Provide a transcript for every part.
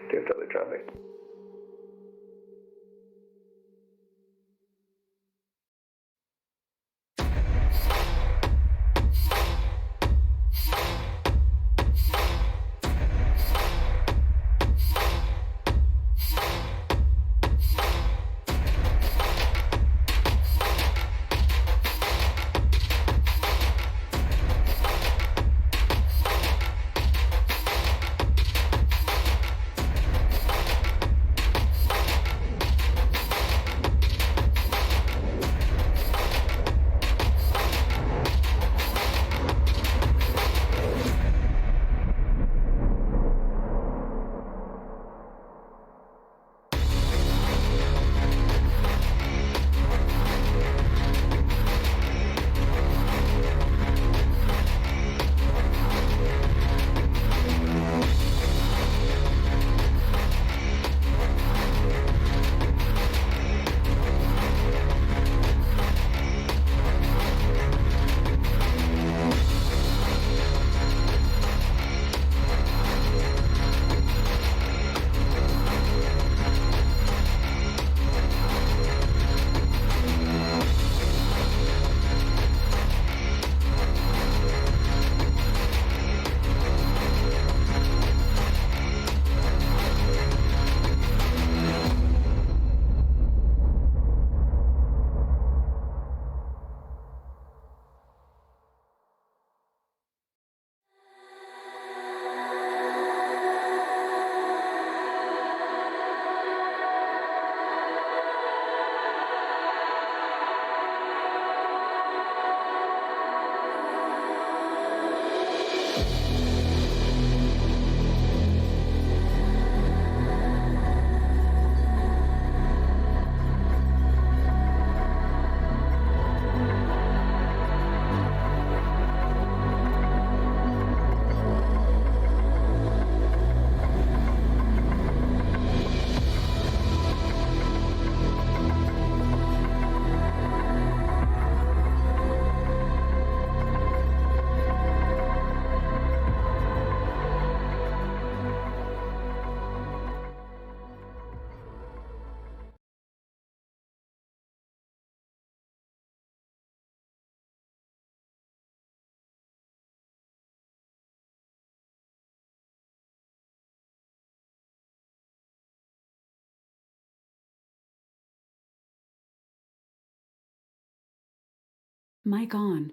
DFW traffic. Mic on.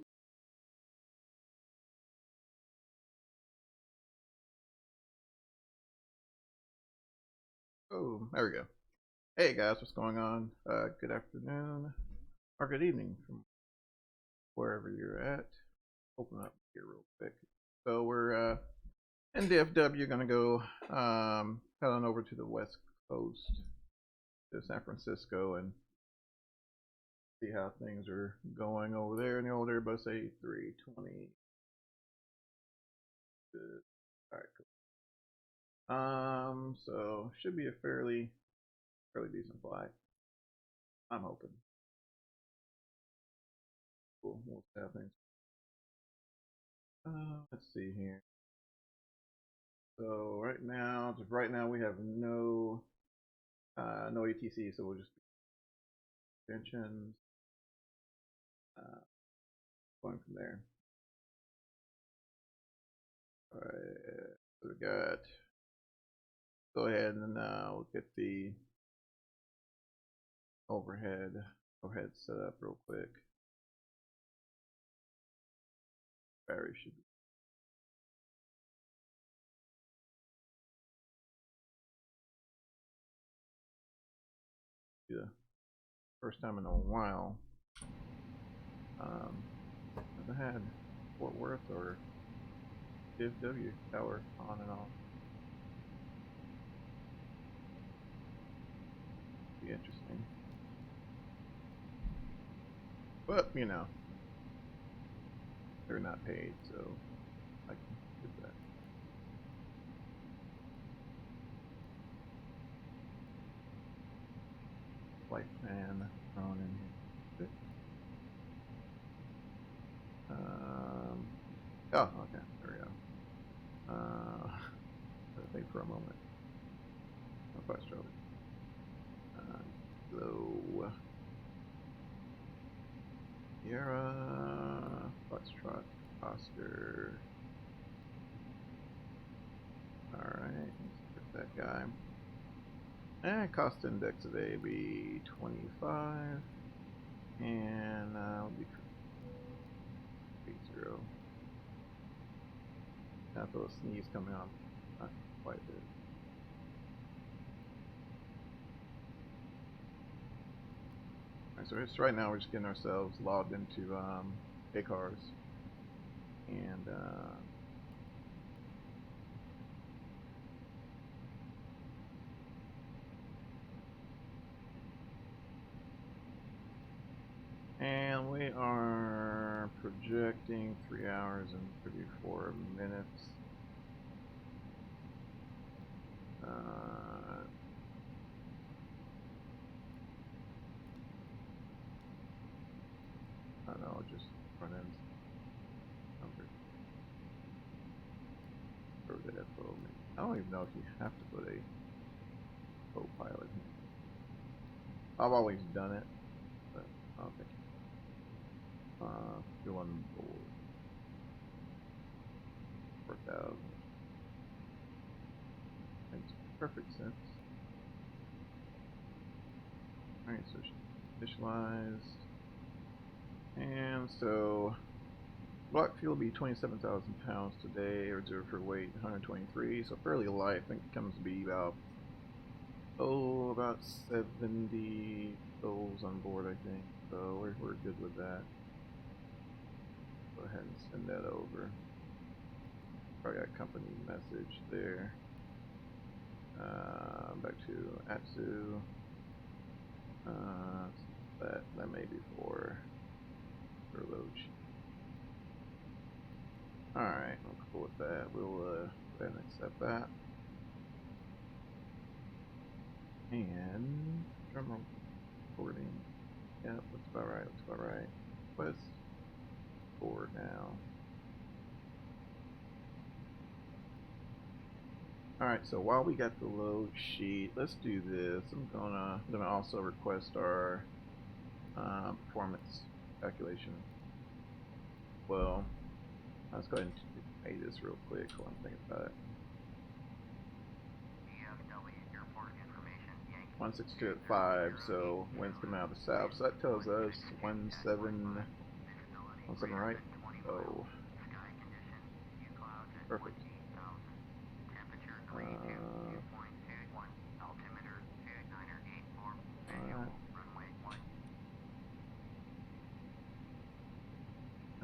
Oh, there we go. Hey guys, what's going on? Good afternoon or good evening from wherever you're at. Open up here real quick. So we're in DFW, gonna go head on over to the West Coast to San Francisco and see how things are going over there in the old Airbus A320. All right, cool. So should be a fairly decent flight. I'm hoping. Cool. We'll see how things. Let's see here. So right now we have no ATC, so we'll just extensions uh, going from there. All right, so we got. Go ahead and we'll get the overhead set up real quick. Battery should be. The first time in a while. I've had Fort Worth or KSFW tower on and off. Be interesting, but you know they're not paid, so I can do that. Flight plan thrown in here. Oh, okay, there we go. I think for a moment. No question. Hello. Sierra, Foxtrot, Oscar. Alright, let's get that guy. And cost index of A be 25. And I'll be 80. Got a little sneeze coming on. Not quite a bit. Alright, so it's right now we're just getting ourselves logged into AKRs. And and we are projecting 3 hours and 34 minutes. I don't know, just run in numbers. Or the FO. I don't even know if you have to put a co-pilot here. I've always done it, but I don't think you're on board. 4,000. Makes perfect sense. Alright, so initialized. And so block fuel will be 27,000 pounds today, reserved for weight 123, so fairly light. I think it comes to be about 70 souls on board, I think. So we're good with that. Go ahead and send that over. Probably got a company message there. Back to Atsu. That may be for load sheet. Alright, I'm cool with that. We'll go ahead and accept that. And drumroll recording. Yep, looks about right, looks about right. Let's forward now. Alright, so while we got the load sheet, let's do this. I'm gonna also request our performance calculation. Well, let's go ahead and pay this real quick while I'm thinking about it. 162 at 5, so winds coming out of the south. So that tells us 17 17 right. So perfect.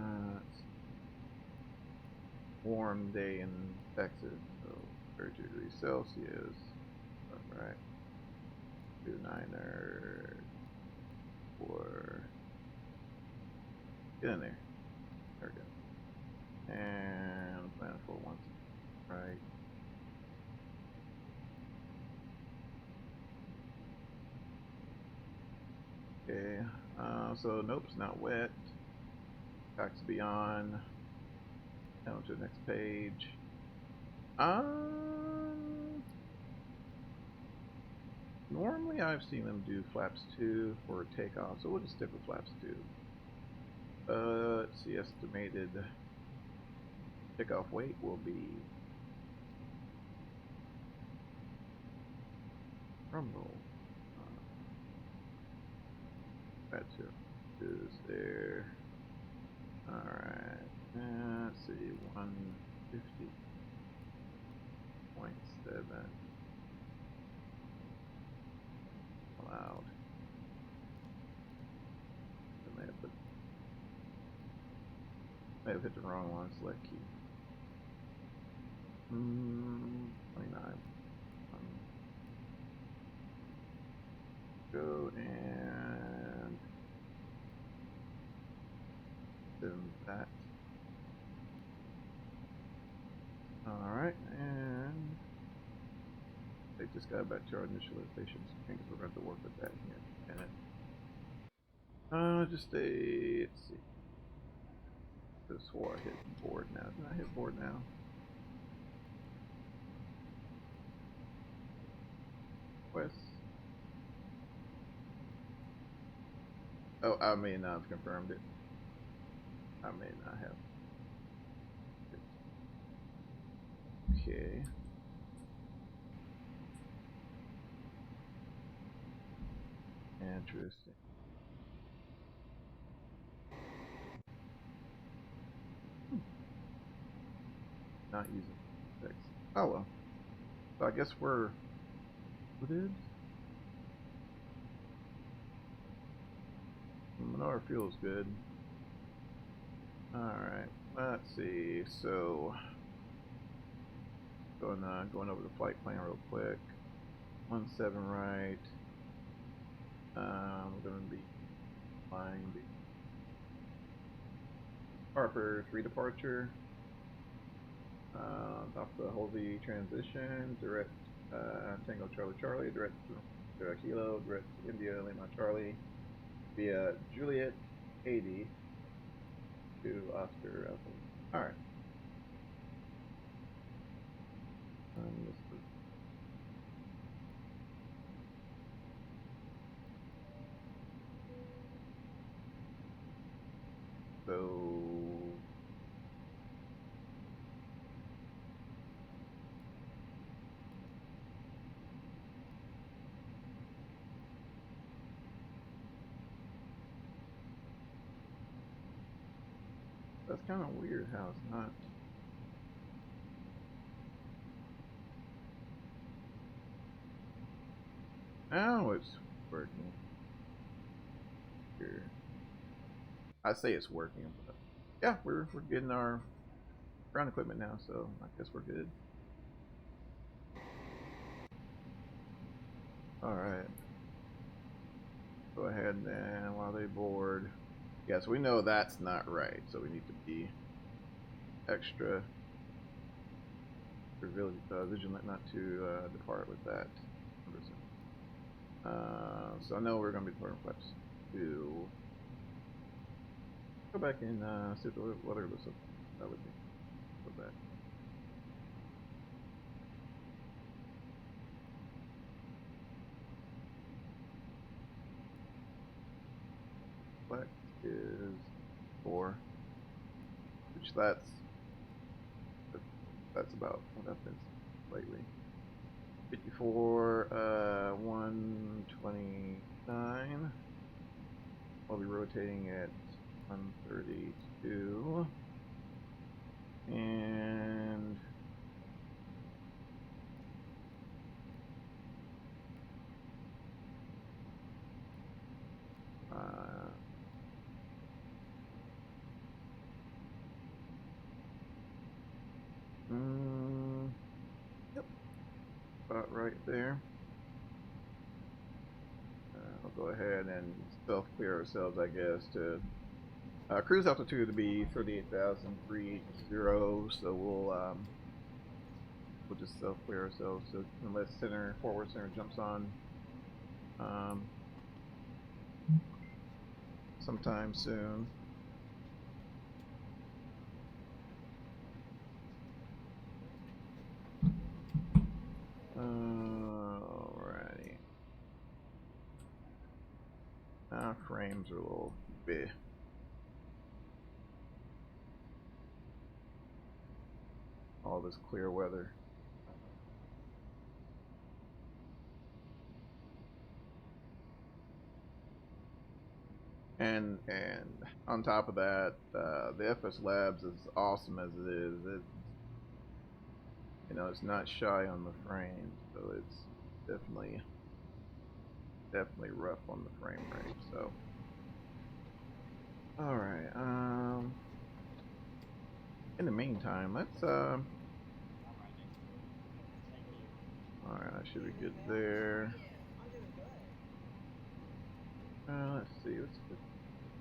It's warm day in Texas, so 32 degrees Celsius. All right. 29er. 4. Get in there. There we go. And plan for once. Right. Okay. So nope, it's not wet. Back to beyond. Down to the next page. Normally I've seen them do flaps 2 for takeoff, so we'll just stick with flaps 2. Let's see, estimated takeoff weight will be rumble. That is there. Alright, let's see, 150.7 allowed. I may have hit the wrong one, select key. 29. Go and then that. Alright, and they just got back to our initialization screen because we're going to work with that here in a minute. Just a, let's see. This swore I hit board now. Did I hit board now? Quest. Oh, I may not have confirmed it. I may not have. Okay. Interesting. Not using text. Oh well. So I guess we're loaded. Manure feels good. Alright, let's see. So going over the flight plan real quick. 17 right. We're gonna be flying the Harper 3 departure. Off the Halsey transition, direct Tango Charlie Charlie, direct Kilo, direct India Lima Charlie, via Juliet 80 to Oscar Alpha. Alright. So that's kind of weird how it's not. Now it's working. Here. I say it's working, but yeah, we're getting our ground equipment now, so I guess we're good. Alright. Go ahead and while they board. Yes, we know that's not right, so we need to be extra vigilant not to depart with that. So I know we're going to be departing flaps 2. Go back and see what the weather looks like. That would be. Go back. Flex is 4, which that's about what I've been lately. 54, 129. I'll be rotating at 132. about right there. I'll go ahead and self-clear ourselves, I guess, to cruise altitude to be 38,380. So we'll just self-clear ourselves. So unless forward center jumps on sometime soon. Alrighty. Frames are a little big. All this clear weather. And on top of that, the FSLabs, as awesome as it is, it's not shy on the frame, so it's definitely rough on the frame rate. So, all right. In the meantime, let's all right, I should be good there. Let's see. Let's just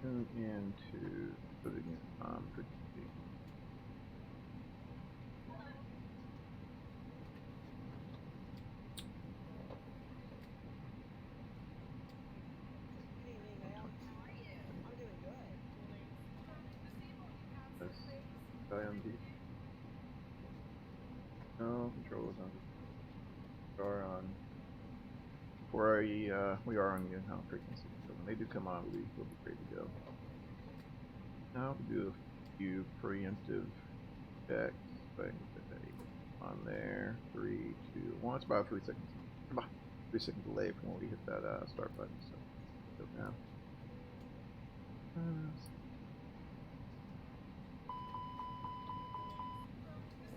tune into putting it on frequency. No controls on. We are on the in-house frequency, so when they do come on, we'll be ready to go. Now we'll do a few preemptive checks. On there, 3, 2, 1. It's about 3 seconds. About 3 second delay from when we hit that start button. So go down.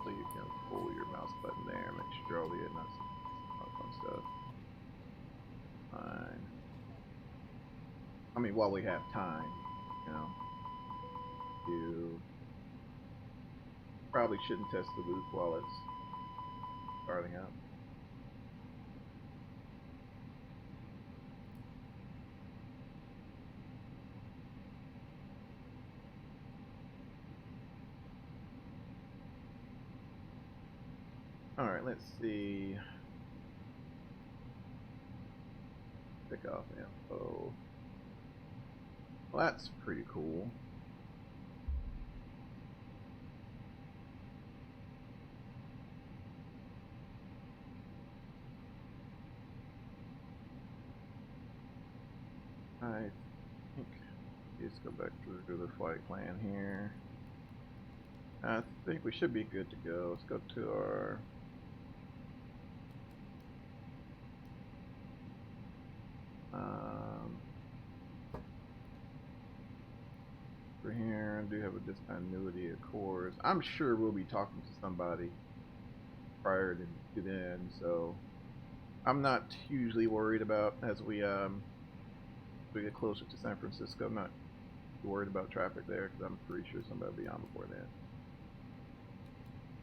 So you can pull your mouse button there, make sure all the not fun stuff. Fine. I mean, while we have time, you probably shouldn't test the loop while it's starting up. All right, let's see. Pick off info. Well, that's pretty cool. I think let's go back through the flight plan here. I think we should be good to go. Let's go to our over here. I do have a discontinuity of cores. I'm sure we'll be talking to somebody prior to then, so I'm not hugely worried about as we get closer to San Francisco. I'm not worried about traffic there because I'm pretty sure somebody will be on before then.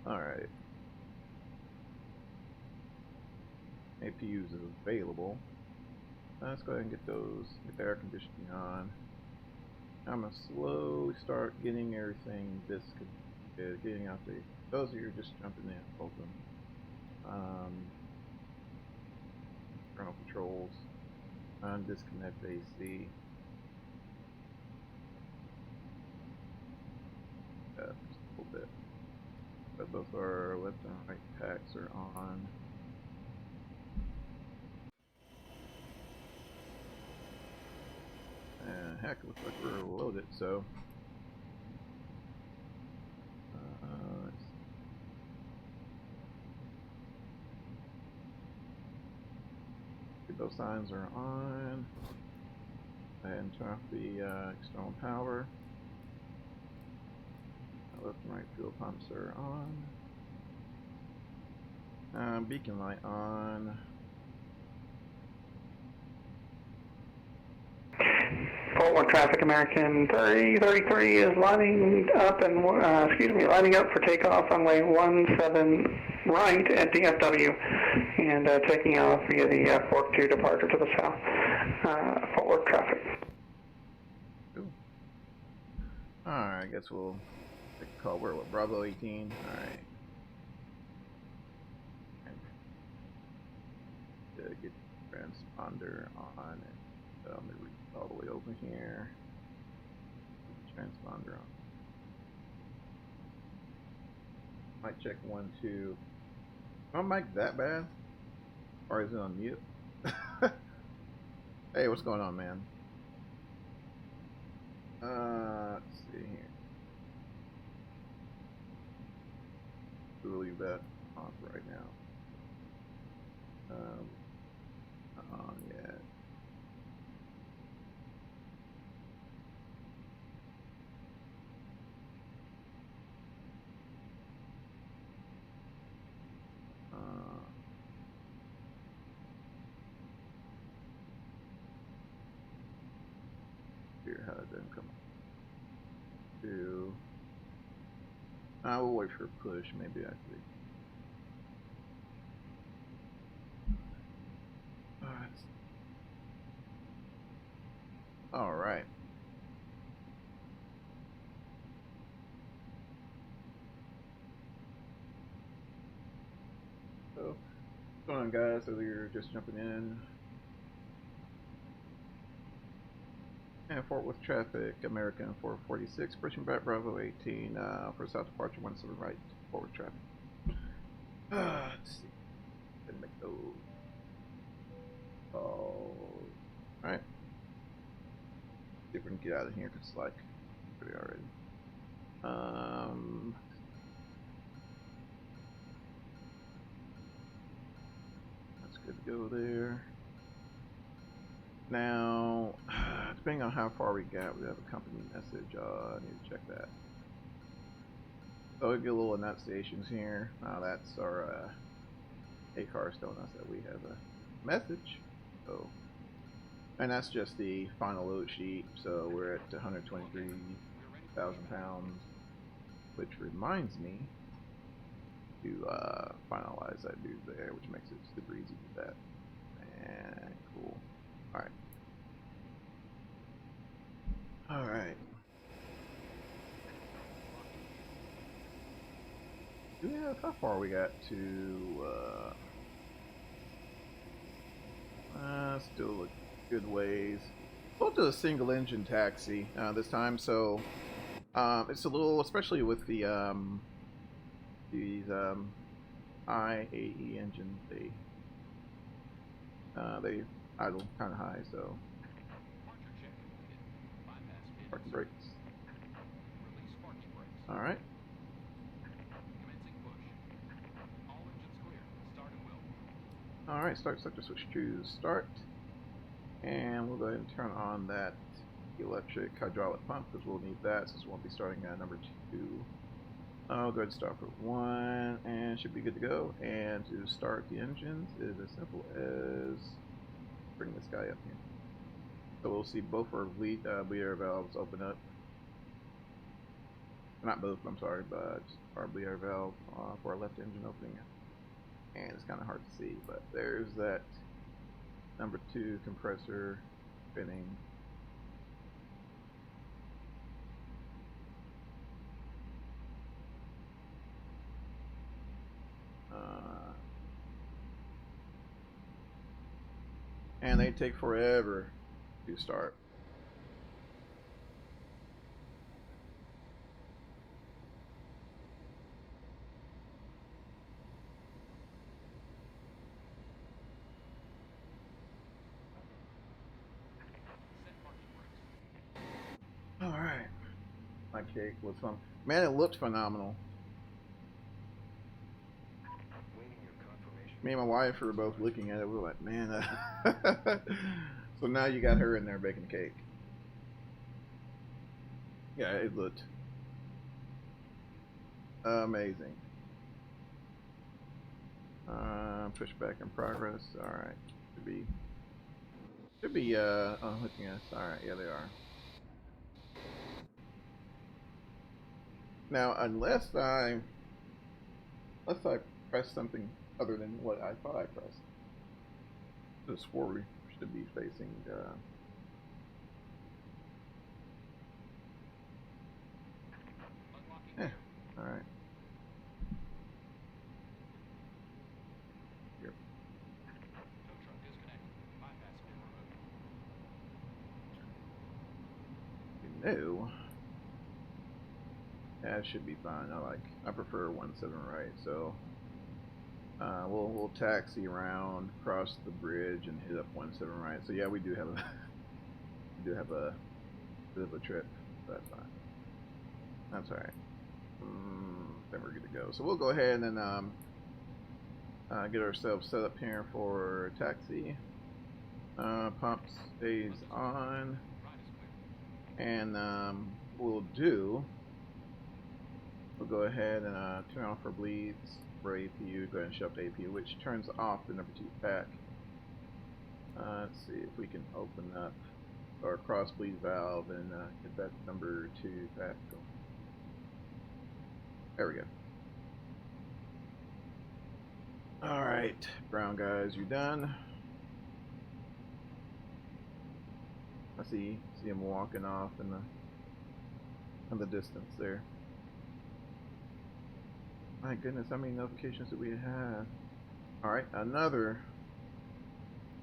All right. APUs is available. Let's go ahead and get the air conditioning on. I'm gonna slowly start getting everything disconnected, getting out the. Those of you just jumping in, open. Internal controls. Disconnect AC. Just a little bit. But both our left and right packs are on. And heck, it looks like we're loaded, so those signs are on. And turn off the external power. Left and right fuel pumps are on. Beacon light on. Fort Worth traffic, American 3033 is lining up lining up for takeoff runway 17 right at DFW. and taking off via the Fork 2 departure to the south. Fort Worth traffic. Cool. Alright, I guess we'll take a call. We're with Bravo 18. Alright. Get the transponder on it. Let me reach all the way over here. Transponder on. Might check 1, 2. Is my mic that bad? Or is it on mute? Hey, what's going on, man? Let's see here. We'll leave that off right now. Not on yet. Here, how did that come up? To I will wait for a push, maybe actually. Alright. So, what's going on, guys? So you're just jumping in. And Fort Worth traffic, American 446, pushing back Bravo 18 for South Departure 17 right, Fort Worth traffic. Let's see. Didn't make those. Alright. See if we can get out of here because it's like pretty already. That's good to go there. Now, depending on how far we got, we have a company message. I need to check that. So we get a little annunciations here. That's our AKR's telling us that we have a message. So, and that's just the final load sheet. So we're at 123,000 pounds, which reminds me to finalize that dude there, which makes it super easy to do that. And cool. Alright. Alright. Yeah, how far we got to still a good ways. We'll do a single engine taxi this time, so it's a little, especially with the these IAE engines, they idle kind of high, so parking brakes. All right. All right, start sector switch, choose start, and we'll go ahead and turn on that electric hydraulic pump because we'll need that since we'll be starting at number 2. I'll go ahead and start for 1 and should be good to go. And to start the engines is as simple as bring this guy up here. So we'll see both our bleed air valves open up. Not both, I'm sorry, but our bleed air valve for our left engine opening up. And it's kind of hard to see, but there's that number 2 compressor spinning. And they take forever to start. All right, my cake was fun. Man, it looked phenomenal. Me and my wife were both looking at it. We were like, man. So now you got her in there baking the cake. Yeah, it looked amazing. Pushback in progress. All right, should be hooking us. All right, yeah, they are. Now, unless I press something other than what I thought I pressed. I swore we should be facing. All right. Here. No. That should be fine. I prefer 17 right, so we'll taxi around, cross the bridge, and hit up 17 right. So yeah, we do have a bit of a trip. So that's fine. That's all right. Then we're good to go. So we'll go ahead and then get ourselves set up here for taxi. Pump stays on, and we'll go ahead and turn off our bleeds for APU. Go ahead and shut up the APU, which turns off the number 2 pack. Let's see if we can open up our cross bleed valve and get that number 2 pack going. There we go. All right, brown guys, you done? I see him walking off in the distance there. My goodness, how many notifications do we have? All right, another.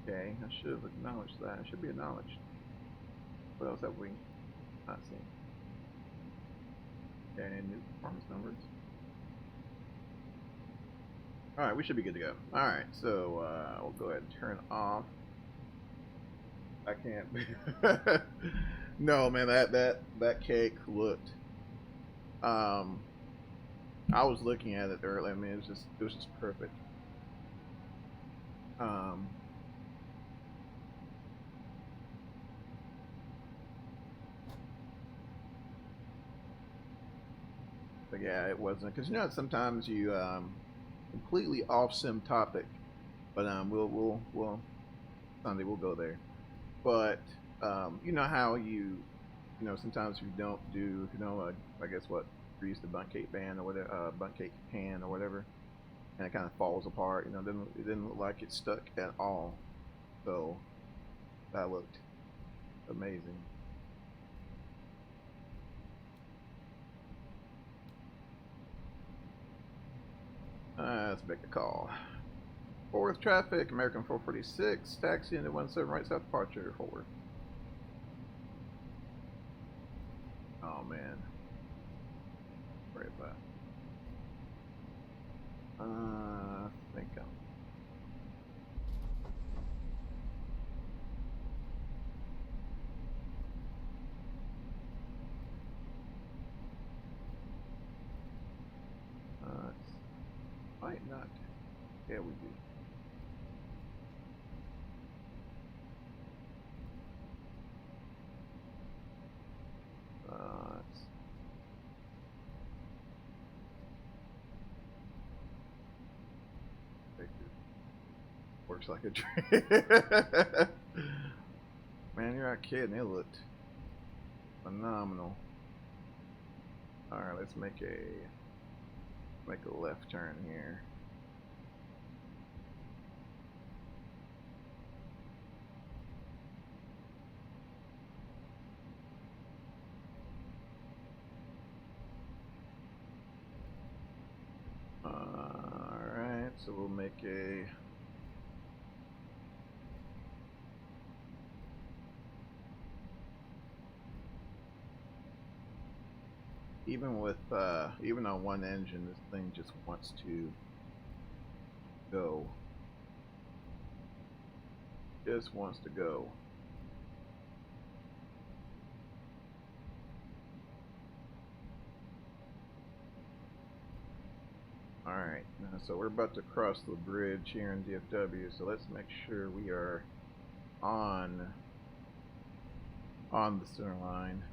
Okay, I should have acknowledged that. It should be acknowledged. What else have we not seen? Okay, new performance numbers. All right, we should be good to go. All right, so we'll go ahead and turn off. I can't. No, man, that cake looked. I was looking at it earlier. I mean, it was just perfect. But yeah, it wasn't, because sometimes you completely off sim topic, but we'll Sunday we'll go there. But you know how sometimes you don't do I guess what, grease the bunk cake band or whatever, bunk cake pan or whatever, and it kind of falls apart. It didn't look like it stuck at all. So that looked amazing. Let's make a call. Fort Worth traffic, American 446, taxi into 17 right south departure, Fort Worth. Oh man. Right back. I think might not. Yeah, we do. Works like a dream. Man, you're not kidding. It looked phenomenal. All right, let's make a left turn here. Alright, so we'll make even on one engine, this thing just wants to go. Just wants to go. Alright, so we're about to cross the bridge here in DFW, so let's make sure we are on the center line.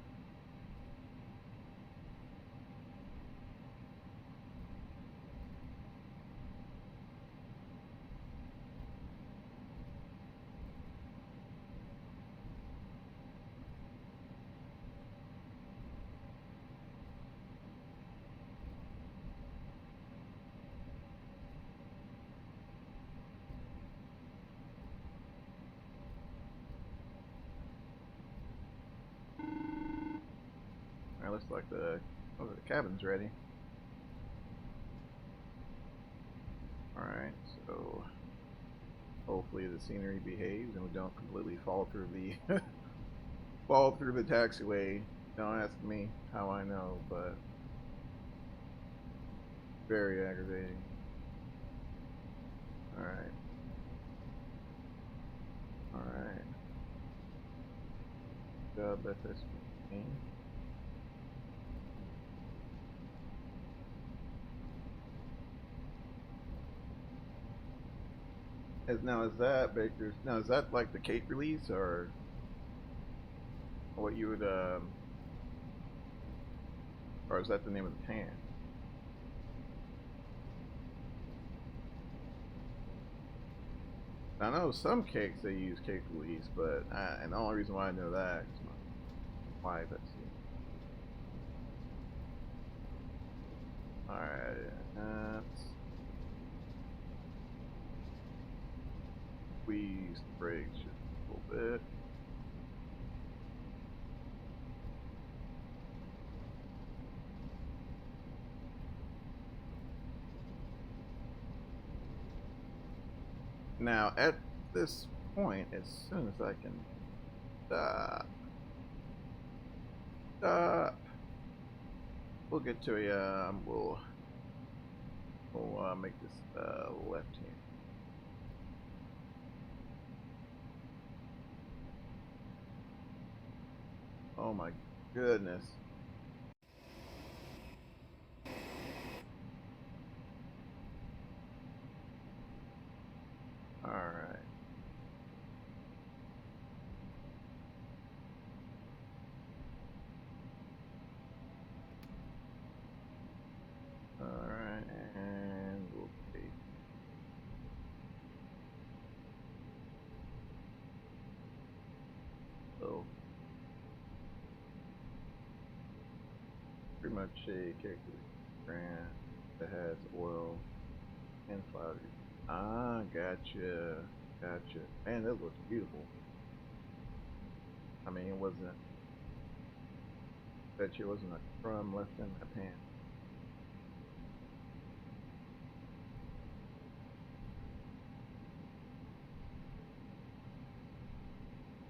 looks like the cabin's ready. Alright, so hopefully the scenery behaves and we don't completely fall through the taxiway. Don't ask me how I know, but very aggravating. Alright. Alright. Good job, FSLabs. Now is that Baker's? Now is that like the cake release or what you would or is that the name of the pan? I know some cakes they use cake release, but and the only reason why I know that is my wife. Alright, squeeze the brakes just a little bit. Now, at this point, as soon as I can stop, we'll get to a, we'll make this left hand. Oh my goodness. Alright. Alright, and we'll take so pretty much a cake brand that has oil and flour. Ah, gotcha. Gotcha. Man, that looks beautiful. I mean, it wasn't, bet you wasn't a crumb left in that pan.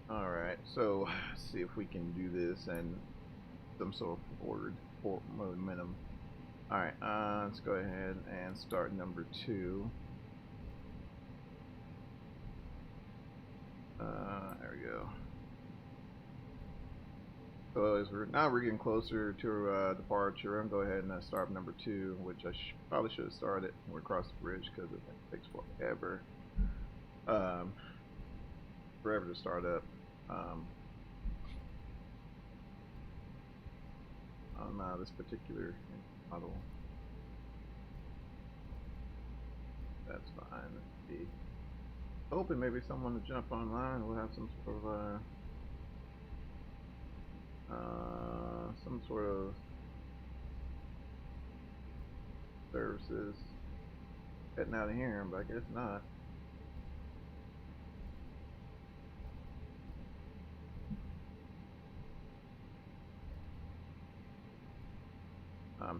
Alright, so let's see if we can do this and some sort of forward momentum. Alright, let's go ahead and start number 2. There we go. So as we're getting closer to departure, I'm going to go ahead and start number 2, which I probably should have started when we cross the bridge because it takes forever. Forever to start up. On this particular model. That's fine. Let's see. Hoping maybe someone will jump online. We'll have some sort of services getting out of here, but I guess not.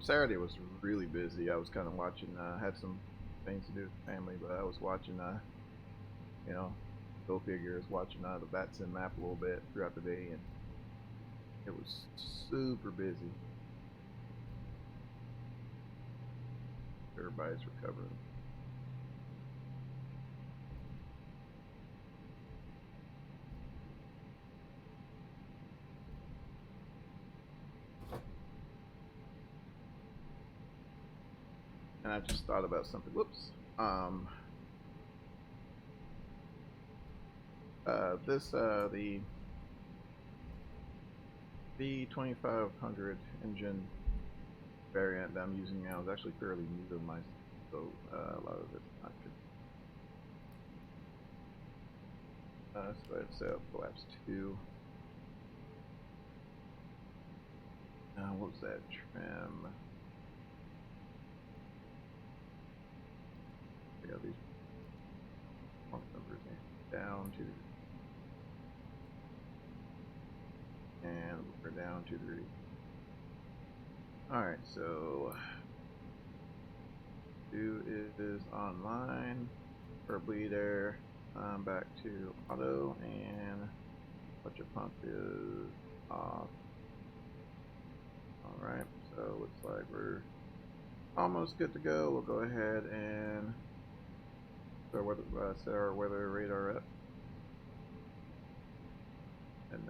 Saturday was really busy. I was kind of watching. Had some things to do with the family, but I was watching. You know, go figure. I was watching the VATSIM map a little bit throughout the day, and it was super busy. Everybody's recovering. And I just thought about something. Whoops. The V2500 engine variant that I'm using now is actually fairly new to my, so a lot of it's not good. So let's set up FSLabs 2. What was that? Trim. I got these numbers down to and we're down to 3. Alright, so do is online, preferably there, back to auto, and pressure pump is off. Alright, so looks like we're almost good to go. We'll go ahead and set our weather radar up. And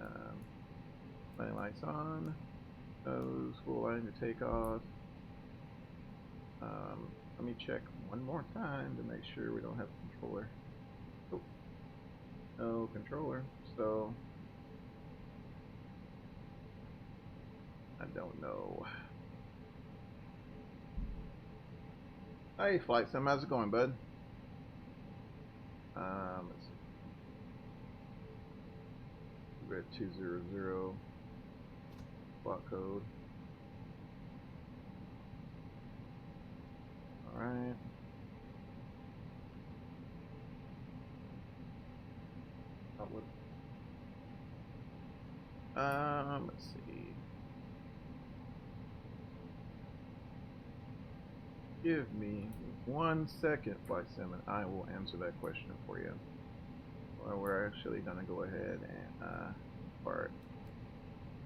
landing lights on. Nose full line to take off. Let me check one more time to make sure we don't have a controller. Oh, no controller. So I don't know. Hey, Flight Sim, how's it going, bud? Let's see. We're at 200 block code. All right. Let's see. Give me 1 second, Flight Sim, and I will answer that question for you. Well, we're actually gonna go ahead and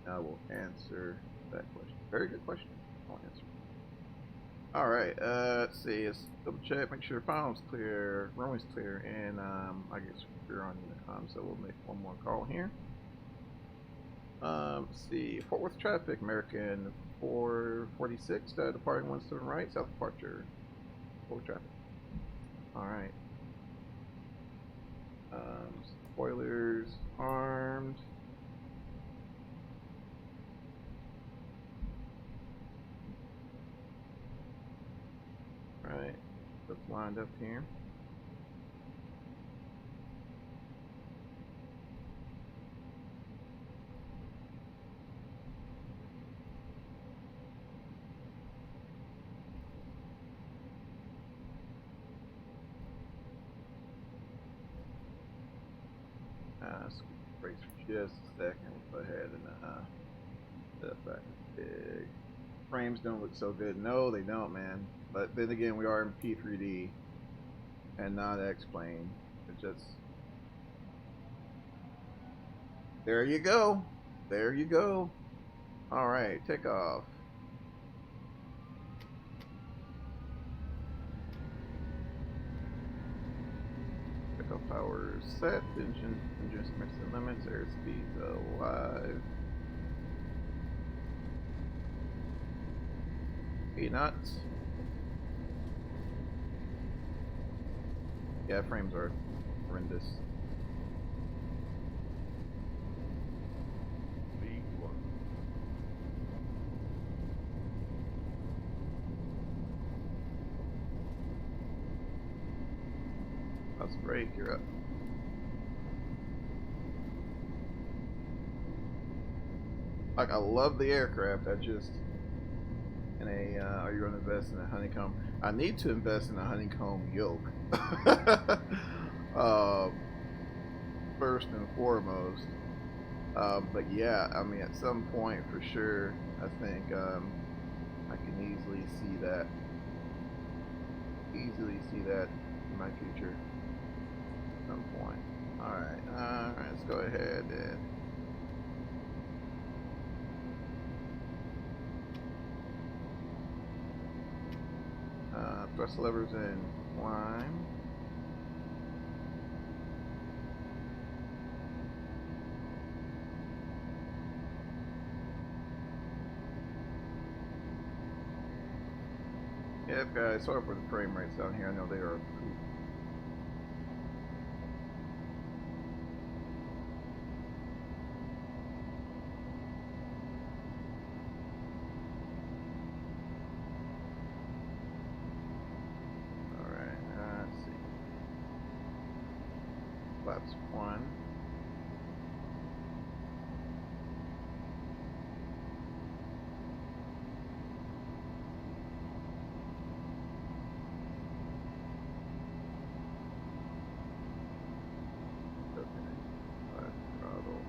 I will answer that question. Very good question. I'll answer. All right. Let's see. Let's double check, make sure final's clear, runway's clear, and I guess we're on Unicom, so we'll make one more call here. Let's see. Fort Worth traffic, American 446, departing 17 right, south departure. Fort Worth traffic. All right. Spoilers armed. Right, that's lined up here. Brace for just a second. We'll go ahead and set back big. Frames don't look so good. No, they don't, man. But then again, we are in P3D and not X-plane. It just... There you go. There you go. Alright, take off. Takeoff power set. Engine mixing limits. Airspeed alive. 8 knots. Yeah, frames are horrendous. That's great, you're up. Like, I love the aircraft, I just... are you going to invest in a honeycomb? I need to invest in a honeycomb yoke. First and foremost. But yeah, I mean, at some point, for sure, I think I can easily see that. In my future. At some point. Alright, let's go ahead and... thrust levers and climb. Yep, guys, sorry for the frame rates down here. I know they are poop. Flaps 1. Okay. Left throttle.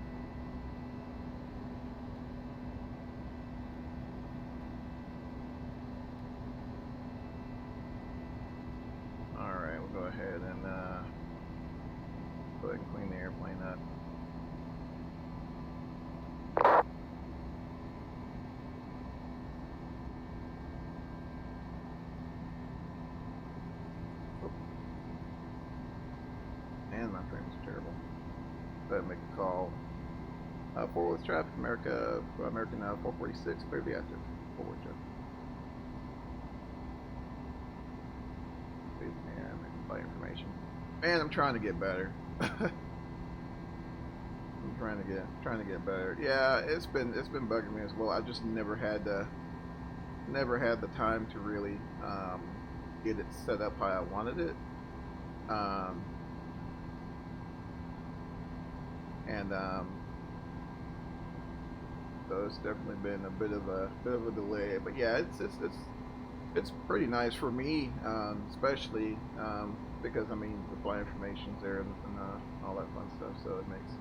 stream is terrible. Go ahead and make a call. Forward traffic, American 446, clear the active. Forward traffic. And by information. Man, I'm trying to get better. I'm trying to get better. Yeah, it's been bugging me as well. I just never had the time to really get it set up how I wanted it. So it's definitely been a bit of a delay. But yeah, it's pretty nice for me, especially because I mean the flight information's there and all that fun stuff. So it makes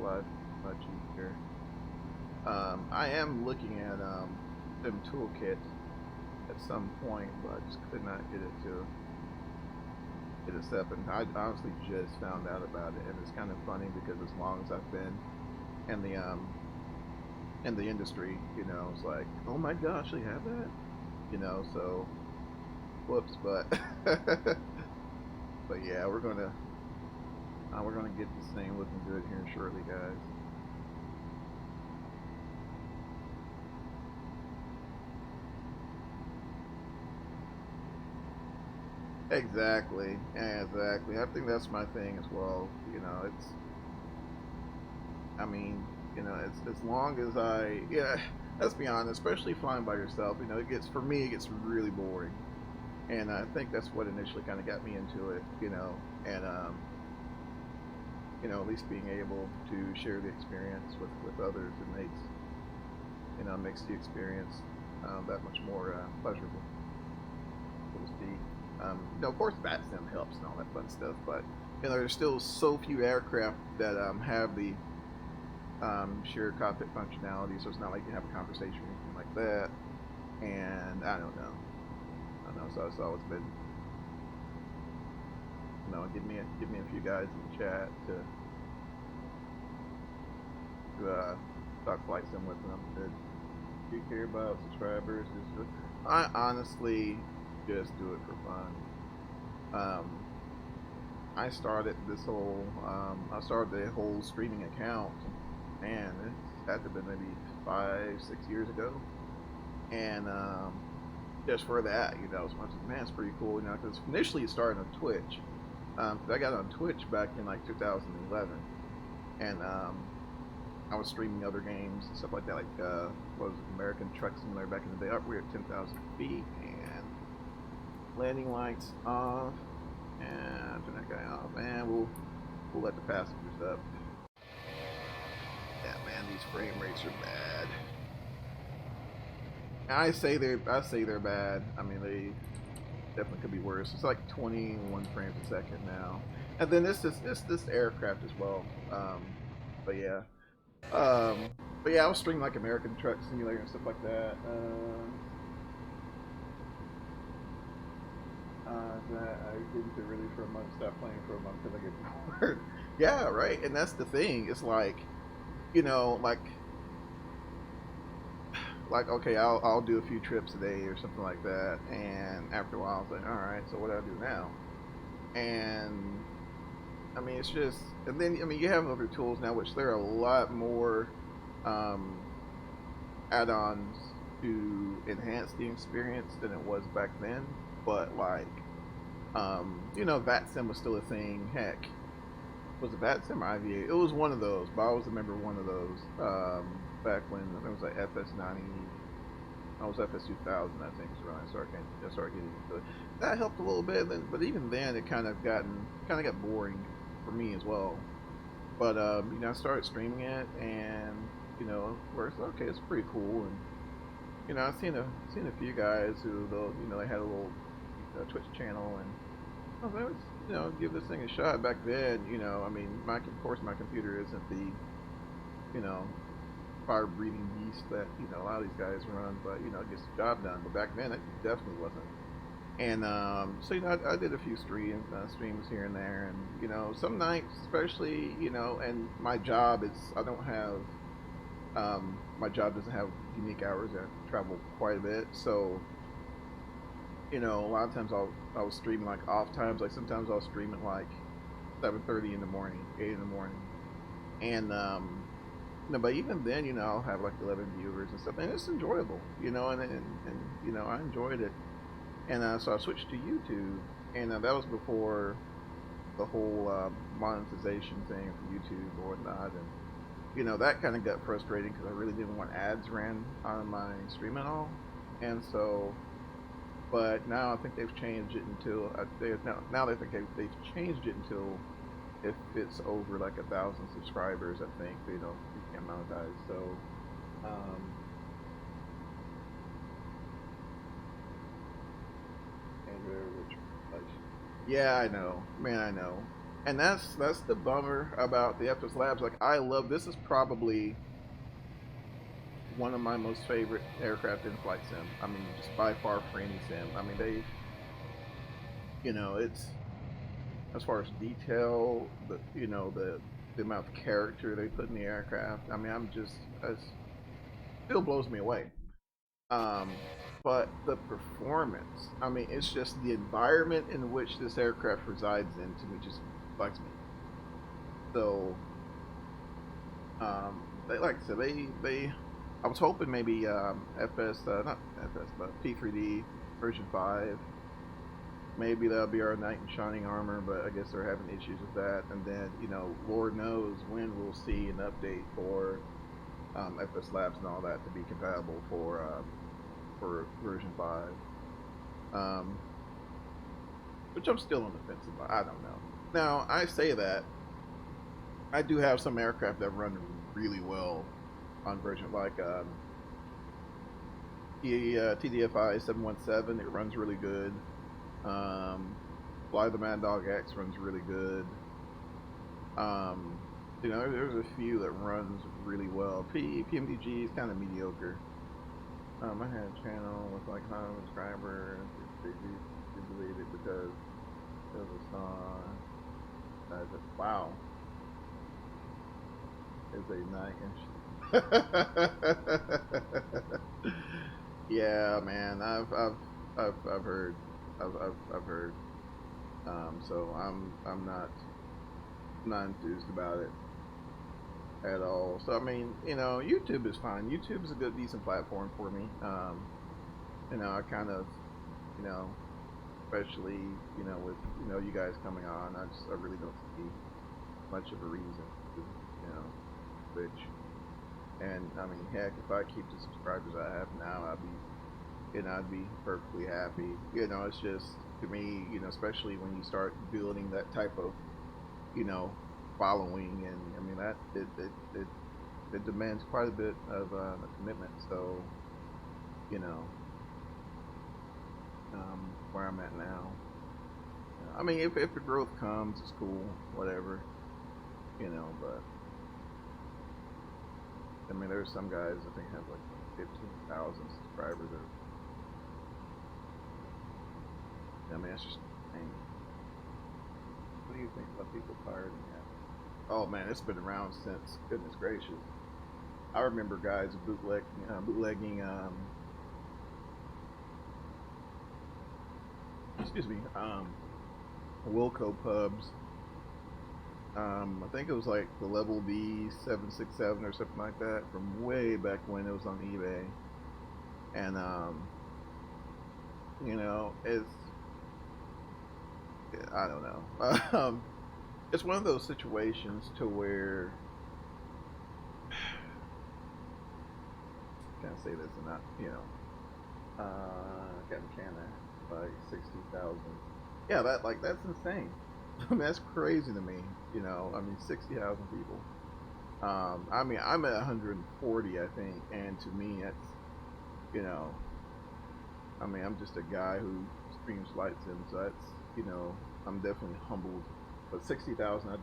life much easier. I am looking at Sim Toolkit at some point, but I just could not get it set up. And I honestly just found out about it, and it's kind of funny because as long as I've been in the industry, you know, it's like, oh my gosh, they have that, you know. So, whoops, but but yeah, we're gonna get this thing looking good here shortly, guys. Exactly. I think that's my thing as well. You know, I mean, you know, it's as long as yeah, let's be honest, especially flying by yourself, you know, it gets really boring. And I think that's what initially kind of got me into it, you know, and you know, at least being able to share the experience with others, it makes the experience that much more pleasurable, so to speak. You know, of course, VATSIM helps and all that fun stuff, but you know, there's still so few aircraft that have the shared cockpit functionality, so it's not like you have a conversation or anything like that. And I don't know. So it's always been, you know, give me a few guys in the chat to talk flight sim with them. Good. Do you care about subscribers? I honestly just do it for fun. I started the whole streaming account, man, it had to have been maybe 5-6 years ago, and just for that, you know, so I was like, man, it's pretty cool, you know, because initially it started on Twitch. I got on Twitch back in like 2011, and I was streaming other games and stuff like that, like what was it, American Truck Simulator back in the day. Up, we're at 10,000 feet, and landing lights off, and turn that guy off, and we'll let the passengers up. Yeah, man, these frame rates are bad. I say they're bad. I mean, they definitely could be worse. It's like 21 frames a second now, and then this aircraft as well. But yeah, I was streaming like American Truck Simulator and stuff like that. That I didn't really for a month. Stop playing for a month because I get bored. Yeah, right. And that's the thing. It's like, you know, like okay, I'll do a few trips a day or something like that, and after a while I was like, all right, so what do I do now? And I mean, it's just, and then I mean, you have other tools now, which there are a lot more add-ons to enhance the experience than it was back then. But like, you know, VATSIM was still a thing. Heck, was it VATSIM or IVA? It was one of those, but I always remember one of those back when it was like FS90. I was FS2000, I think, is when I started getting into it. That helped a little bit, but even then, it kind of got boring for me as well. But you know, I started streaming it, and you know, where it's okay, it's pretty cool, and you know, I've seen a few guys who, you know, they had a little Twitch channel, and I was like, let's, you know, give this thing a shot. Back then, you know, I mean, of course, my computer isn't the, you know, fire-breathing beast that, you know, a lot of these guys run, but you know, it gets the job done. But back then, it definitely wasn't. And so you know, I did a few streams here and there, and you know, some nights, especially, you know, and my job is, I don't have, my job doesn't have unique hours. I travel quite a bit, so you know, a lot of times I was streaming like off times. Like sometimes I'll stream at like 7:30 in the morning, 8 in the morning, and no, but even then, I'll have like 11 viewers and stuff, and it's enjoyable, and I enjoyed it, and so I switched to YouTube, and that was before the whole monetization thing for YouTube or whatnot, and that kind of got frustrating because I really didn't want ads ran on my stream at all, and so, but now I think they've changed it until now they think they've changed it until if it's over like 1,000 subscribers, I think you can monetize. So, yeah, I know, man, I know, and that's the bummer about the FSLabs. Like, I love this is probably one of my most favorite aircraft in flight sim. I mean, just by far for any sim. I mean, they, it's as far as detail, the amount of character they put in the aircraft. I mean, it still blows me away. But the performance, I mean, it's just the environment in which this aircraft resides in, to me, just bugs me. So, like I said, I was hoping maybe not FS, but P3D version 5. Maybe that'll be our knight in shining armor, but I guess they're having issues with that. And then, Lord knows when we'll see an update for FSLabs and all that to be compatible for version 5. Which I'm still on the fence about. I don't know. Now, I say that I do have some aircraft that run really well on version, like the TDFI-717. It runs really good. Fly the Mad Dog X runs really good. There's a few that runs really well. PMDG is kind of mediocre. I had a channel with like 100 subscribers. They deleted it because it was a song. Wow. It's a 9-inch. Yeah, man. I've heard. I've heard. So I'm not enthused about it at all. So I mean, YouTube is fine. YouTube is a good, decent platform for me. I kind of, especially with you guys coming on, I really don't see much of a reason to switch. And I mean, heck, if I keep the subscribers I have now, I'd be perfectly happy. It's just, to me, especially when you start building that type of, following, and I mean that it demands quite a bit of a commitment. So, where I'm at now. I mean, if the growth comes, it's cool, whatever, but I mean, there's some guys I think have like 15,000 subscribers. I mean, it's just insane. What do you think about people pirating that? Oh man, it's been around since, goodness gracious. I remember guys bootlegging excuse me, Wilco pubs. I think it was like the Level D 767 or something like that from way back when it was on eBay. And it's, I don't know. It's one of those situations to where, can't say this and not, can I? Like 60,000. Yeah, that's insane. I mean, that's crazy to me. I mean, 60,000 people. I mean, I'm at 140, I think, and to me, that's, I mean, I'm just a guy who streams flight sim, so that's, I'm definitely humbled. But 60,000, I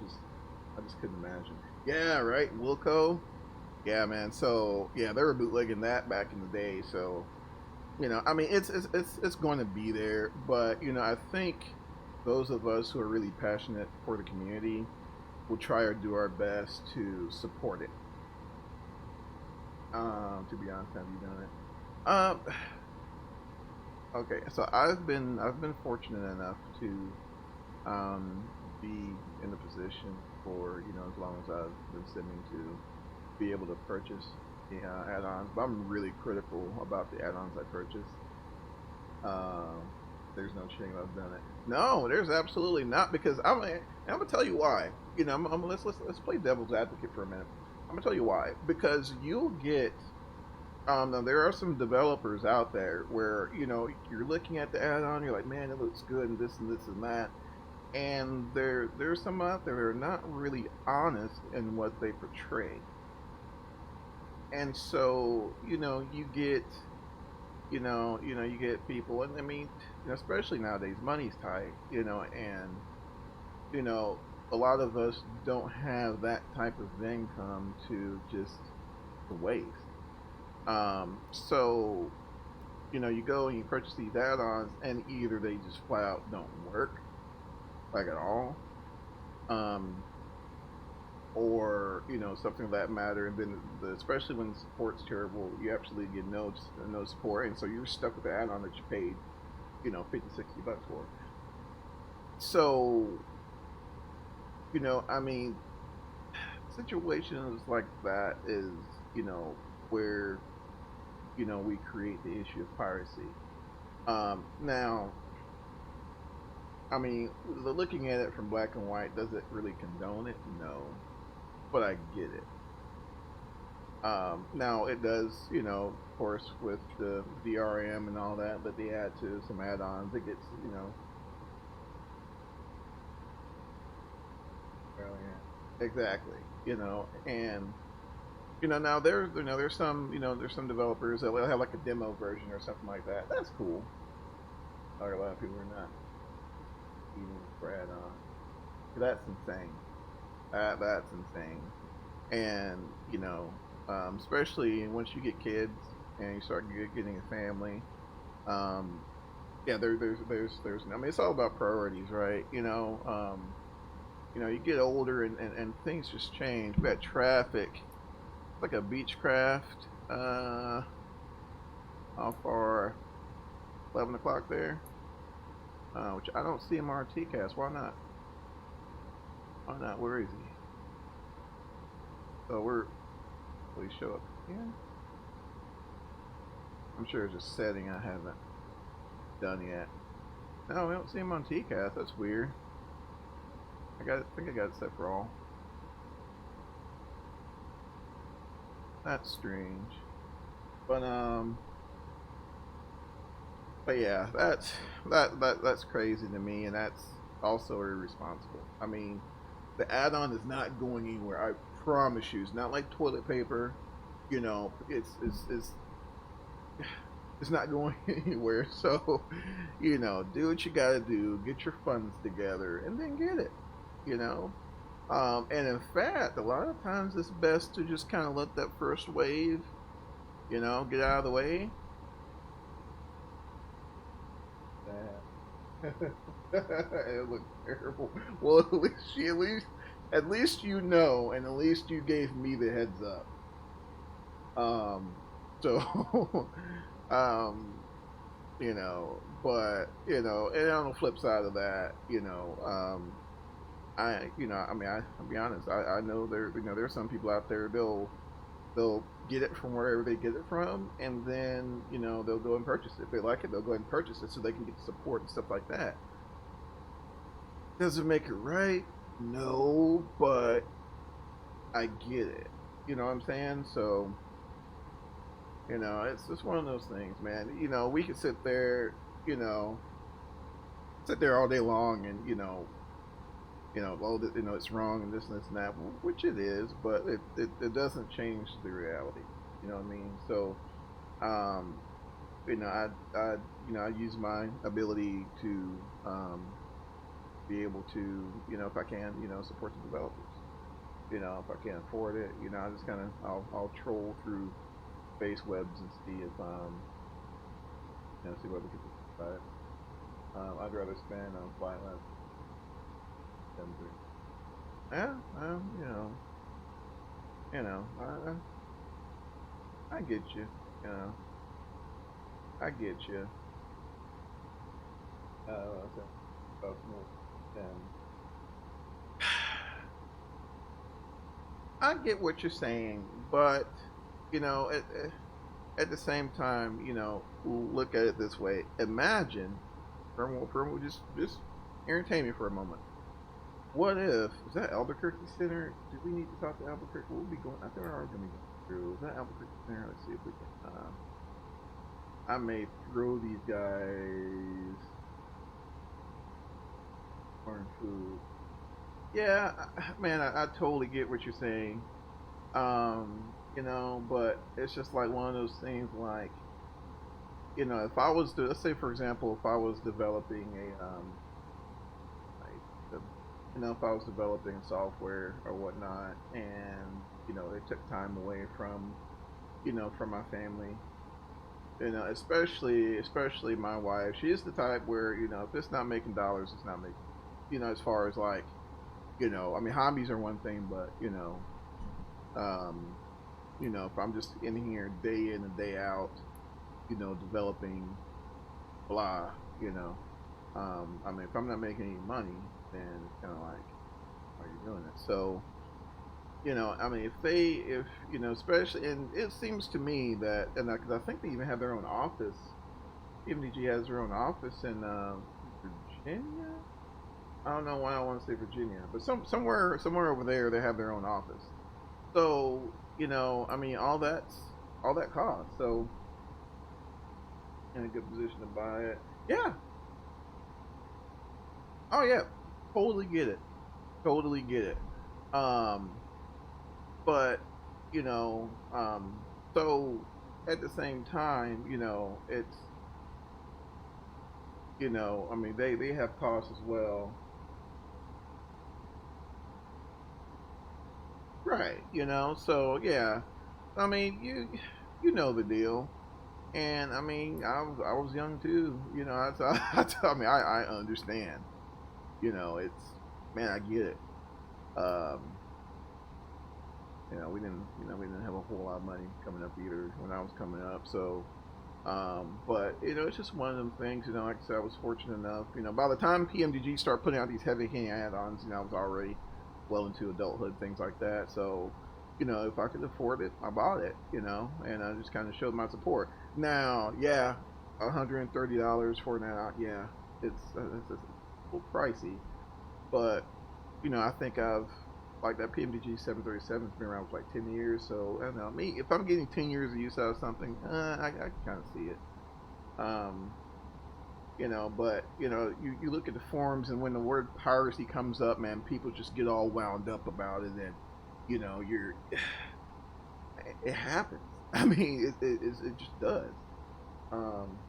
just couldn't imagine. Yeah, right, Wilco. Yeah, man. So yeah, they were bootlegging that back in the day. So, I mean, it's going to be there, but I think those of us who are really passionate for the community will try or do our best to support it. To be honest, have you done it? Okay, so I've been fortunate enough to be in the position for, as long as I've been simming to be able to purchase the add-ons, but I'm really critical about the add-ons I purchase. There's no shame I've done it. No, there's absolutely not, because I'm gonna tell you why. Let's play devil's advocate for a minute. I'm gonna tell you why, because you'll get now there are some developers out there where you're looking at the add-on, you're like, man, it looks good and this and this and that, and there's some out there that are not really honest in what they portray, and so you get you get people, and I mean, especially nowadays, money's tight, and a lot of us don't have that type of income to just to waste. So you go and you purchase these add-ons, and either they just flat out don't work, like at all, or something of that matter, and then especially when the support's terrible, you absolutely get no support, and so you're stuck with the add-on that you paid $50-$60 for. So I mean, situations like that is where we create the issue of piracy. Now, I mean, looking at it from black and white, does it really condone it? No, but I get it. Now it does, of course, with the DRM and all that they add to some add-ons, it gets, exactly, and now there's some developers that will have like a demo version or something like that. That's cool. Or a lot of people are not even for add-on. That's insane. That's insane. And especially once you get kids and you start getting a family, yeah, there's I mean, it's all about priorities, right? You get older, and things just change. We got traffic. It's like a Beechcraft. How far? 11 o'clock there. Which I don't see him on TCast. Why not? Why not? Where is he? So will he show up here? I'm sure it's a setting I haven't done yet. No, we don't see him on TCast. That's weird. I think I got it set for all. That's strange. But yeah, that's crazy to me, and that's also irresponsible. I mean, the add-on is not going anywhere. I promise you, it's not like toilet paper. It's not going anywhere. So, do what you gotta do, get your funds together, and then get it. And in fact, a lot of times it's best to just kind of let that first wave, get out of the way. It looked terrible. Well, at least and at least you gave me the heads up. So, but and on the flip side of that, I mean, I'll be honest. I know there's some people out there, they'll get it from wherever they get it from, and then they'll go and purchase it. If they like it, they'll go ahead and purchase it so they can get the support and stuff like that. Does it make it right? No, but I get it. You know what I'm saying? So, it's just one of those things, man. We could sit there all day long, and it's wrong and this and this and that, which it is, but it doesn't change the reality. You know what I mean? So, I use my ability to be able to, if I can, support the developers. If I can't afford it, I just kind of I'll troll through base webs and see if see what we can buy it. I'd rather spend on flight less than yeah, I get you. I get you. Okay. I get what you're saying, but you know, at the same time, you know, look at it this way. Imagine, just entertain me for a moment. What if, is that Albuquerque Center? Do we need to talk to Albuquerque? We'll be going, I think we're going to be going through. Is that Albuquerque Center? Let's see if we can, I may throw these guys foreign food. Yeah, man, I totally get what you're saying. You know, but it's just like one of those things like, you know, if I was to, let's say for example, if I was developing like, you know, if I was developing software or whatnot, and you know, it took time away from, you know, from my family, you know, especially my wife, she is the type where, you know, if it's not making dollars, it's not making, you know, as far as like, you know, I mean, hobbies are one thing, but um, you know, if I'm just in here day in and day out, you know, developing blah, you know, I mean, if I'm not making any money, then it's kind of like, why are you doing it? So, you know, I mean, if you know, especially, and it seems to me that, and because I think they even have their own office. PMDG has their own office in Virginia. I don't know why I want to say Virginia, but somewhere over there they have their own office. So, you know, I mean, all that costs. So, in a good position to buy it. Yeah. Oh yeah. Totally get it. Totally get it. Um, but you know, so at the same time, you know, it's, you know, I mean, they have costs as well, right? You know, so yeah, I mean, you know the deal. And I mean, I was young too. You know, I mean, I understand. You know, it's, man, I get it. Um, you know, we didn't have a whole lot of money coming up either when I was coming up. So, but you know, it's just one of them things. You know, like I said, I was fortunate enough. You know, by the time PMDG started putting out these heavy hitting add-ons, you know, I was already well into adulthood, things like that. So, you know, if I could afford it, I bought it. You know, and I just kind of showed my support. Now, yeah, $130 for an add-on, yeah, it's a little pricey, but you know, I think I've, like that PMDG 737 has been around for like 10 years. So I don't know. Me, if I'm getting 10 years of use out of something, I can kind of see it. Um, you know, but you know, you look at the forums, and when the word piracy comes up, man, people just get all wound up about it, and you know, it happens. I mean, it just does. Um,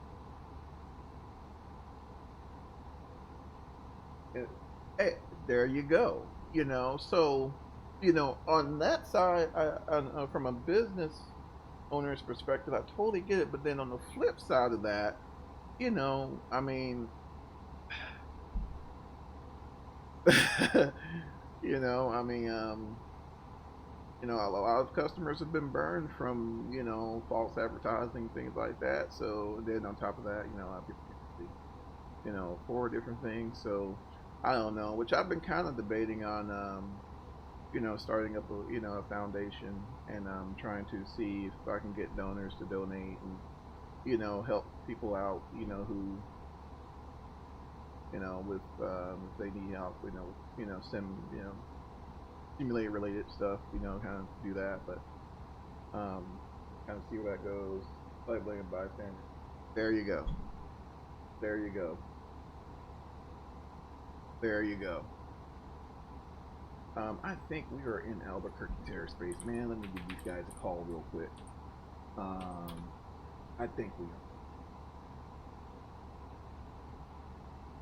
it, hey, there you go. You know, so you know, on that side, from a business owner's perspective, I totally get it. But then on the flip side of that, you know, I mean, you know, I mean, you know, a lot of customers have been burned from, you know, false advertising, things like that. So then on top of that, you know, a lot of people can't really, you know, afford different things. So I don't know, which I've been kind of debating on, you know, starting up a, you know, a foundation, and trying to see if I can get donors to donate and, you know, help people out, you know, who, you know, with if they need help, you know, you know, simulator related stuff, you know, kind of do that, but um, kind of see where that goes. Like blanket bystander. There you go. There you go. There you go. I think we are in Albuquerque airspace, man. Let me give these guys a call real quick. Um, I think we are.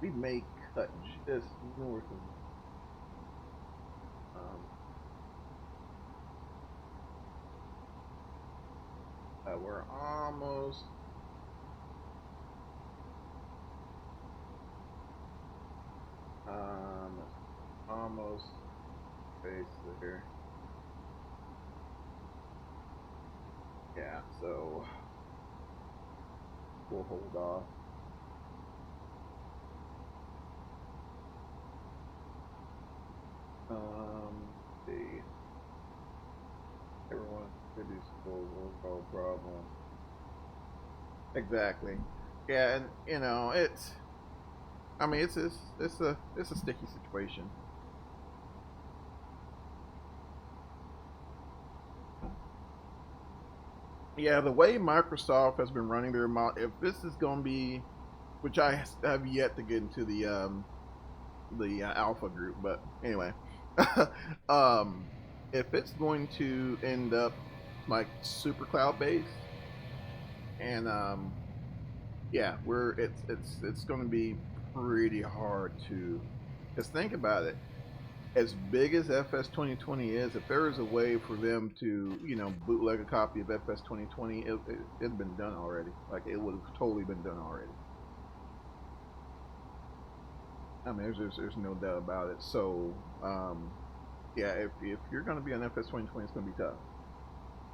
We may cut just north of. Um, we're um, almost base there. Yeah, so we'll hold off. Let's see. reducible overall problem. Exactly. Yeah, and you know, I mean, it's a sticky situation. Yeah, the way Microsoft has been running their model, if this is going to be, which I have yet to get into the alpha group, but anyway, um, if it's going to end up like super cloud based, and yeah, it's going to be pretty hard to, because think about it, as big as FS 2020 is, if there is a way for them to, you know, bootleg a copy of FS 2020, it'd been done already. Like it would have totally been done already. I mean, there's no doubt about it. So, yeah, if you're going to be on FS 2020, it's going to be tough.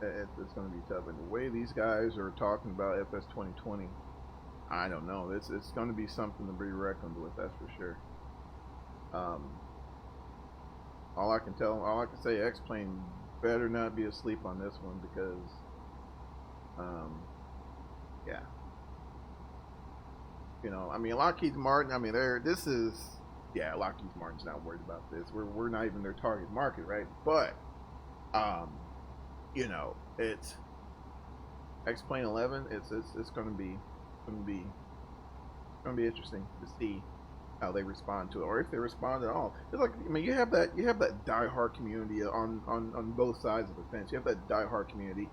It's going to be tough. And the way these guys are talking about FS 2020, I don't know. It's going to be something to be reckoned with. That's for sure. All I can say, X-Plane better not be asleep on this one because, yeah. You know, I mean, Lockheed Martin. I mean, yeah, Lockheed Martin's not worried about this. We're not even their target market, right? But, um, you know, it's X-Plane 11. It's going to be interesting to see how they respond to it, or if they respond at all. It's like, I mean, you have that diehard community on both sides of the fence. You have that diehard community,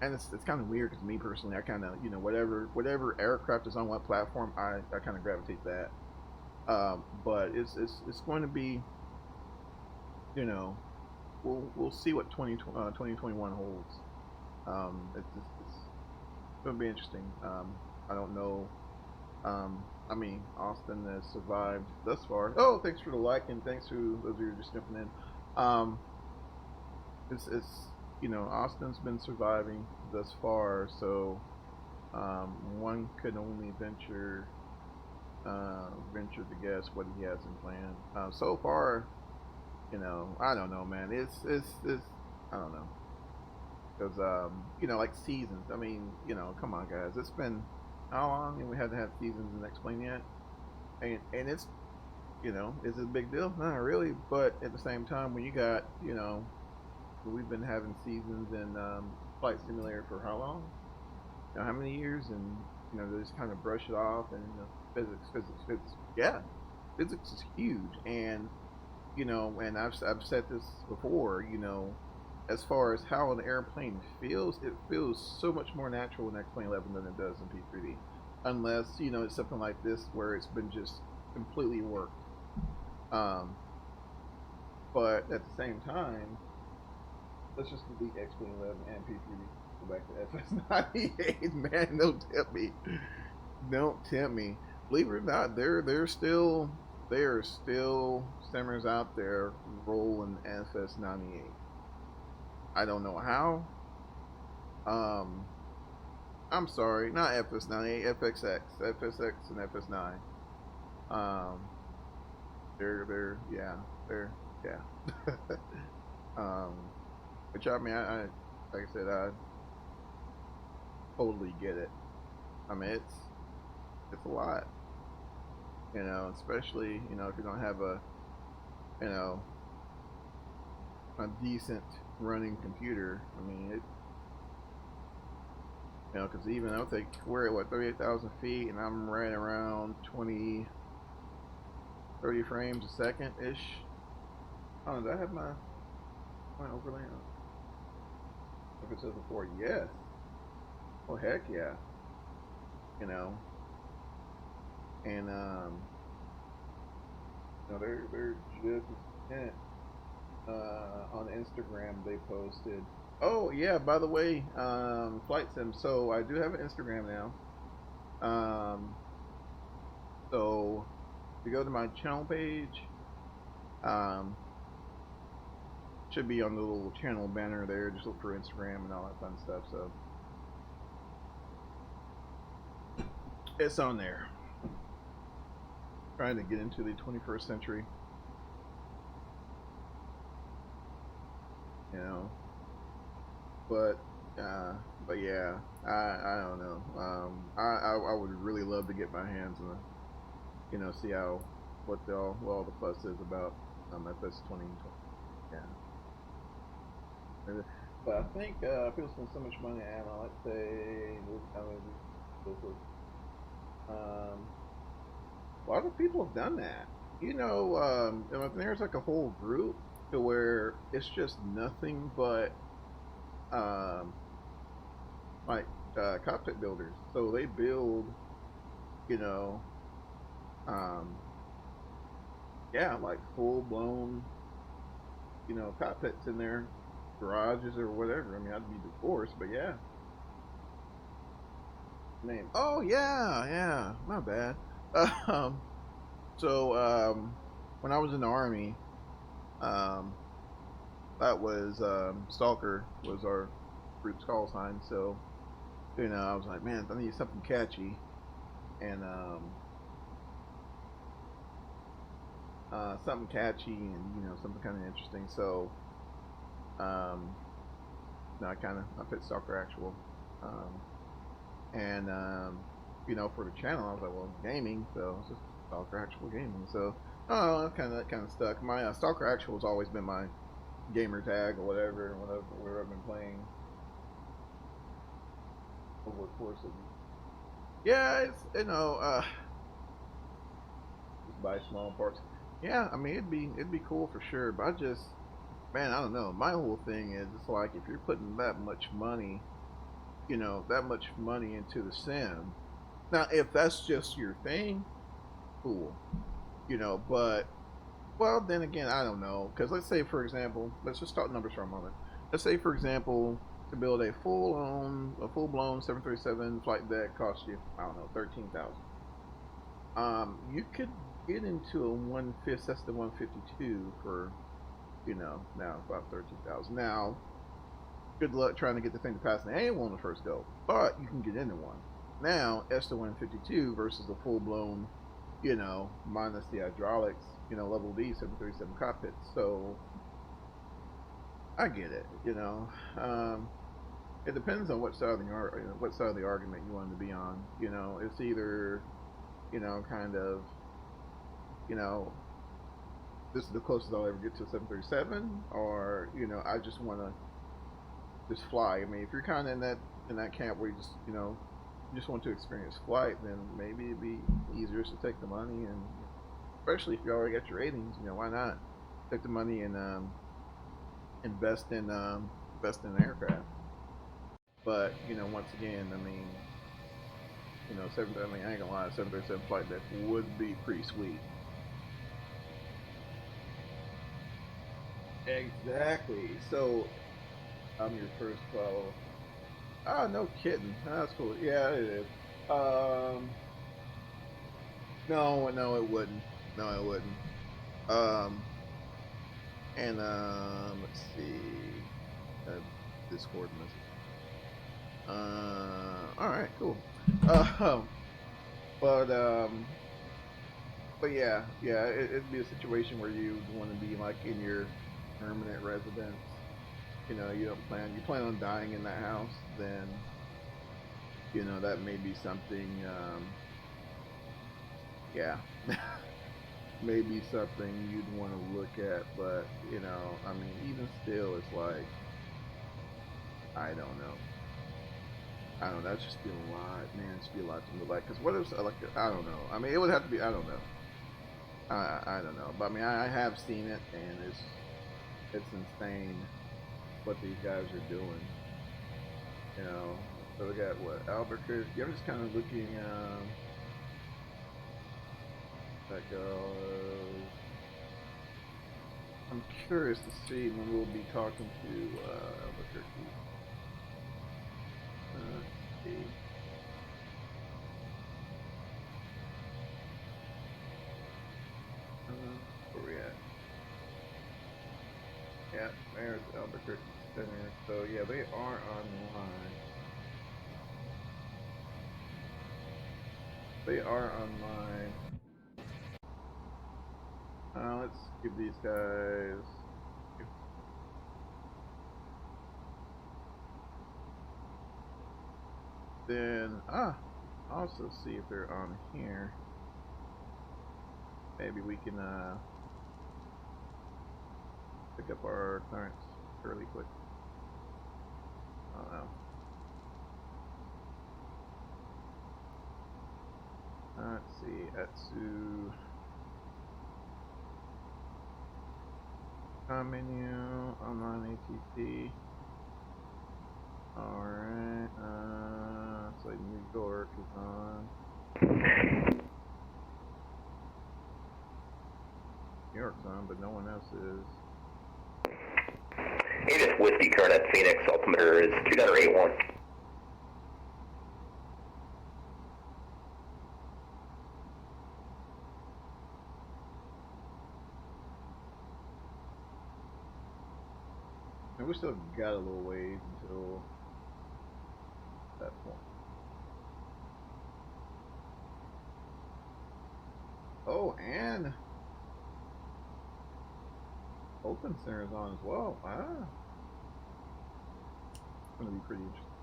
and it's kind of weird because me personally, I kind of, you know, whatever aircraft is on what platform, I kind of gravitate to that. But it's going to be, you know, we'll see what 2021 holds. It's going to be interesting. I don't know. I mean, Austin has survived thus far. Oh, thanks for the like, and thanks to those of you just jumping in. It's you know, Austin's been surviving thus far, so one could only venture to guess what he has in plan. So far, you know, I don't know, man. It's I don't know, because you know, like seasons. I mean, you know, come on, guys. It's been how long, and we haven't had seasons in X-Plane yet, and it's, you know, is it a big deal? Not really, but at the same time, when you got, you know, we've been having seasons in Flight Simulator for how long? You know, how many years? And you know, they just kind of brush it off, and you know, physics. Yeah, physics is huge, and you know, and I've said this before. You know, as far as how an airplane feels, it feels so much more natural in X-Plane 11 than it does in P3D, unless, you know, it's something like this where it's been just completely worked. Um, but at the same time, let's just delete X-Plane 11 and P3D. Go back to FS98, man. Don't tempt me. Don't tempt me. Believe it or not, there are still simmers out there rolling FS98. I don't know how. Um, I'm sorry, not FS98, FXX, FSX, and FS9. Um, they're yeah. um, which I mean, I like I said, I totally get it. I mean, it's a lot, you know, especially, you know, if you don't have a, you know, a decent running computer. I mean, it, you know, because even I'll take, we're at what, 38,000 feet, and I'm right around 30 frames a second ish. Oh, do I have my overlay on? If it says before, yes. Oh heck yeah. You know, and you know, they're just as on Instagram they posted. Oh yeah, by the way, Flight Sim. So I do have an Instagram now. So if you go to my channel page, um, should be on the little channel banner there. Just look for Instagram and all that fun stuff. So it's on there. Trying to get into the 21st century. You know, but yeah, I don't know. I would really love to get my hands on, see how what all the fuss is about FS20. Yeah. But I think people spend so much money on ammo. Let's say a lot of people have done that. There's like a whole group to where it's just nothing but um, like cockpit builders. So they build, you know, um, yeah, like full blown, cockpits in their garages or whatever. I mean, I'd be divorced, but yeah. Name. Oh yeah, yeah. My bad. Um, so when I was in the army, um, that was Stalker was our group's call sign. So I was like, man, I need something catchy, and something catchy, and something kind of interesting. So um, I put Stalker Actual, um, and for the channel, I was like, well, gaming, so it's just Stalker Actual Gaming. So that kind of stuck. My Stalker Actual has always been my gamer tag or whatever, where I've been playing over the course of. Yeah, it's just buy small parts. Yeah, I mean it'd be cool for sure, but man, I don't know. My whole thing is it's like if you're putting that much money, into the sim. Now, if that's just your thing, cool. But well, then again, I don't know. Because let's say, for example, let's just talk numbers for a moment. Let's say, for example, to build a full blown 737 flight deck costs you, I don't know, 13,000. You could get into a 1/5 Cessna 152 for, now about 13,000. Now, good luck trying to get the thing to pass the annual on the first go, but you can get into one. Now, ESTA 152 versus a full blown, minus the hydraulics, level D 737 cockpit. So I get it. It depends on what side of the argument you want to be on. It's either, kind of, you know, this is the closest I'll ever get to a 737, or I just want to just fly. I mean, if you're kind of in that camp where you just want to experience flight, then maybe it'd be easier to take the money, and especially if you already got your ratings, why not take the money and invest in an aircraft. But once again, I mean, I ain't gonna lie, 737 flight deck would be pretty sweet. Exactly. So I'm your first follow. Oh, no kidding. That's cool. Yeah, it is. No, it wouldn't. No, it wouldn't. Um, and let's see. Discord message. All right, cool. Um, but yeah, it'd be a situation where you want to be like in your permanent residence. You plan on dying in that house, then that may be something. Yeah, maybe something you'd want to look at. But I mean, even still, it's like I don't know. I don't know. That's just be a lot, man. It's be a lot to move. Like, cause what if like I don't know. I mean, it would have to be. I don't know. I don't know. But I mean, I have seen it, and it's insane what these guys are doing. So we got what Albuquerque. I'm just kind of looking. That goes. I'm curious to see when we'll be talking to Albuquerque. Let's see. Where we at? Yeah, there's Albuquerque Center. So yeah, they are online. They are online. Let's give these guys. Then, also see if they're on here. Maybe we can, pick up our clearance fairly quick. I don't know. Let's see, Etsu. Menu, online ATC. Alright, it's like New York is on. New York's on, but no one else is. Hey, this Whiskey current at Phoenix, altimeter is 2.81. And we still got a little ways until that point. Oh, and Open Center is on as well. It's gonna be pretty interesting.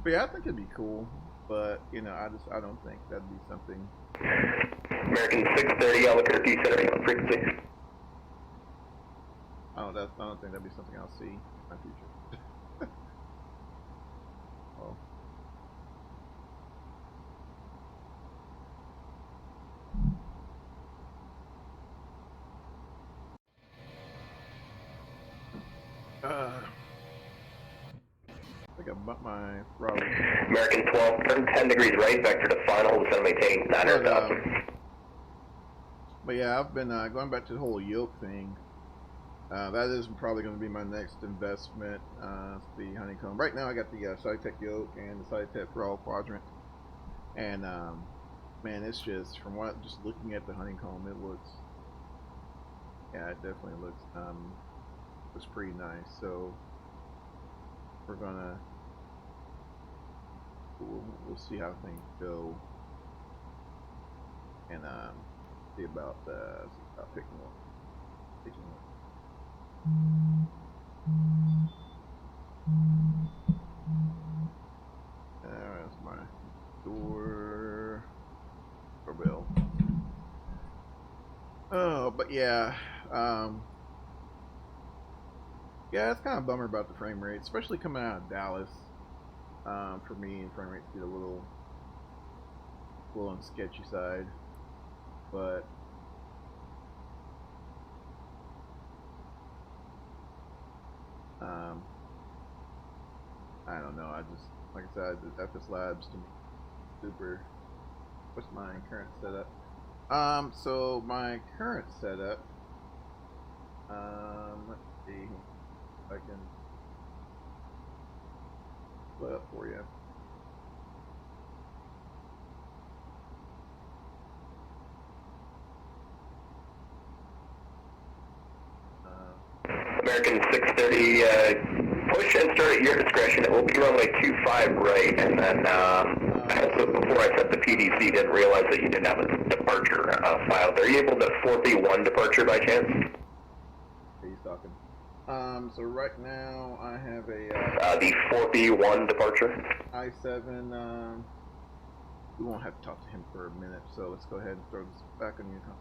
But yeah, I think it'd be cool. But you know, I don't think that'd be something. American 630, Albuquerque, centering on frequency. I don't think that'd be something I'll see in my future. Oh. I think I bumped my throttle. American 12, turn 10 degrees right, vector to final, descend maintaining 900,000. But yeah, I've been going back to the whole yoke thing. That is probably going to be my next investment. The honeycomb. Right now, I got the SciTech yoke and the SciTech throttle quadrant, and man, it's just from what just looking at the honeycomb, it looks, yeah, it definitely looks pretty nice. So we're gonna we'll see how things go, and see about picking one. That's my doorbell. Oh, but yeah, yeah, it's kind of a bummer about the frame rate, especially coming out of Dallas. For me, frame rates get a little on the sketchy side, but I don't know. I just, like I said, the FSLabs to me super. What's my current setup? So my current setup, let's see if I can split up for you. American 630, push and start at your discretion. It will be runway 25 right, and then also before I set the PDC, didn't realize that you didn't have a departure filed. Are you able to 4B1 departure by chance? He's talking. So right now I have a the 4B1 departure. I7. We won't have to talk to him for a minute, so let's go ahead and throw this back on your account.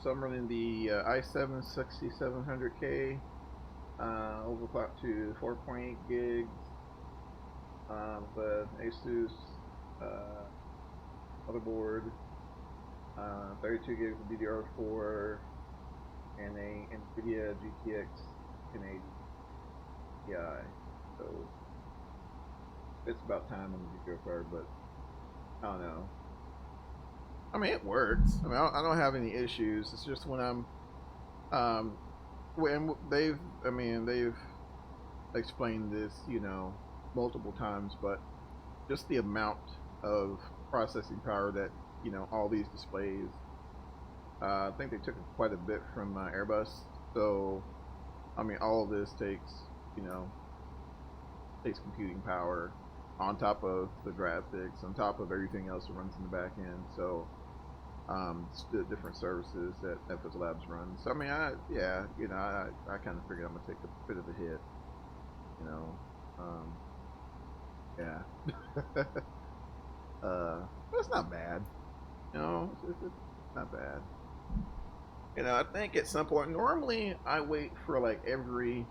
So I'm running the i7 6700K overclock to 4.8 gigs. The Asus motherboard, 32 gigs of DDR4, and a NVIDIA GTX 1080 Ti. So it's about time on the video card, but I don't know. I mean, it works. I mean, I don't have any issues. It's just when I'm, when they've explained this, you know, multiple times, but just the amount of processing power that, you know, all these displays, I think they took quite a bit from Airbus. So, I mean, all of this takes, you know, computing power on top of the graphics, on top of everything else that runs in the back end. So, the different services that FSLabs runs. So, I mean, yeah, you know, I kind of figured I'm gonna take a bit of a hit, you know. Yeah. But it's not bad. You know, it's not bad. You know, I think at some point, normally I wait for like every,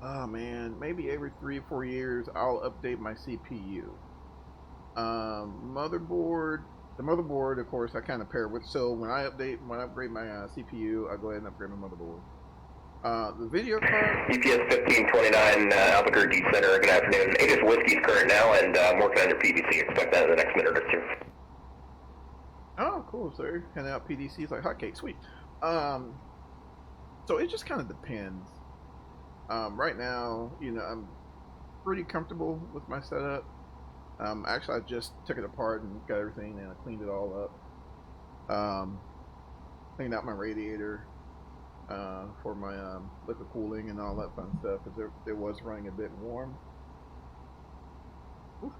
oh man, maybe every 3 or 4 years I'll update my CPU. Motherboard, the motherboard, of course, I kind of pair with. So when I upgrade my CPU, I go ahead and upgrade my motherboard. The video card. EPS 1529 Albuquerque Center. Good afternoon. Aegis Whiskey's current now, and I'm working on your PVC. Expect that in the next minute or two. Oh, cool, sir. Handing out PDCs like hotcakes. Sweet. So it just kind of depends. Right now, you know, I'm pretty comfortable with my setup. Actually, I just took it apart and got everything, and I cleaned it all up. Cleaned out my radiator for my liquid cooling and all that fun stuff, because it was running a bit warm. It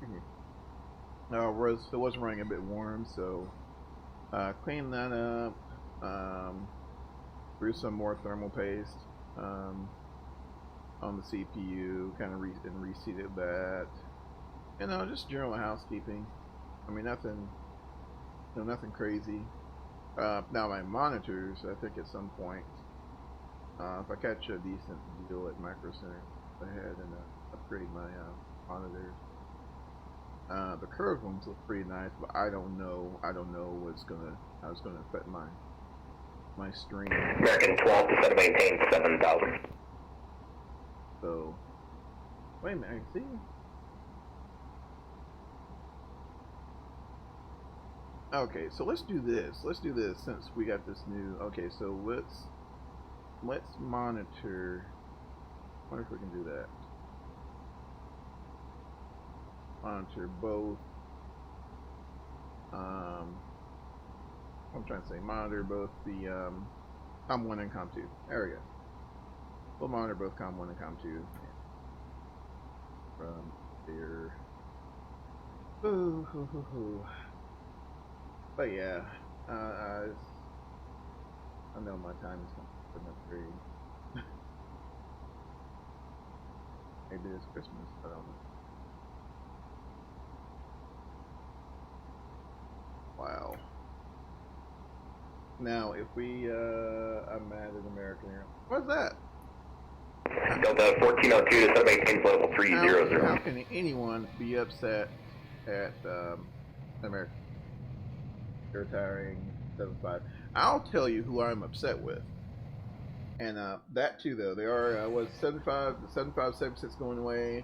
was running a bit warm, so cleaned that up. Threw some more thermal paste on the CPU, kind of reseated that. You know, just general housekeeping. I mean, nothing crazy. Now my monitors, I think at some point, if I catch a decent deal at Micro Center, go ahead and upgrade my monitors. The curved ones look pretty nice, but I don't know how it's gonna affect my stream. American 12 to set to maintain 7,000. So, wait a minute, see? Okay, so let's do this. Let's do this since we got this new. Okay, so let's monitor. I wonder if we can do that. Monitor both. I'm trying to say monitor both the COM1 and COM2. There we go. We'll monitor both COM1 and COM2 from there. Ooh. But yeah, I know my time is not upgrade. Maybe it's Christmas, I don't know. Wow. Now, if we, I'm mad at American Airlines. What's that? Delta 1402 to set maintain level 300. How can anyone be upset at American? They're retiring 75. I'll tell you who I'm upset with. And that too, though. They are, was 75, the 7576 going away.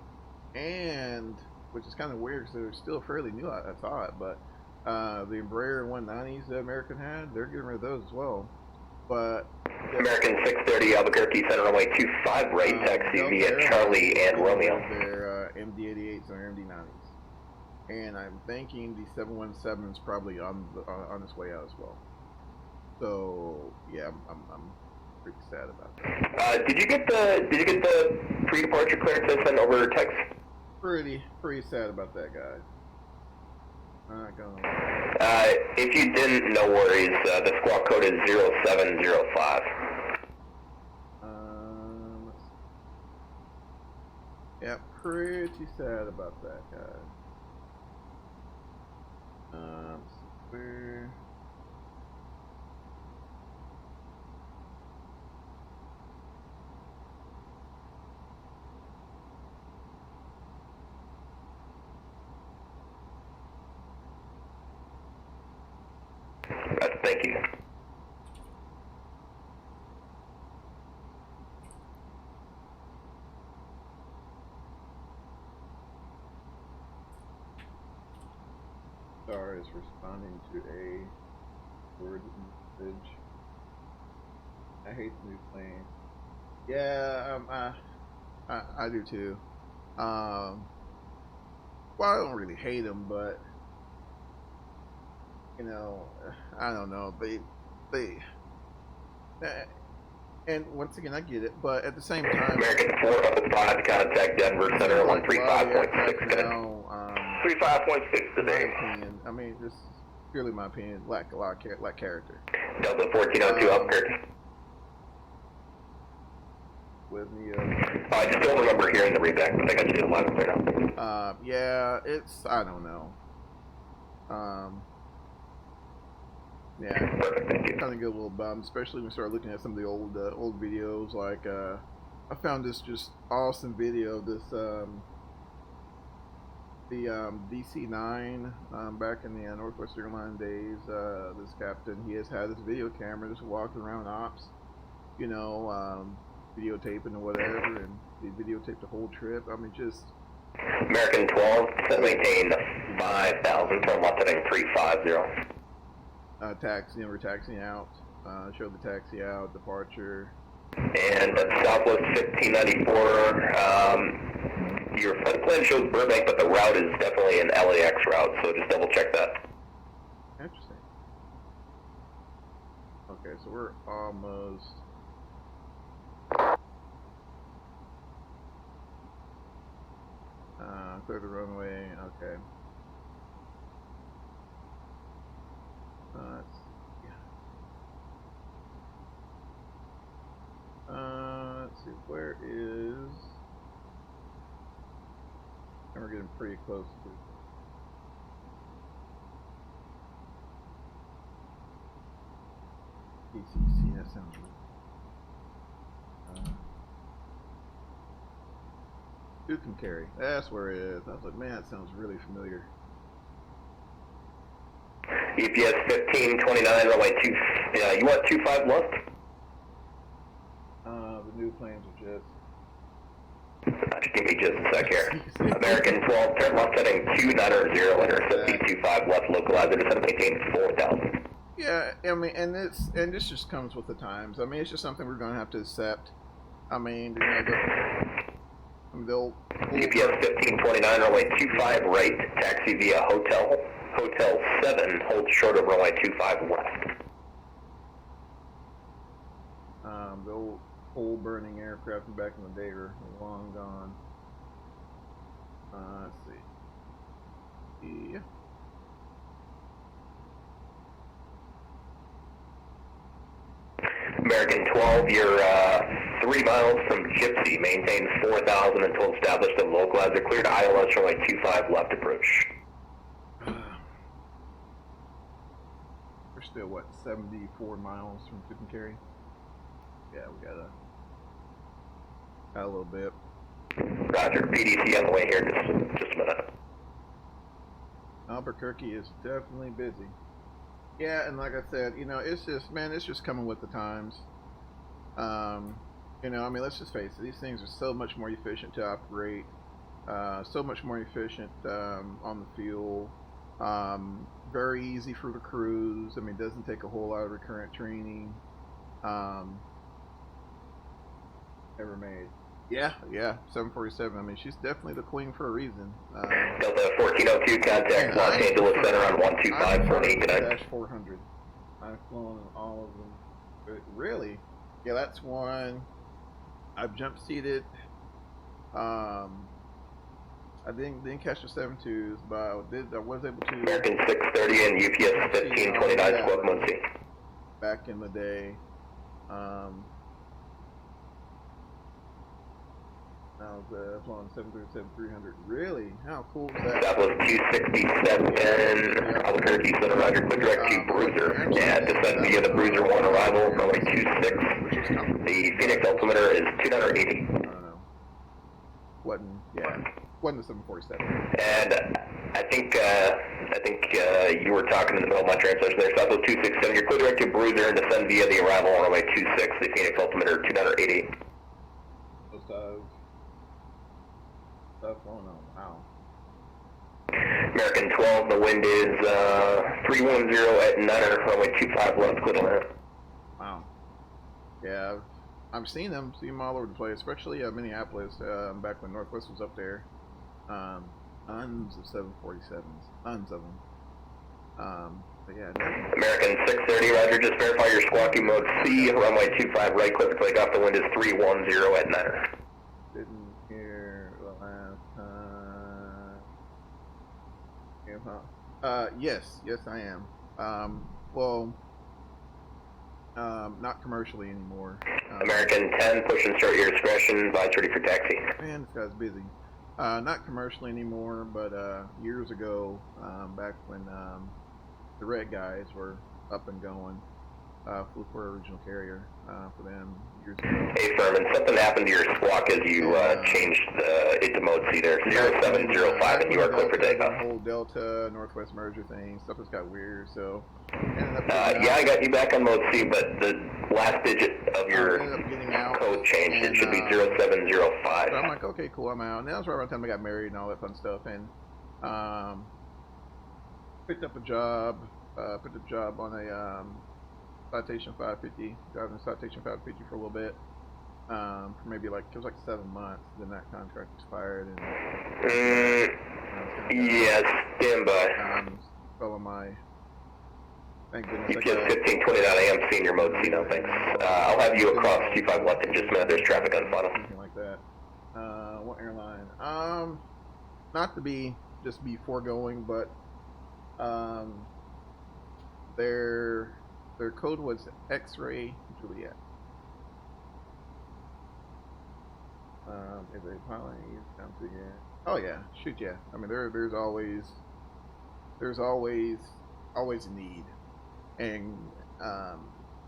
And, which is kind of weird because they're still fairly new, I thought. But the Embraer 190s that American had, they're getting rid of those as well. But American 630 Albuquerque Center runway 25 right, taxi via Charlie and Romeo. Their MD-88s and MD-90s. And I'm thinking the 717 is probably on its way out as well. So yeah, I'm pretty sad about that. Did you get the pre-departure clearance I sent over text? Pretty sad about that, guys. Not gonna. If you didn't, no worries. The squawk code is 0705. Yeah, pretty sad about that, guys. Where? Thank you. Star is responding to a word message. I hate the new plane. Yeah, I do too. Well, I don't really hate them, but you know, I don't know. They, and once again, I get it, but at the same time, American 405 contact Denver Center 135.6 now. 35.6 today. Opinion, I mean, this is purely my opinion. Lack character. Delta 1402 Albuquerque. with me. I just don't remember hearing the readback, but I got you live right now. Yeah, it's, I don't know. Yeah, Perfect, thank you. kind of get a little bummed, especially when we start looking at some of the old videos. Like, I found this just awesome video. This the DC-9 back in the Northwest Airlines days. This captain, he has had this video camera just walking around ops, you know, videotaping or whatever, and he videotaped the whole trip. I mean, just. American 12, maintain 5,000, turn left heading 350. Taxi, we're taxiing out. Show the taxi out, departure. And Southwest 1594, your flight plan shows Burbank, but the route is definitely an LAX route, so just double check that. Interesting. Okay, so we're almost. Clear the runway, okay. Let's see, where is. And we're getting pretty close to. PCC, that sounds good. Who can carry? That's where it is. I was like, man, that sounds really familiar. EPS 1529, runway 2, you want 25 left? The new planes are just. Just give me just a sec here. American 12, turn left heading 290, intercept 25 left, localizer, descend maintain 4,000. Yeah, I mean, and this just comes with the times. I mean, it's just something we're going to have to accept. I mean, you know, they'll UPS 1529, runway 25 right, taxi via Hotel 7, hold short of runway 25 left. The old coal-burning aircraft from back in the day are long gone. Let's see. Yeah. American 12, you're 3 miles from Gypsy. Maintain 4,000 until established and localizer. Cleared ILS runway 25 left approach. We're still, what, 74 miles from Tucumcari? Yeah, we got a little bit. Roger, PDC on the way here, just a minute. Albuquerque is definitely busy. Yeah, and like I said, you know, it's just, man, it's just coming with the times. You know, I mean, let's just face it, these things are so much more efficient to operate, so much more efficient on the fuel, very easy for the crews. I mean, it doesn't take a whole lot of recurrent training. Ever made. Yeah, 747. I mean, she's definitely the queen for a reason. Delta 1402, contact Los Angeles Center on 125.8. 400. I've flown all of them. But really? Yeah, that's one. I've jump seated. I didn't catch the 7.2s, but I was able to. American 630 and UPS 1529, Squad Muncie. Back in the day. I was flying 737-300. Really? How cool is that? That was 267, Albuquerque Center, Roger, quick direct to Bruiser. Yeah, descend via the Bruiser 1 arrival, runway 26. The Phoenix altimeter is 280. I don't know. Wasn't the 747. And I think you were talking in the middle of my translation there. Southwest 267, you're clear direct to Bruiser and descend via the arrival, runway 26. The Phoenix altimeter 280. Oh no, wow. American 12, the wind is 310 at 9, runway 25 left, clear to land. Wow. Yeah, I've seen them all over the place, especially Minneapolis, back when Northwest was up there. Tons of 747s, tons of them. But yeah. American 630, Roger, just verify your squawking mode C, runway 25 right, clear for takeoff, the wind is 310 at 9. Didn't hear the last time. Yes, I am. Well, Not commercially anymore. American 10, push and start your discretion. Vice ready for taxi. Man, this guy's busy. Not commercially anymore, but years ago, back when the red guys were up and going, flew for a regional carrier for them years ago. Hey, Furman, something happened to your squawk as you changed it to mode C there. 0705, and you are clear for takeoff. The whole Delta Northwest merger thing, stuff just got weird, so. Yeah, I got you back on mode C, but the last digit of your code changed. It should be 0705. So I'm like, okay, cool, I'm out. And that was right around the time I got married and all that fun stuff, and picked up a job on a Citation 550, driving a Citation 550 for a little bit, for maybe it was like 7 months. Then that contract expired, and yes, stand by. Fell on my. Thank goodness. EPS 1529 AM, senior mode C, no thanks. I'll have you across 25 left in just a minute. There's traffic on funnel. Something like that. What airline? Not to be foregoing, but their code was X-ray Juliet. Is a pilot comes again? Oh yeah, shoot yeah. I mean there's always a need, and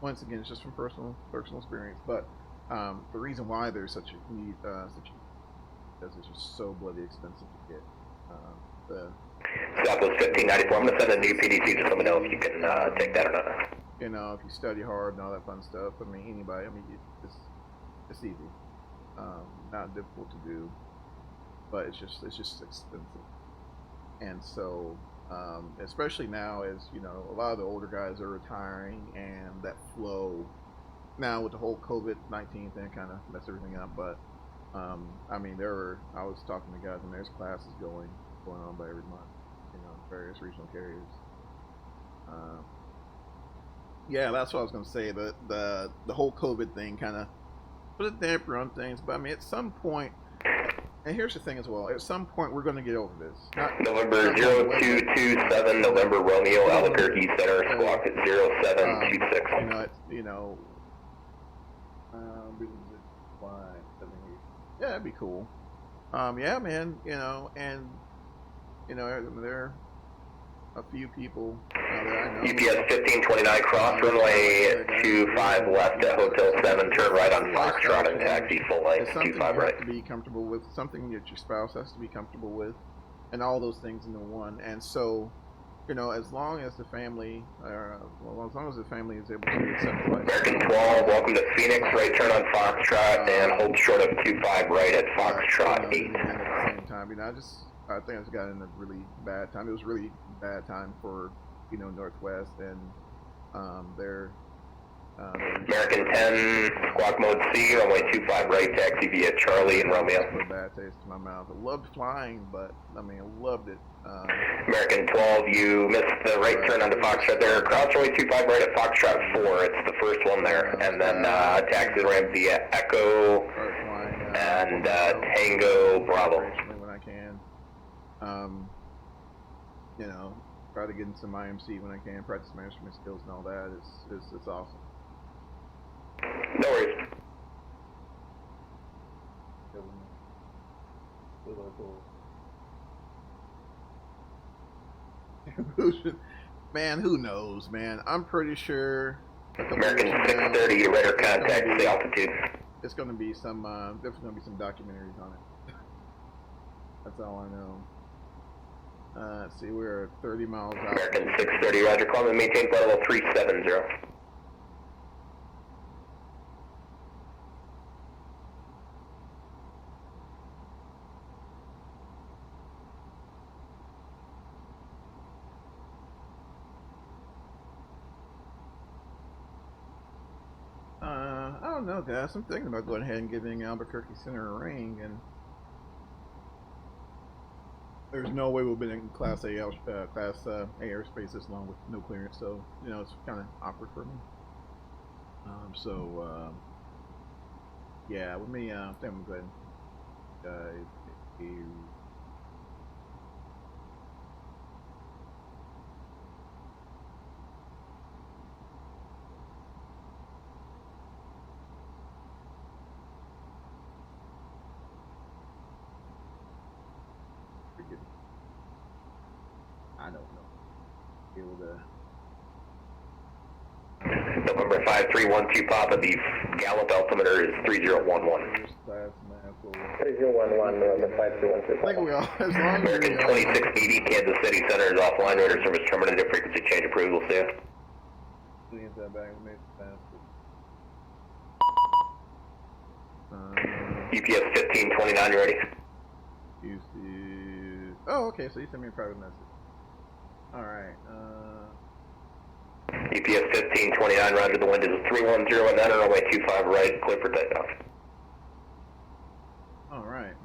once again it's just from personal experience. But the reason why there's such a need, because it's just so bloody expensive to get. Southwest 1594. I'm gonna send a new PDC. Just let me know if you can take that or not. You know, if you study hard and all that fun stuff. I mean, anybody. I mean, it's easy. Not difficult to do, but it's just expensive. And so, especially now, as you know, a lot of the older guys are retiring, and that flow now with the whole COVID-19 thing kind of messed everything up. But I mean, I was talking to guys, and there's classes going on by every month, you know, various regional carriers. Yeah, that's what I was going to say. The whole COVID thing kind of put a damper on things, but I mean, at some point, and here's the thing as well, at some point we're going to get over this. November 0227, November Romeo, Albuquerque Center, squawk at 0726. Yeah, that'd be cool. Yeah, man, and there are a few people that I know. UPS 1529, cross runway 25 left at Hotel 7, turn right on Foxtrot and taxi full length 25 right. Something you have to be comfortable with, something that your spouse has to be comfortable with, and all those things into one. And so, as long as the family, as long as the family is able to accept the American 12, welcome to Phoenix, right turn on Foxtrot, and hold short of 25 right at Foxtrot 8. At the same time, I think I just got in a really bad time. It was really bad time for, Northwest, and their American 10, squawk mode C, runway 25 right, taxi via Charlie and Romeo. A bad taste in my mouth. I loved flying, but I loved it. American 12, you missed the right turn onto Foxtrot there. Cross runway 25 right at Foxtrot 4. It's the first one there, and then taxi ramp via Echo and Tango Bravo. When I can, try to get into some IMC when I can. Practice my instrument skills and all that. It's awesome. No worries. Man, who knows, man? I'm pretty sure. American 630, you radar contact the altitude. It's going to be some, there's going to be some documentaries on it. That's all I know. Let's see, we're 30 miles out. American 630, roger, call and maintain flight level 370. I don't know, guys. I'm thinking about going ahead and giving Albuquerque Center a ring, and there's no way we've been in Class A airspace this long with no clearance, so it's kind of awkward for me. Yeah, with me, I think I'm going to go ahead and I don't know. Be able to. November 5312 Papa, the Gallup altimeter is 3011. First class medical. 3011, November 5312. I think we all, as long as American 2680, Kansas City Center is offline. Radar service terminated. Frequency change approval. See ya. UPS 1529, you ready? Oh, okay, so you sent me a private message. Alright, UPS 1529, roger, the wind is 310 and 9 runway 25 right, clear for takeoff. Alright.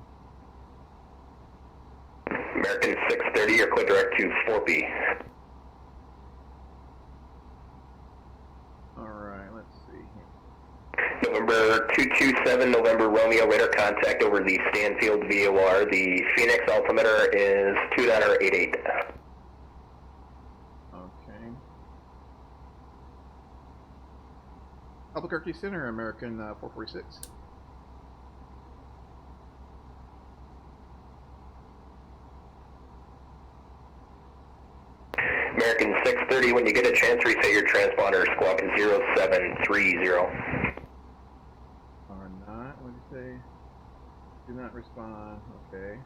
American 630, you're clear direct to 4B. Alright, let's see here. November 227, November Romeo, radar contact over the Stanfield VOR. The Phoenix altimeter is 2988. Okay. Albuquerque Center, American 446. American 630, when you get a chance, reset your transponder, squawk 0730. Or not, what did you say? Do not respond, okay.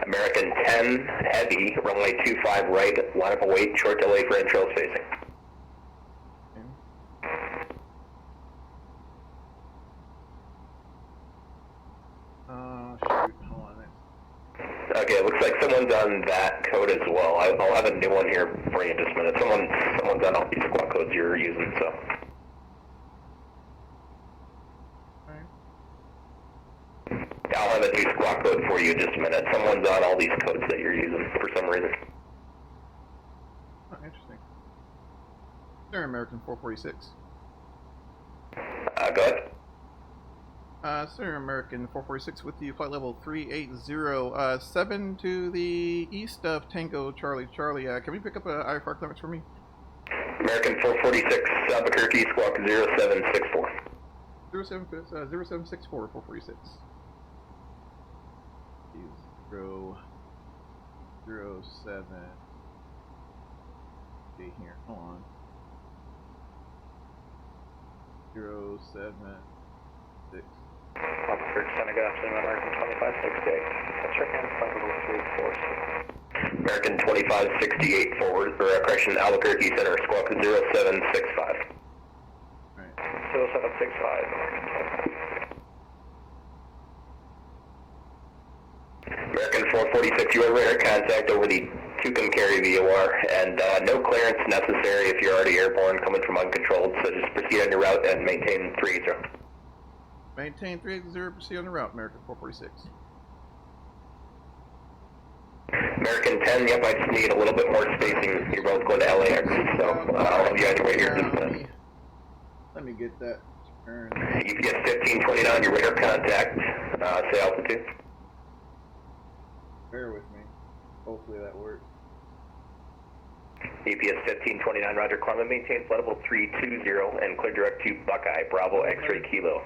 American 10, heavy, runway 25 right, line up await, short delay for intros facing. Okay. Shoot, hold on. Okay, it looks like someone's on that code as well. I'll have a new one here for you in just a minute. Someone's on all these squawk codes you're using, so. I'll have a new squawk code for you in just a minute. Someone's on all these codes that you're using for some reason. Oh, interesting. They're American 446. Go ahead. Center American 446 with you, flight level 380, 7 to the east of Tango Charlie Charlie. Can we pick up IFR clearance for me? American 446, Albuquerque, squawk 0764. 0764 446. 007. See here, hold on. 076. Albuquerque, Senegal, American 2568. Check in, flight level 346. American 2568 forward, or correction, Albuquerque Center, squawk 0765. Alright. 0765, American 446, you have radar contact over the Tucumcari VOR, and no clearance necessary if you're already airborne coming from uncontrolled, so just proceed on your route and maintain 380. Maintain 380, proceed on the route, American 446. American 10, yep, I just need a little bit more spacing. You're both going to LAX, so I'll have you on your way here in just a minute. Let me get that. You can get 1529, your radar contact, say altitude. Bear with me. Hopefully that works. EPS 1529, roger, climb and maintain flight level 320 and clear direct to Buckeye, Bravo, X-ray Kilo.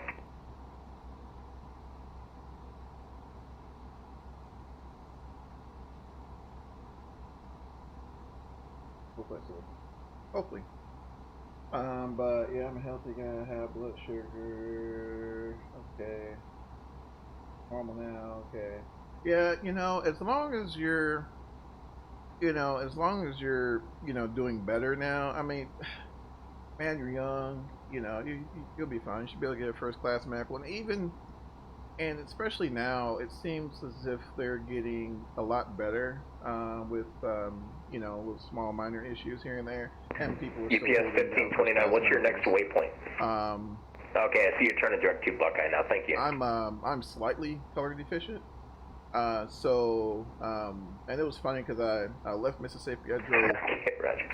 Hopefully. But yeah, I'm a healthy guy, I have blood sugar. Okay. Normal now, okay. Yeah, you know, as long as you're doing better now, I mean, man, you're young, you'll be fine. You should be able to get a first class medical, and especially now, it seems as if they're getting a lot better with small minor issues here and there, and people. UPS 1529. What's your next waypoint? Okay, I see you're turning direct to Buckeye now. Thank you. I'm slightly color deficient. And it was funny because I left Mississippi. I drove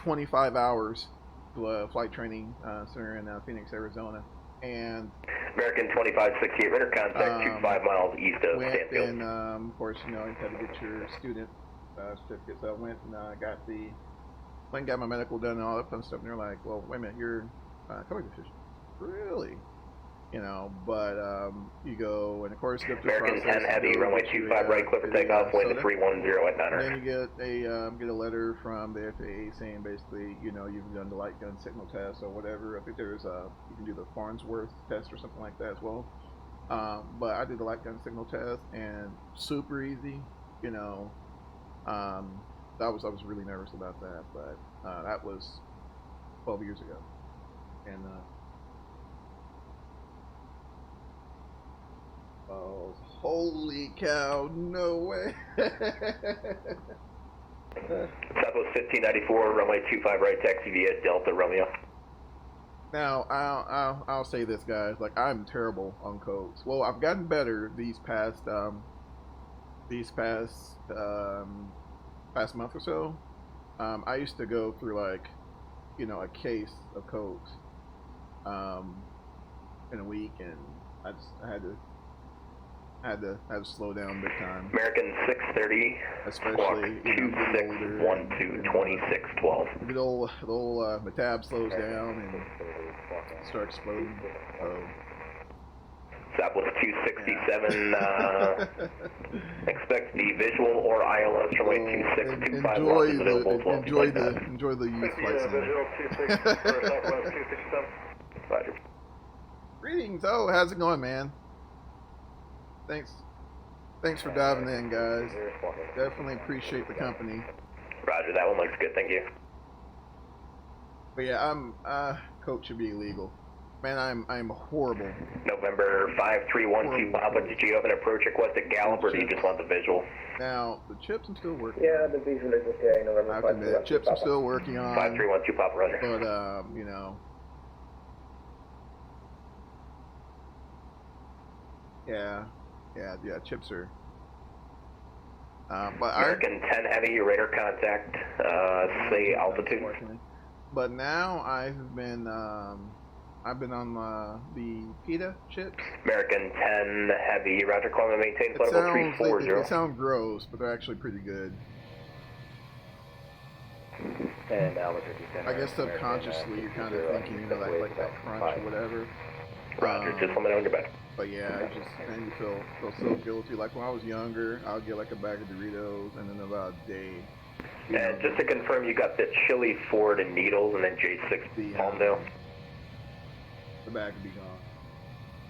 25 hours to a flight training center in Phoenix, Arizona. And American 2568, radar contact 25 miles east of Stanfield. And of course, you had to get your student certificate. So I went and got my medical done and all that fun stuff. And they're like, "Well, wait a minute, you're color deficient." Really? you know, but you go, and of course you go through American the process. 10 Heavy, runway 25 right, clear for takeoff, wind to 310 at 9. Then you get a letter from the FAA saying basically, you know, you've done the light gun signal test or whatever. I think there's you can do the Farnsworth test or something like that as well. But I did the light gun signal test and super easy, you know. I was really nervous about that, but that was 12 years ago, and oh, holy cow, no way. Southwest 1594, runway 25 right, taxi via Delta Romeo. Now, I'll say this, guys. Like, I'm terrible on codes. Well, I've gotten better these past month or so. I used to go through like, you know, a case of codes in a week, and I had to slow down big time. American 630, especially you know, 2612. The old my tab slows down and starts exploding. Southwest 267, expect the visual or ILS from way 2625. Enjoy the youth flight center. Visual 26 for Southwest 267. Roger. Greetings. Oh, how's it going, man? Thanks for diving in, guys. Definitely appreciate the company. Roger, that one looks good, thank you. But yeah, coach should be illegal. Man, I'm horrible. November 5312 Papa, did you have an approach request at Gallup, or do you just want the visual? Now, the chips I'm still working on. Yeah, the visual is okay, November 5. Chips I'm still working on. 5312 Papa, Roger. But, you know. Yeah, chips are. But American 10 Heavy, your radar contact, say altitude. But now I've been on the PETA chips. American 10 Heavy, Roger, climb and maintain flight level 340. They sound gross, but they're actually pretty good. And altitude 10. I guess subconsciously you're kind of thinking, you know, like that crunch or whatever. Roger, just let me know when you're back. But yeah, it just man, you feel so guilty. Like when I was younger, I would get like a bag of Doritos, and then about a day. And just to confirm, you got the chili Ford and Needles, and then J6 Palmdale. The bag would be gone.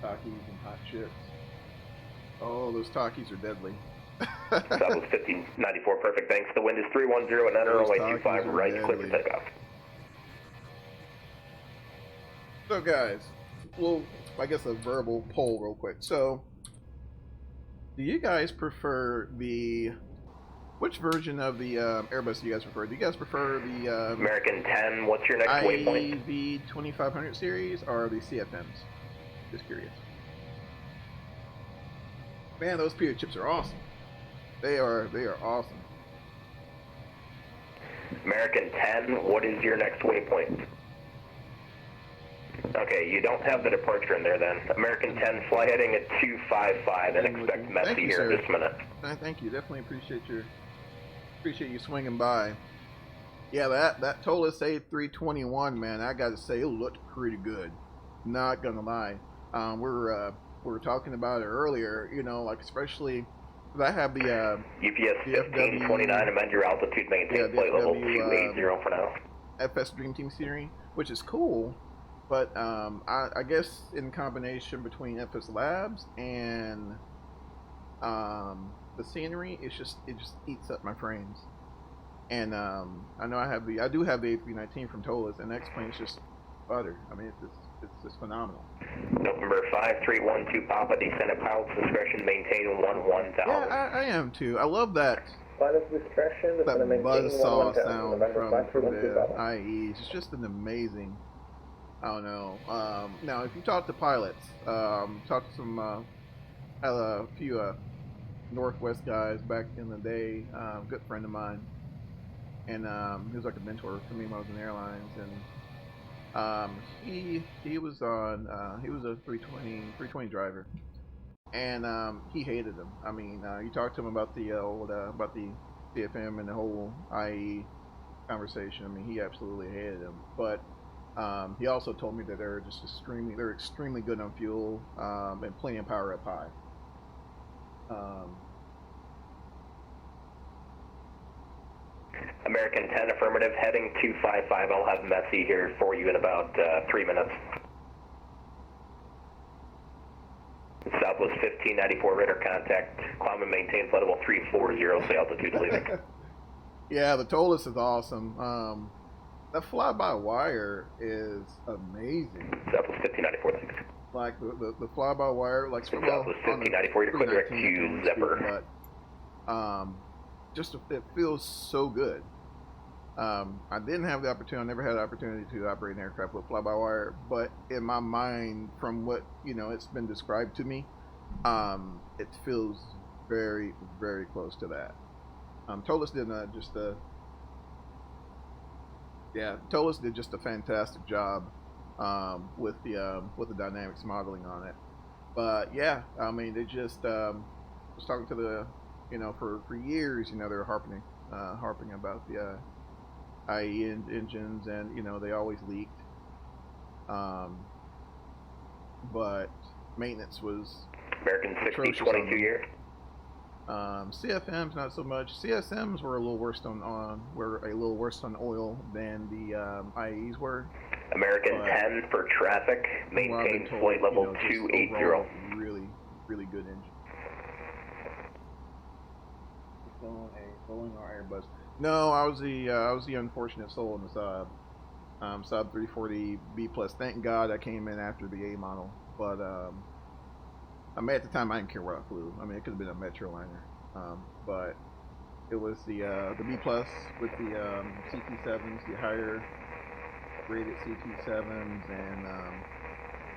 Takis and hot chips. Oh, those Takis are deadly. That was 1594, perfect. Thanks. The wind is 310 and enter runway 25 right, clear for takeoff. So guys, well, I guess a verbal poll real quick. So, do you guys prefer which version of the Airbus do you guys prefer? Do you guys prefer the American 10, what's your next waypoint? The 2500 series or the CFMs? Just curious. Man, those PETA chips are awesome. They are awesome. American 10, what is your next waypoint? Okay, you don't have the departure in there then. American 10, fly heading at 255 and expect messy here in just a minute. Thank you. Definitely appreciate you swinging by. Yeah, that Tolis A321, man, I got to say, it looked pretty good. Not gonna lie. We were talking about it earlier. You know, like especially because I have the UPS 1529, amend your altitude, maintain flight level 280 for now. FS Dream Team Scenery, which is cool. But I guess in combination between FSLabs and the scenery, it just eats up my frames. And I know I do have the A319 from Tolis, and X plane is just butter. I mean, it's just phenomenal. November 5312 Papa, descend at pilot's discretion, maintain 11,000. Yeah, I am too. I love that. Pilot's discretion, that buzzsaw sound from the IE. It's just an amazing. I don't know. Now, if you talk to pilots, talk to some, a few Northwest guys back in the day, good friend of mine, and he was like a mentor for me when I was in airlines, and he was on, he was a 320 driver, and he hated them. I mean, you talk to him about the about the CFM and the whole IE conversation. I mean, he absolutely hated them, but He also told me that they're extremely good on fuel and plenty of power up high. American 10 affirmative, heading 255. I'll have Messi here for you in about 3 minutes. Southwest 1594 radar contact. Climb and maintain flight level 340, say altitude leaving. Yeah, the TOLUS is awesome. That fly-by-wire is amazing. Southwest 1594, thanks. Like the fly-by-wire, like Southwest 1594, you're clear direct to Zipper. But just it feels so good. I didn't have the opportunity. I never had the opportunity to operate an aircraft with fly-by-wire, but in my mind, from what it's been described to me, it feels very, very close to that. TOLUS did TOLUS did just a fantastic job with the dynamics modeling on it. But yeah, I mean, they just was talking to the for years, they were harping about the IE engines, and they always leaked. But maintenance was American 6022 year. CFMs not so much. CSMs were a little worse on oil than the IEs were. American 10 for traffic, maintain flight level 280. Really, really good engine. Boeing or Airbus? No, I was the unfortunate soul in the Saab 340 B+. Thank God I came in after the A model, but I mean, at the time I didn't care where I flew. I mean, it could have been a Metroliner, but it was the B+ with the CT7s, the higher rated CT7s, and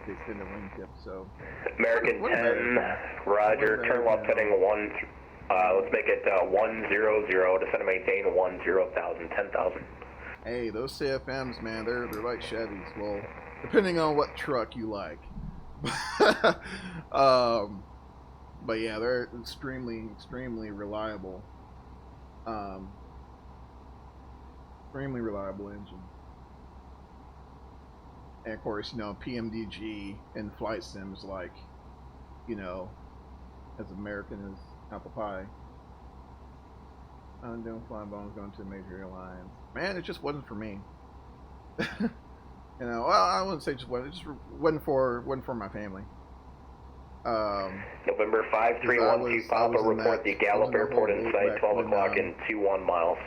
the extended wingtip. So American 10, Roger. Turn left heading 1. Let's make it 100. Descend and maintain 10,000, 10,000. Hey, those CFMs, man, they're like Chevys. Well, depending on what truck you like. But yeah, they're extremely reliable. Extremely reliable engine. And of course, PMDG and flight sim is like, as American as apple pie. I'm doing flying bones going to major airlines. Man, it just wasn't for me. Well, I wouldn't say just wasn't. It just wasn't for my family. November 5312 Papa, report the Gallup Airport in sight, 12 o'clock and 21 miles.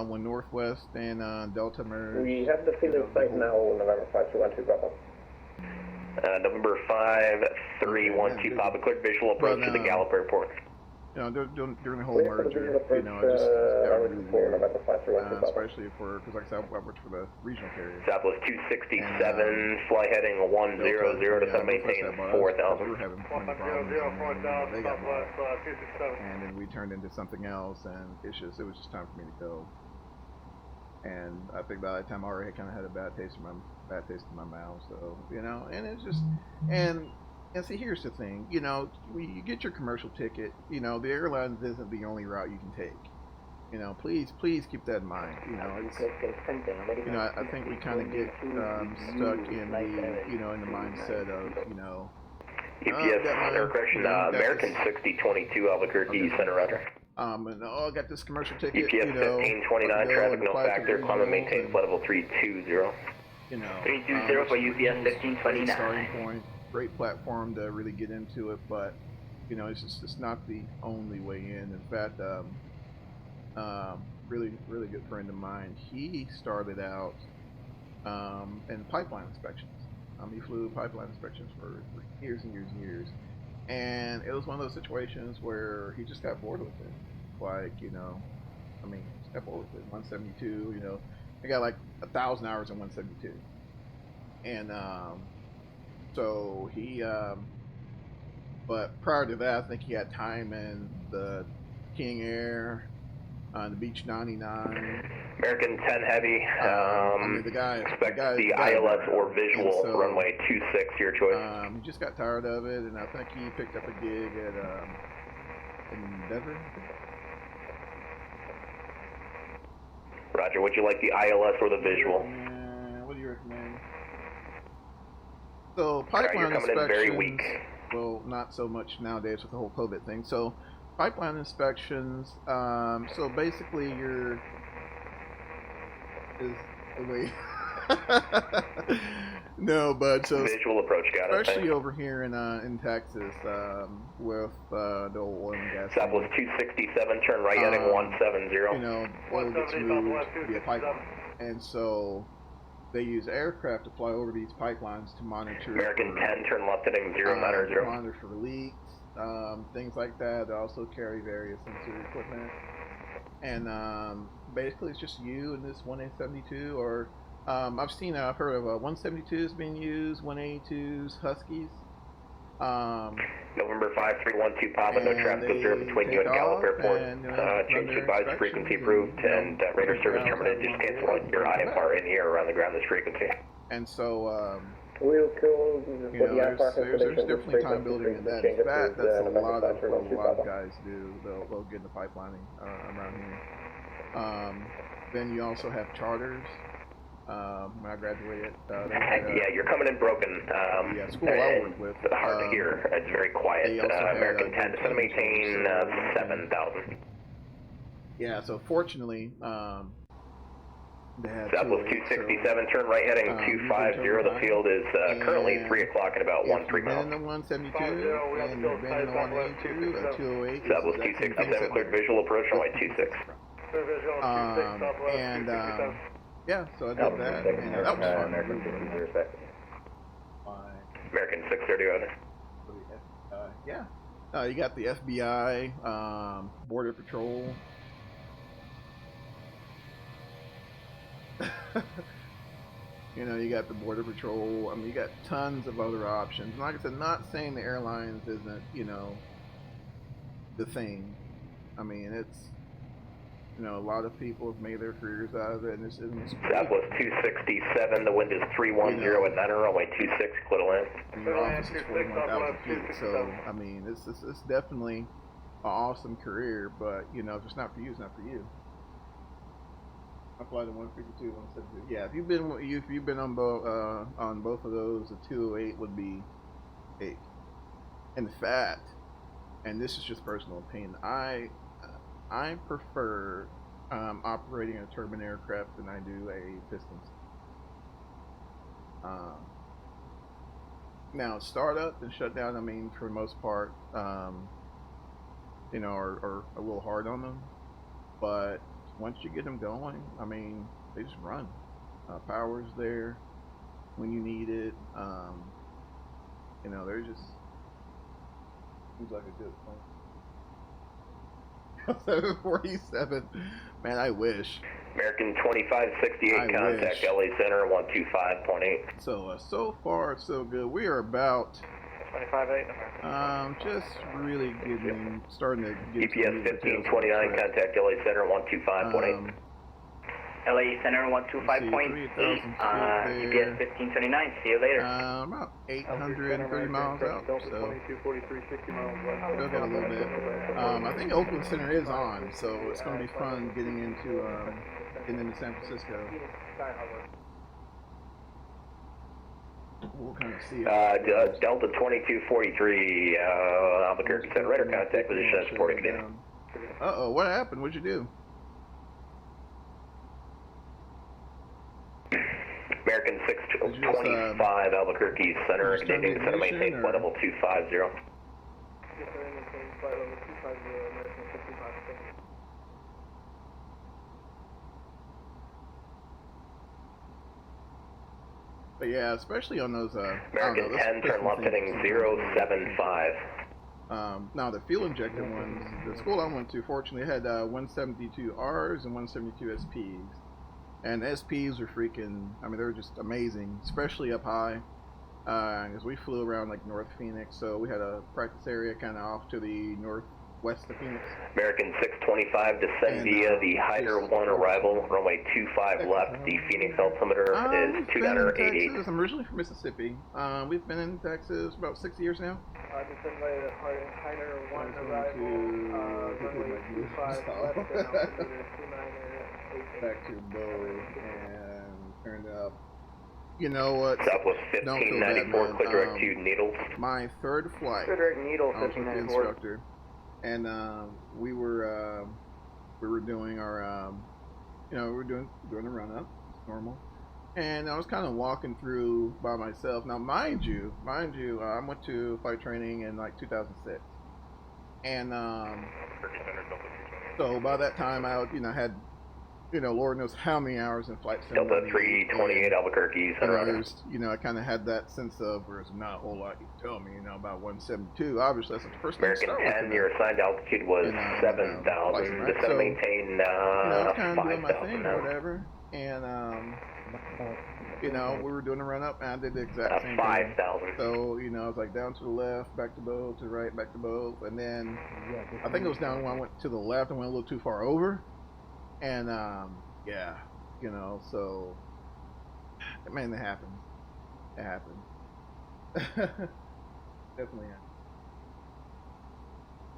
When Northwest and Delta merged. We have the field in sight now, November 5312 Papa. November 5312 Papa, cleared visual approach to the Gallup Airport. During the whole merger, it just got really weird, especially because like I said, I worked for the regional carrier. Southwest 267, fly heading 100, descend maintain 4,000. We were having problems, they got and then we turned into something else, and it was just time for me to go. And I think by that time I already kind of had a bad taste in my mouth. So and it's just And see, here's the thing, when you get your commercial ticket, the airlines isn't the only route you can take. Please keep that in mind. I think we kind of get stuck in the mindset of, UPS aircraft, American 6022 Albuquerque Center, Roger. And I got this commercial ticket. UPS 1529, traffic no factor, climb and maintain flight level 320. 320 for UPS 1529. Starting point. Great platform to really get into it, but it's not the only way in. In fact, really good friend of mine, he started out in pipeline inspections. He flew pipeline inspections for years and years and years, and it was one of those situations where he just got bored with it. Just got bored with it. 172, I got like 1,000 hours in 172, and so he, but prior to that, I think he had time in the King Air, the Beach 99. American 10 Heavy, the guy, expect the ILS or visual, so, runway 26, your choice. He just got tired of it, and I think he picked up a gig at, in Denver. Roger, would you like the ILS or the visual? What do you recommend? So pipeline you're coming in very inspections, weak. well, not so much nowadays with the whole COVID thing. So pipeline inspections, so basically no, but so Visual approach, got it. especially over here in Texas, with the old oil and gas. Southwest 267, turn right heading 170. You know, oil gets moved via pipeline, and so they use aircraft to fly over these pipelines to monitor. American 10, turn left heading 090. Monitor for leaks, things like that. They also carry various sensory equipment, and basically it's just you and this 1A72, or I've heard of 172s being used, 182s, Huskies. November 5312 Papa, no traffic observed between you and Gallup Airport. Change to advised frequency approved, and radar service terminated. Just cancel your IFR in here around the ground this frequency. And so, Wheel kill, you know, there's definitely time building in that. In fact, that's a lot of guys do. They'll get into pipelining around here. Then you also have charters. When I graduated, yeah, you're coming in broken. Yeah, school I work with. Hard to hear. It's very quiet. American 10, just going to maintain 7,000. Yeah, so fortunately, they had Southwest 267, turn right heading 250. The field is currently 3 o'clock in about 13 miles. In the 172, and you've been in the 182, 208. Southwest 267, cleared visual approach runway 26. Yeah, so I did that, and that was fun. American 630 over. Yeah. You got the FBI, Border Patrol. You know, you got the Border Patrol. I mean, you got tons of other options. And like I said, not saying the airlines isn't, you know, the thing. I mean, it's, you know, a lot of people have made their careers out of it, and this isn't. Southwest 267, the wind is 310 at 9 runway 26, clear to land. And your office is 41,000 feet, so, I mean, it's definitely an awesome career, but, you know, if it's not for you, it's not for you. I fly the 152, 172. Yeah, if you've been on both of those, the 208 would be big. In fact, and this is just personal opinion, I prefer operating a turbine aircraft than I do a piston. Now, startup and shutdown, I mean, for the most part, you know, are a little hard on them, but once you get them going, I mean, they just run. Power's there when you need it. You know, they're just, seems like a good plan. 747, man, I wish. American 2568, contact LA Center 125.8. So far so good. We are about 25.8. just really starting to get EPS 1529, contact LA Center 125.8. LA Center 125.8. EPS 1529. See you later. About 830 miles out. So still got a little bit. I think Oakland Center is on, so it's going to be fun getting into San Francisco. We'll kind of see. Delta 2243, Albuquerque Center, radar contact position at supporting again. Uh-oh, what happened? What'd you do? American 625, Albuquerque Center, igniting, center maintain flight level 250. But yeah, especially on those, American 10, turn left heading 075. Now the fuel injector ones, the school I went to, fortunately had 172Rs and 172 SPs. And SPs are freaking, I mean, they're just amazing, especially up high. Because we flew around like North Phoenix, so we had a practice area kind of off to the northwest of Phoenix. American 625, descend via the Hyder 1 arrival, runway 25 left. The Phoenix altimeter is 2988. I'm originally from Mississippi. We've been in Texas about 6 years now. Descend by the Hyder 1 arrival, runway 25 left, and altimeter 2988. Back to Bow and turned up You know what? Southwest Don't feel bad, 1594, man. clear direct to Needles. My third flight, Clear direct Needles, I was with the 1594. instructor, and we were doing our, we were doing the run up, it's normal, and I was kind of walking through by myself. Now, mind you, I went to flight training in like 2006, and so by that time I, had, Lord knows how many hours in flight sim. Delta 328 Albuquerque, Center. I kind of had that sense of there's not a whole lot you can tell me, about 172. Obviously, that's the first thing. American 10, your assigned altitude was 7,000. Right? Descend and maintain I was kind of doing my 5,000 thing or whatever, and we were doing a run up, and I did the exact same 5,000. thing. So, I was like down to the left, back to boat, to the right, back to boat, and then I think it was down when I went to the left and went a little too far over. And, so, man, it happened. It happened. Definitely happened.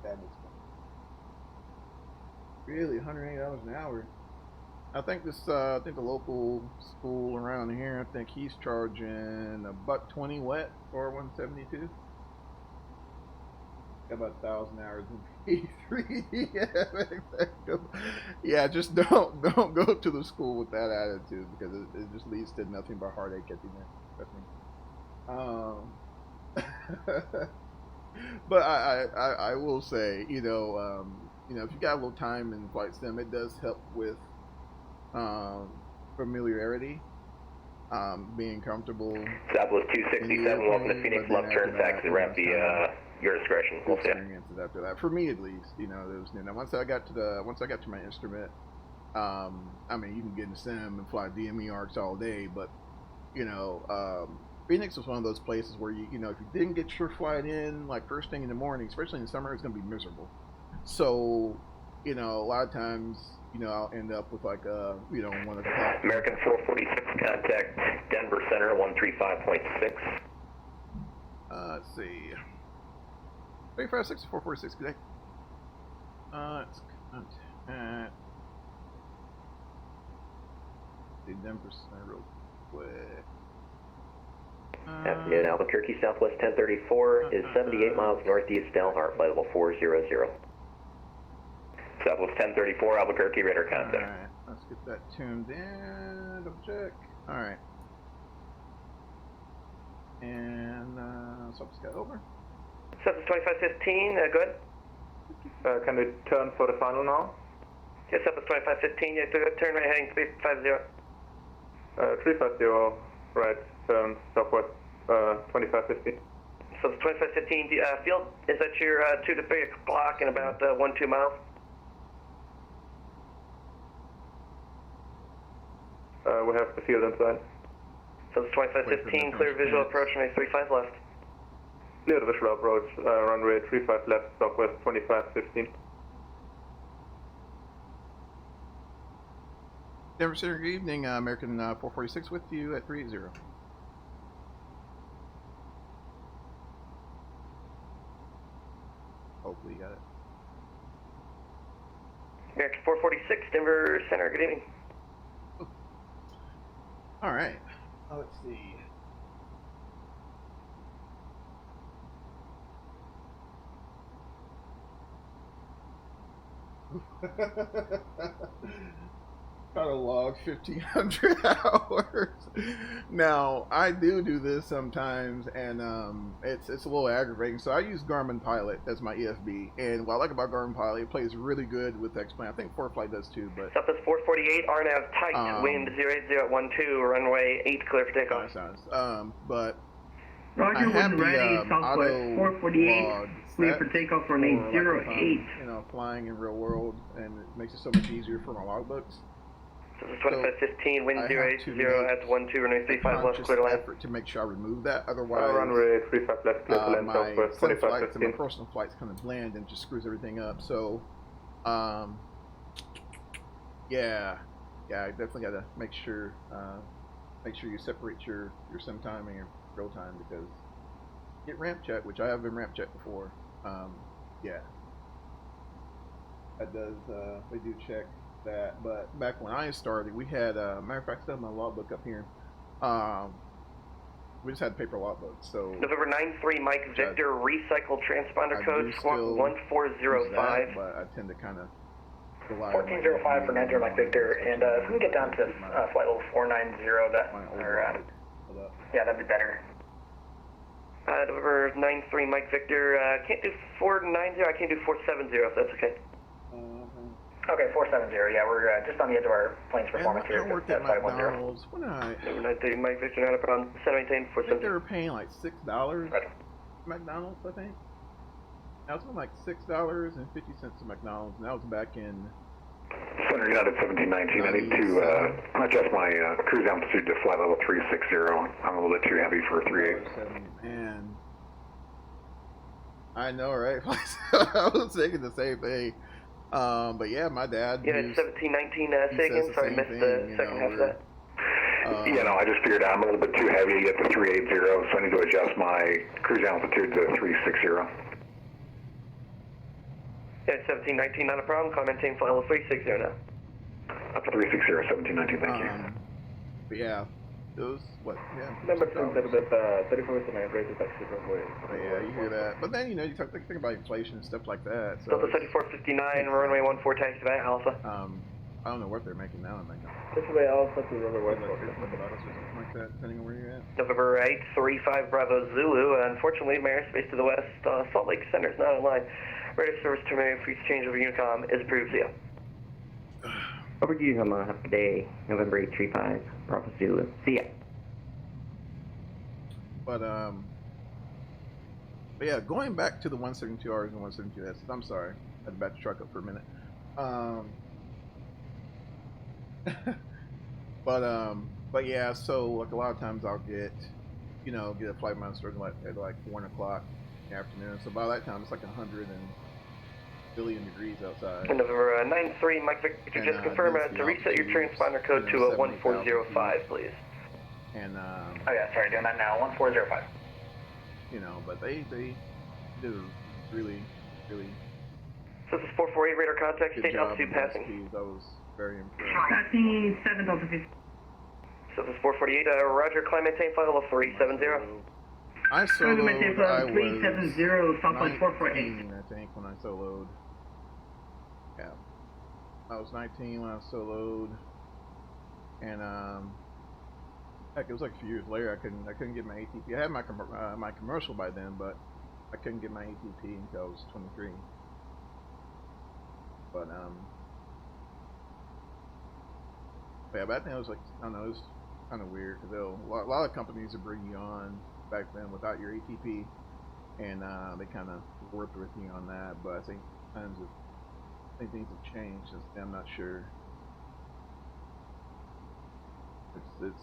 That was fun. Really, $108 an hour. I think the local school around here, I think he's charging $120 wet for 172. About 1,000 hours in P3. Yeah, just don't go to the school with that attitude, because it just leads to nothing but heartache at the end. But I will say, if you got a little time in flight sim, it does help with familiarity, being comfortable. Southwest 267, welcome to Phoenix, left turn, taxi ramp, your discretion. We'll see. Experiences after that, for me at least, there was, once I got to my instrument, I mean, you can get in the sim and fly DME arcs all day, but Phoenix was one of those places where if you didn't get your flight in like first thing in the morning, especially in the summer, it's gonna be miserable. So, a lot of times, I'll end up with like 1 o'clock. American 446, contact Denver Center 135.6. Let's see. 356 446, good day. Let's contact the Denver Center real quick. Afternoon, Albuquerque, Southwest 1034 is 78 miles northeast Delhart, flight level 400. Southwest 1034, Albuquerque, radar contact. Alright, let's get that tuned in, double check. Alright. And, Southwest got over. Southwest 2515, good. Can we turn for the final now? Yes, Southwest 2515, yeah, turn right heading 350. 350, right, turn Southwest 2515. Southwest 2515, field, is that your 2 to 3 o'clock in about 1-2 miles? We have the field inside. Southwest 2515, clear visual approach, runway 35 left. Clear the visual approach, runway 35 left, Southwest 2515. Denver Center, good evening. American 446 with you at 380. Hopefully you got it. American 446, Denver Center, good evening. All right. Let's see. Try to log 1,500 hours. Now, I do this sometimes, and it's a little aggravating. So I use Garmin Pilot as my EFB, and what I like about Garmin Pilot, it plays really good with X-Plane. I think ForeFlight does too, but Southwest 448, RNAV tight, wind 080 at 12, runway 8, clear for takeoff. But Roger, when ready, Southwest 448, clear for takeoff for runway 08. Flying in real world, and it makes it so much easier for my logbooks. So 2515, wind 080 at 12, runway 35 left, clear to land. Effort to make sure I remove that, otherwise Runway 35 left, clear to land, my Southwest sim flights and my 2515. personal flights kind of blend and just screws everything up. So, yeah, I definitely got to make sure you separate your sim time and your real time, because get ramp check, which I have been ramp checked before. Yeah, that does. They do check that. But back when I started, we had matter of fact, I have my logbook up here. we just had paper logbook. So November 9-3 Mike Victor, recycled transponder code squawk 1405. But I tend to kind of 1405 for 9-0 Mike Victor, and if we can get down to flight level 490, that, or, yeah, that'd be better. November 9-3 Mike Victor, can't do 490, I can't do 470 if that's okay. Okay, 470, yeah, we're just on the edge of our plane's performance here. I worked at McDonald's when November 9-3 Mike Victor, not a problem, 7maintain, 470. I think they were paying like $6 McDonald's, I think. That was like $6.50 at McDonald's, and that was back in Center United 1719. I need to adjust my cruise altitude to flight level 360. I'm a little bit too heavy for 38. Man, I know, right? I was thinking the same thing. But yeah, my dad. Yeah, 1719 Sagan. Sorry, missed the second half of that. Yeah, no, I just figured I'm a little bit too heavy at the 380, so I need to adjust my cruise altitude to 360. Yeah, 1719, not a problem. Call maintain flight level 360 now. Up to 360, 1719, thank you. But yeah, those, what, yeah. Number 10, 34 is my rated back to yeah, you hear that. But then, you know, you think about inflation and stuff like that. So Delta 3459, runway 14 taxi to Alpha. I don't know what they're making now. This way Alpha to runway 14. Something like that, depending on where you're at. November 835 Bravo Zulu. Unfortunately, my airspace to the west, Salt Lake Center is not online. Radio service terminated for exchange over Unicom is approved, yeah. Overdue, have a day, November 835, Bravo Zulu. See ya. But yeah, going back to the 172Rs and 172Ss, I'm sorry, I had to back the truck up for a minute. But yeah, so like a lot of times I'll get a flight master at like 1 o'clock in the afternoon. So by that time it's like 100 billion degrees outside. November 9-3, Mike Victor, just confirm to reset your transponder code to 1405, please. And oh yeah, sorry, doing that now, 1405. But they do really So this is 448 radar contact, state altitude passing. Speeds. I was very impressed. Passing 7 Delta 50. So this is 448, Roger, climb maintain flight level 370. I soloed, I was 370, Southwest 448. I think, when I soloed. Yeah. I was 19 when I soloed. And, heck, it was like a few years later, I couldn't get my ATP. I had my commercial by then, but I couldn't get my ATP until I was 23. But, yeah, but I think it was like, I don't know, it was kind of weird, because a lot of companies would bring you on back then without your ATP, and they kind of worked with me on that. But I think things have changed since then. I'm not sure. It's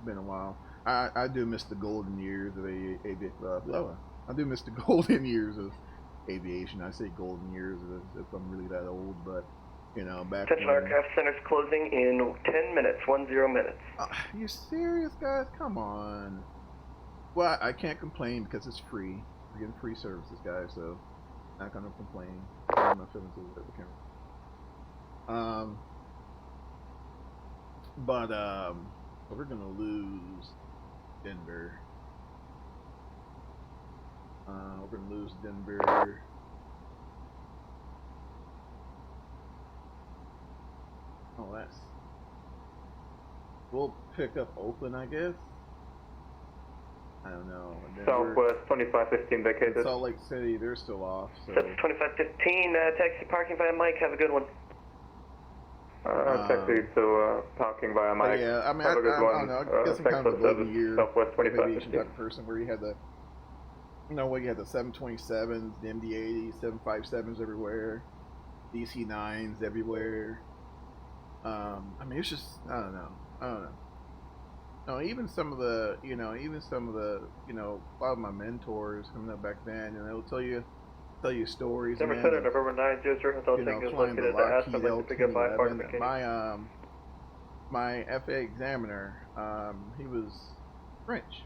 been a while. I do miss the golden years of I do miss the golden years of aviation. I say golden years if I'm really that old, but back Attention, aircraft center's closing in 10 minutes, 10 minutes. You serious, guys? Come on. Well, I can't complain because it's free. We're getting free services, guys, so not gonna complain. I'm not feeling too good with the camera. But we're gonna lose Denver. We're gonna lose Denver. Oh, we'll pick up Oakland, I guess. I don't know. Southwest 2515 vacated. Salt Lake City, they're still off. So That's 2515, taxi parking via Mike. Have a good one. Taxi to parking via Mike. Yeah, I mean, have a good one. I don't know. I guess I'm kind of a golden year Southwest 2515 type of person where you had you had the 727s, the MD-80s, 757s everywhere, DC-9s everywhere. I mean, it's just, I don't know. No, even some of the, a lot of my mentors coming up back then, they'll tell you stories. Denver Center, November 900, Hotel Tango is located at the Aspen Lake to pick up by Park McKinney. My FA examiner, he was French,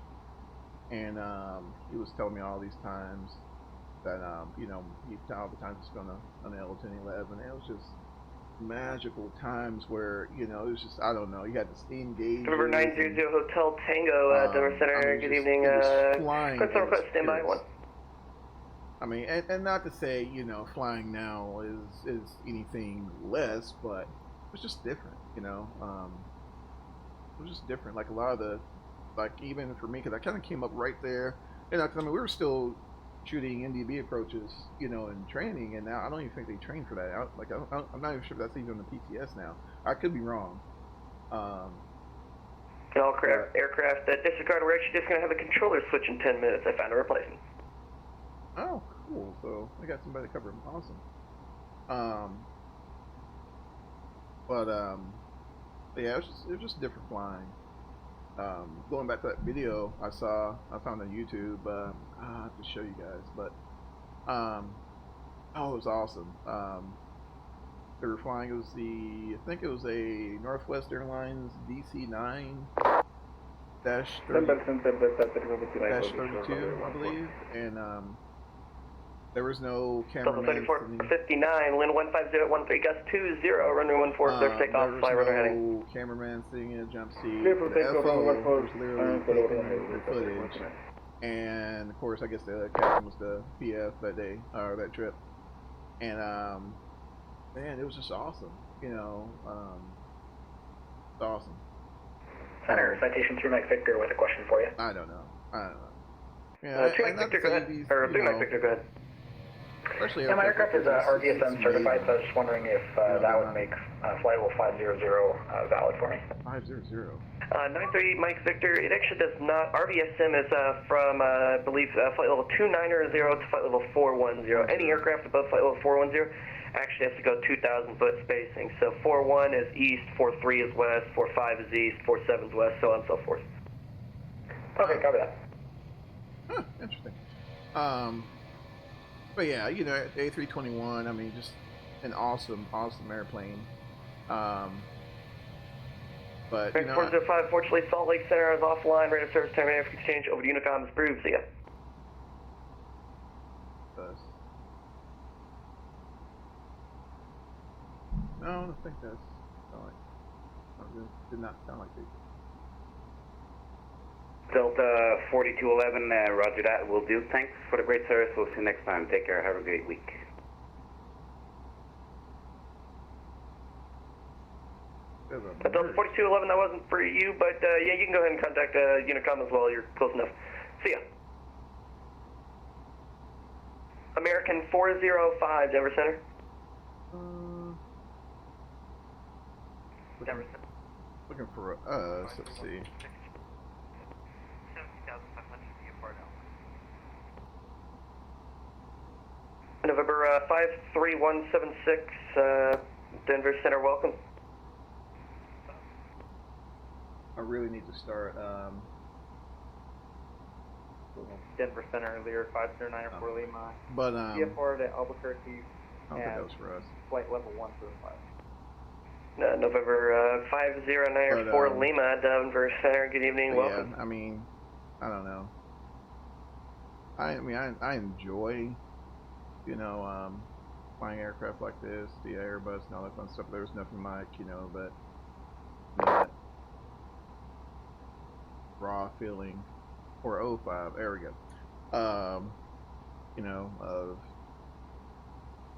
and he was telling me all these times that, he all the times he's going on the L1011. It was just, magical times where, you know, it was just, I don't know, you had the steam gauge. November 900 Hotel Tango, Denver Center, I mean, good just, evening. Request standby one. I mean, and not to say, you know, flying now is anything less, but it was just different, you know. It was just different. Like a lot of the, like even for me, because I kind of came up right there. You know, 'cause, I mean, we were still shooting NDB approaches, you know, in training, and now I don't even think they train for that. I'm not even sure if that's even on the PTS now. I could be wrong. All aircraft that disregard, we're actually just going to have a controller switch in 10 minutes. I found a replacement. Oh, cool. So I got somebody to cover them. Awesome. But yeah, it was just different flying. Going back to that video I found on YouTube. I have to show you guys, but oh, it was awesome. They were flying. It was I think it was a Northwest Airlines DC-9 -32, I believe, and there was no cameraman. 3459, Lynn 15013, gust 20, runway 14, clear takeoff, fly radar heading. There was no cameraman sitting in a jump seat. The FO was literally taking the footage, and of course, I guess the captain was the PF that day, or that trip, and man, it was just awesome, you know, it's awesome. Center, citation 3 Mike Victor with a question for you. I don't know. Yeah, 2 Mike Victor, go ahead. Or 3 Mike Victor, go ahead. Yeah, my aircraft is RVSM certified, so I was just wondering if that would make flight level 500 valid for me. 500. 93 Mike Victor, it actually does not. RVSM is from, I believe, flight level 290 to flight level 410. Any aircraft above flight level 410 actually has to go 2,000 foot spacing. So 41 is east, 43 is west, 45 is east, 47 is west, so on and so forth. Okay, copy that. Huh, interesting. But yeah, you know, A321, I mean, just an awesome airplane. But, you know, 405, fortunately, Salt Lake Center is offline, radar service terminated for exchange over to Unicom is approved, see ya. No, I don't think that's did not sound like they did. Delta 4211, roger that, will do. Thanks for the great service. We'll see you next time. Take care. Have a great week. Delta 4211, that wasn't for you, but yeah, you can go ahead and contact Unicom as well. You're close enough. See ya. American 405, Denver Center. Denver Center. Looking for us. Let's see. 70,500 November 53176, Denver Center, welcome. I really need to start. Denver Center, Lear 509 for Lima. But VFR to Albuquerque. I don't think that was for us. Flight level 1 for the 5. November 5094 Lima, Denver Center. Good evening. Welcome. Yeah, I mean, I don't know. I enjoy, you know, flying aircraft like this, the Airbus and all that fun stuff. There was nothing like, you know, that raw feeling, or 05. There we go. You know, of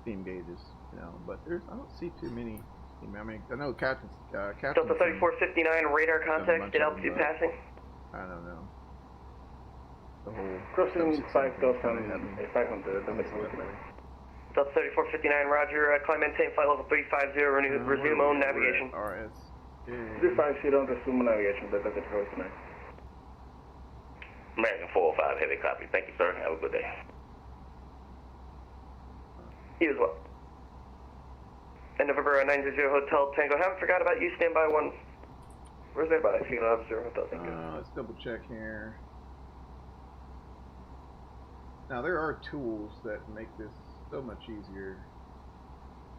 steam gauges, you know, but I don't see too many. I mean, I know Captain. Delta 3459 radar contact. Did altitude passing? I don't know. The whole crossing 5,500. Delta 3459, Roger. Climb maintain flight level 350. Resume own navigation. RS. 350 resume navigation. Delta 3459. American 405, heavy copy. Thank you, sir. Have a good day. You as well. And November 900 Hotel Tango. Haven't forgot about you. Stand by 1. Where's that about? FSLabs Hotel Tango. Let's double check here. Now there are tools that make this so much easier.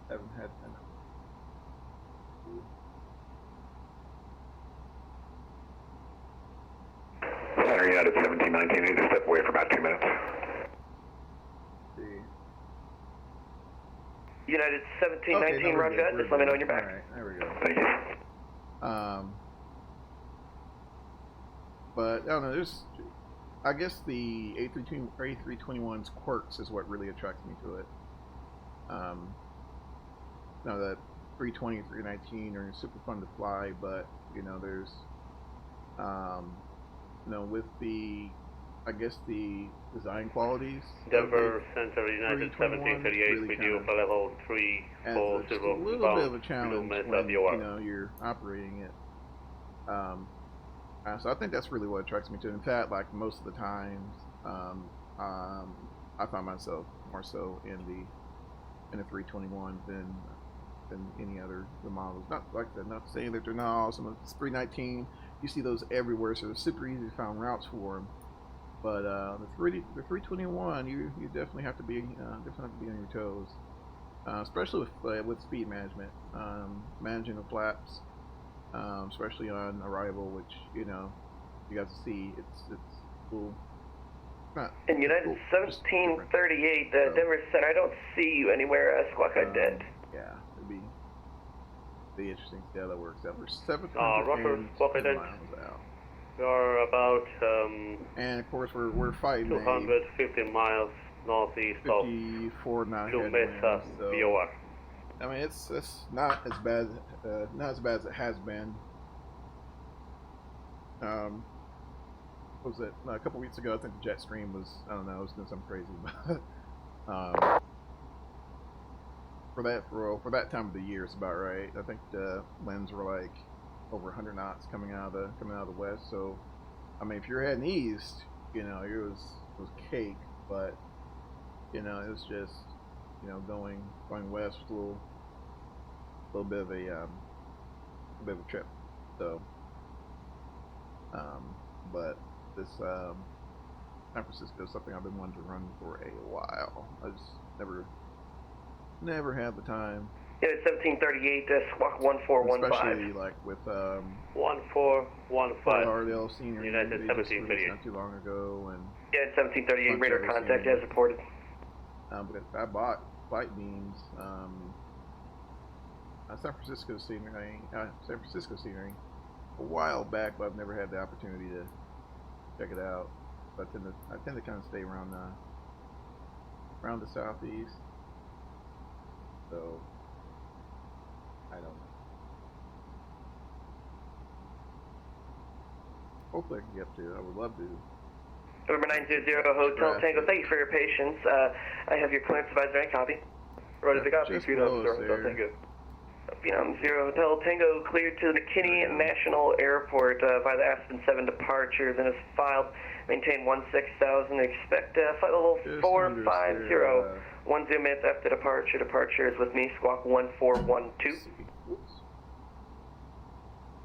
Haven't had enough. Center United 1719, need to step away for about 2 minutes. See. United 1719, roger that. Just let me know when you're back. Alright, there we go. Thank you. But I don't know, there's, I guess the A321's quirks is what really attracts me to it. Now that 320, 319 are super fun to fly, but you know, there's, you know, with the, I guess the design qualities. Denver Center, United 1738, really video for level 340. a little bit of a challenge when you know you're operating it. So I think that's really what attracts me to it. In fact, like most of the times, I find myself more so in the 321 than any other the models. Not like that. Not saying that they're not awesome. It's 319. You see those everywhere, so it's super easy to find routes for them. But the 321, you definitely have to be on your toes, especially with speed management, managing the flaps, especially on arrival, which you know you guys see it's cool. In United 1738, Denver Center, I don't see you anywhere. Squawk dead. Yeah, it'd be interesting to see how that works out. We're 710 miles out. We are about and of course we're fighting 250 miles northeast of 54 knot Mesa, so, VOR. I mean it's not as bad as it has been. What was it? A couple weeks ago, I think the jet stream was, I don't know, it was doing something crazy, but for that time of the year, it's about right. I think the winds were like over 100 knots coming out of the west. So, I mean, if you're heading east, you know, it was cake, but you know, it was just, you know, going west was a little bit of a trip. So, but this San Francisco is something I've been wanting to run for a while. I just never had the time. Yeah, it's 1738, squawk 1415. Especially like with 1415. Ardell Senior, United 1738. not too long ago, and yeah, it's 1738. Radar contact as reported. But I bought flight beams. San Francisco scenery a while back, but I've never had the opportunity to check it out. But I tend to kind of stay around the southeast. So I don't know. Hopefully I can get to. I would love to. November 900 Hotel Tango, thank you for your patience. I have your clearance advisor and copy. Roger the copy. Phenom 0 Hotel Tango. Phenom 0 Hotel Tango cleared to the McKinney National Airport via the Aspen 7 departures and is filed. Maintain 16,000. Expect flight level 450. 10 minutes after departure. Departure is with me. Squawk 1412.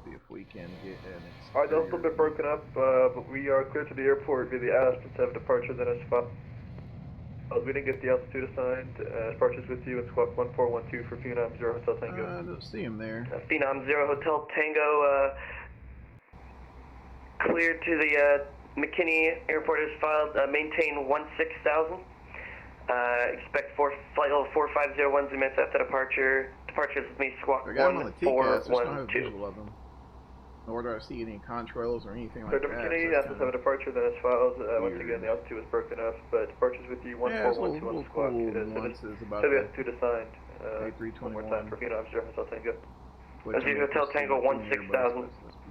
See if we can get an. Alright, they'll still be broken up, but we are clear to the airport via the Aspen 7 departure, then a spot. We didn't get the altitude assigned. Departure's with you, and squawk 1412 for Phenom 0 Hotel Tango. I don't see him there. Phenom 0 Hotel Tango cleared to the McKinney Airport is filed. Maintain 16,000. Expect flight level 450 10 minutes after departure. Departure is with me. Squawk 1412. Nor do I see any contrails or anything like that. McKinney, Aspen 7 departure, then it's filed. Once again, the altitude was broken up, but departure's with you. 1412 on the squawk. It is altitude assigned. A321. One more time for Phenom 0 Hotel Tango. Hotel Tango 16,000.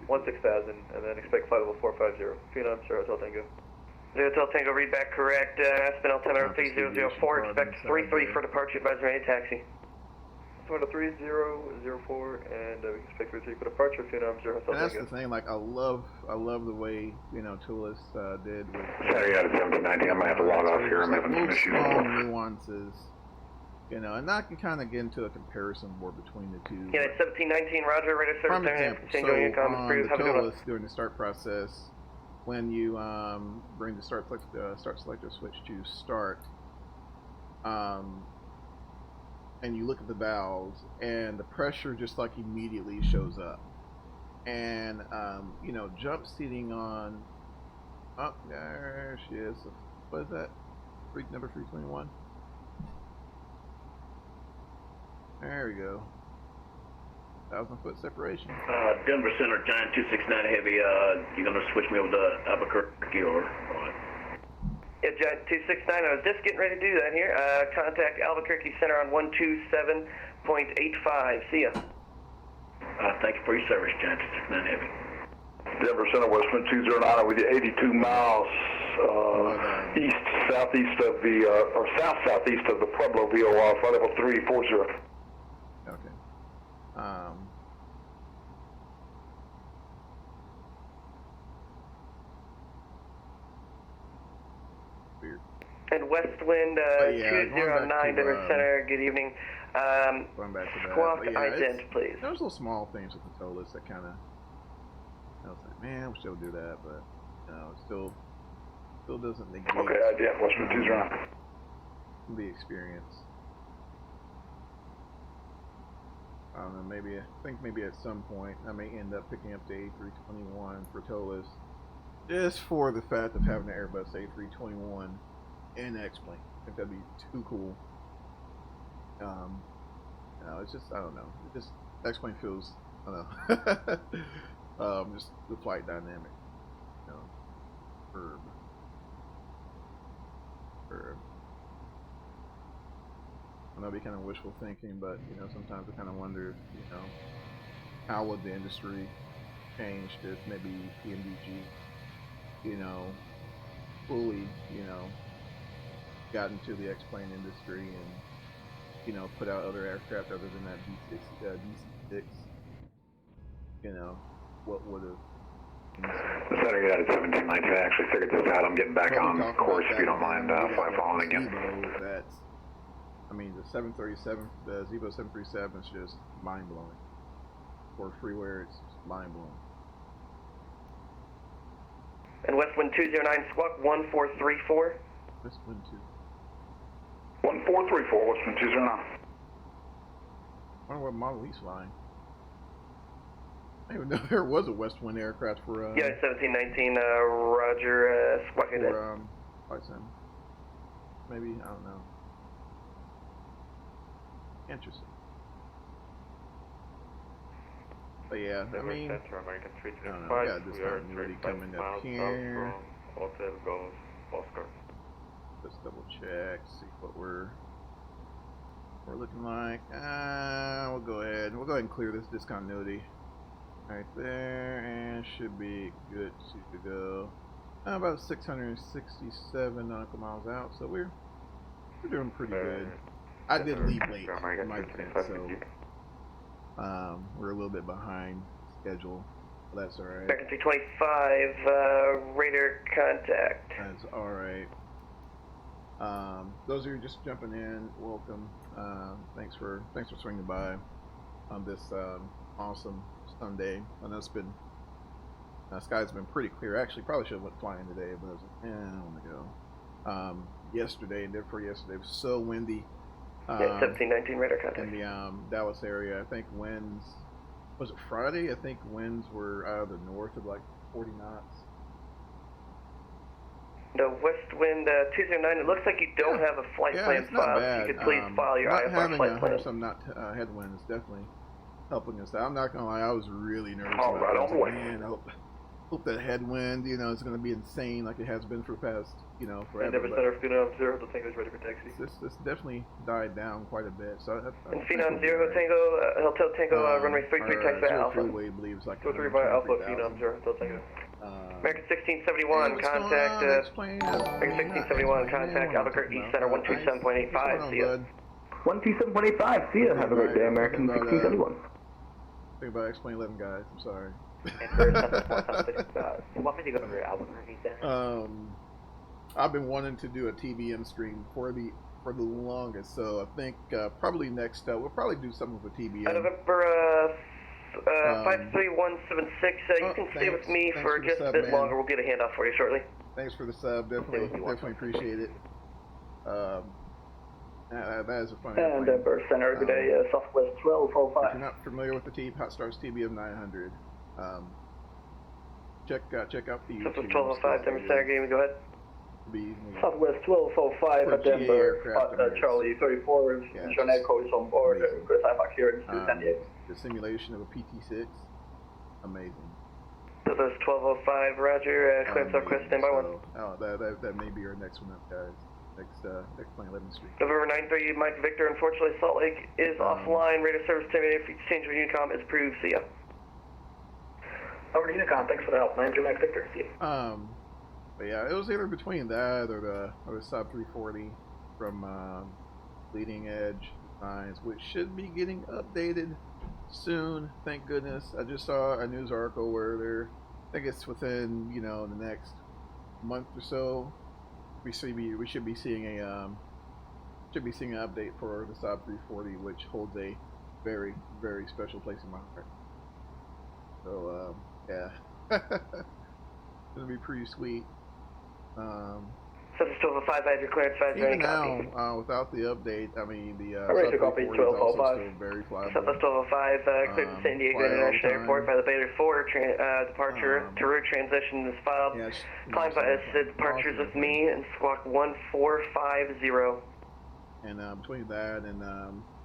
16,000, and then expect flight level 450. Phenom 0 Hotel Tango. Hotel Tango, read back correct. Aspen altimeter 3004. Expect 33 for departure. Advisory taxi. Altimeter 3004, and we expect 33 for departure. Phenom 0 Hotel Tango. That's the thing. Like I love the way Toulis did with. Sorry, out of 1719. I might have to log off here. I'm having some issues. Small nuances. And I can kind of get into a comparison board between the two. Yeah, it's 1719, roger, radar service. For example, so on the Toulis during the start process, when you bring the start selector switch to start, and you look at the valves, and the pressure just like immediately shows up, and jump seating on. Oh, there she is. What is that? Number 321. There we go. 1,000-foot separation. Denver Center, Giant 269 Heavy, you gonna switch me over to Albuquerque or what? Yeah, Giant 269, I was just getting ready to do that here. Contact Albuquerque Center on 127.85. See ya. Thank you for your service, Giant 269 Heavy. Denver Center, Westman 209 with you, 82 miles southeast of the, or southeast of the Pueblo VOR, flight level 340. Okay. Weird. And west wind 209, Denver Center, good evening. Going back to that. Squawk Yeah, ident, please. Those little small things with the tow list that kind of, I was like, man, I wish they would do that, but you know, it still doesn't negate. Okay, ident, Westman 209. The experience. I don't know, I think maybe at some point I may end up picking up the A321 for tow list, just for the fact of having an Airbus A321-X plane. I think that'd be too cool. You know, it's just, I don't know. It just, X-plane feels, I don't know. Just the flight dynamic. You know, verb. I know it'd be kind of wishful thinking, but you know, sometimes I kind of wonder, you know, how would the industry change if maybe PMDG, you know, fully, you know, got into the X-plane industry and, you know, put out other aircraft other than that DC-6. You know, what would have. Center United 1719, I actually figured this out. I'm getting back on course if you don't mind following again. That's, I mean, the 737, the Zevo 737 is just mind blowing. For freeware, it's just mind blowing. And Westwind 209, squawk 1434. Westwind 2. 1434, Westwind 209. I wonder what model he's flying. I didn't even know there was a Westwind aircraft for yeah, 1719, Roger, squawk it in. For VATSIM. Maybe, I don't know. Interesting. But yeah, I mean, Center, American I don't know, we got this continuity coming up here. Hotel goes Oscar. Let's double check, see what we're looking like. We'll go ahead and clear this discontinuity right there, and should be good to go. About 667 nautical miles out, so we're doing pretty good. I did leave late, in my defense, so we're a little bit behind schedule. Well, that's alright. American 325, radar contact. That's alright. Those of you just jumping in, welcome. Thanks for swinging by on this awesome Sunday. I know it's been sky's been pretty clear. Actually, probably should have went flying today, but I was like, I don't want to go. Yesterday and day before yesterday it was so windy. Yeah, 1719 radar contact. In the Dallas area, I think winds, was it Friday? I think winds were out of the north of like 40 knots. The west wind 209, it looks like you don't have a flight plan filed. If you could please file your IFR flight plan. Some headwind is definitely helping us out. I'm not going to lie, I was really nervous about it. On the way. Man, I hope that headwind, you know, is going to be insane like it has been for the past, you know, forever. Denver Center, Phenom 0, the Tango is ready for taxi. This definitely died down quite a bit. So and Phenom 0, Tango, Hotel Tango, runway 33, taxi Alpha. Believes like 23 by Alpha, Phenom 0, Hotel Tango. American 1671, contact, American 1671, contact Albuquerque Center 127.85, see ya. 127.85, see ya, have a great day, American 1671. Think about X-Plane 11, guys, I'm sorry. What made you go to Albuquerque Center? I've been wanting to do a TBM stream for the longest, so I think probably next we'll probably do something with TBM. November 53176, you can stay with me for just a bit longer. We'll get a handoff for you shortly. Thanks for the sub, definitely appreciate it. That is a funny And Denver Center, good day, Southwest 12.5. If you're not familiar with the Hot Stars TBM 900, check out the YouTube. Southwest 12.5, Denver Center, go ahead. Southwest 1205 at Denver, Charlie 34, John Echo is on board, Chris Ivac here in San Diego. The simulation of a PT6, amazing. Southwest 1205, Roger, clearance of Chris, standby one. Oh, that may be our next one up, guys. Next plane, 11th Street. November 93, Mike Victor, unfortunately Salt Lake is offline, radio service terminated, exchange with Unicom is approved, see ya. Over to Unicom, thanks for the help, Manager Mike Victor, see ya. But yeah, it was either between that or the sub 340 from Leading Edge Designs, which should be getting updated soon. Thank goodness. I just saw a news article where they're, I think it's within the next month or so. We should be seeing an update for the sub 340, which holds a very, very special place in my heart. So yeah, it's gonna be pretty sweet. Southwest 1205, I have your clearance, even now, without the update, I mean, the sub 340 is also still very flyable. Southwest 1205, cleared to San Diego International Airport by the Beta 4 departure to route transition is filed. Climb by departures with me and squawk 1450. And between that and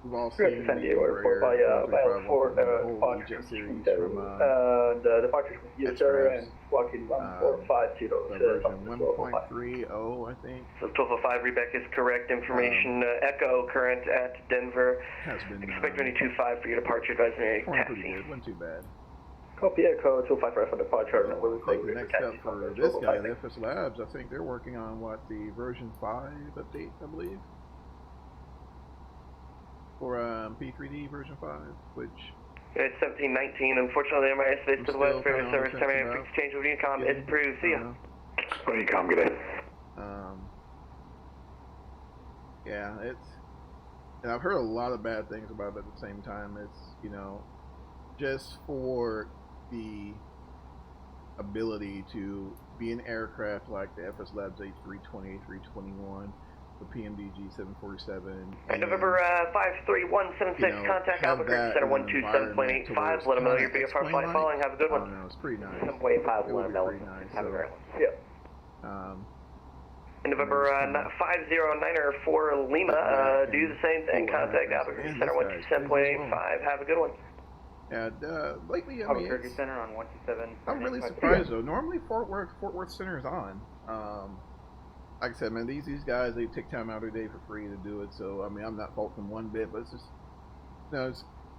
we've all Chris seen San Diego Airport by L4 departures from departures with you, sir, and squawking 1450. Version 1.30, I think. So 1205, Rebecca is correct information. Echo current at Denver. Has been Expect 22.5 for your departure advisory pretty taxi. good, wasn't too bad. Copy Echo 255 for departure. I think the next up for this guy, the FSLabs, I think they're working on the version 5 update, I believe. For P3D version 5, which it's 1719. Unfortunately, the MIS space to the west, radio service terminated. Exchange with Unicom is approved. See ya. Unicom, good day. Yeah, and I've heard a lot of bad things about it at the same time. It's just for the ability to be an aircraft like the FSLabs A320, A321. The PMDG 747. November 53176, contact Albuquerque Center 127.85. Let them know you're being a flight following. Have a good one. Oh, no, it's pretty nice. 7.5, it would be pretty nice. Have a great one. Yeah. November 509er for Lima, do the same thing. Contact Albuquerque Center 127.85. Have a good one. And lately, I mean, Albuquerque Center on 127. I'm really surprised though. Normally, Fort Worth Center is on. Like I said, man, these guys, they take time out of their day for free to do it. So I mean, I'm not faulting one bit, but it's just,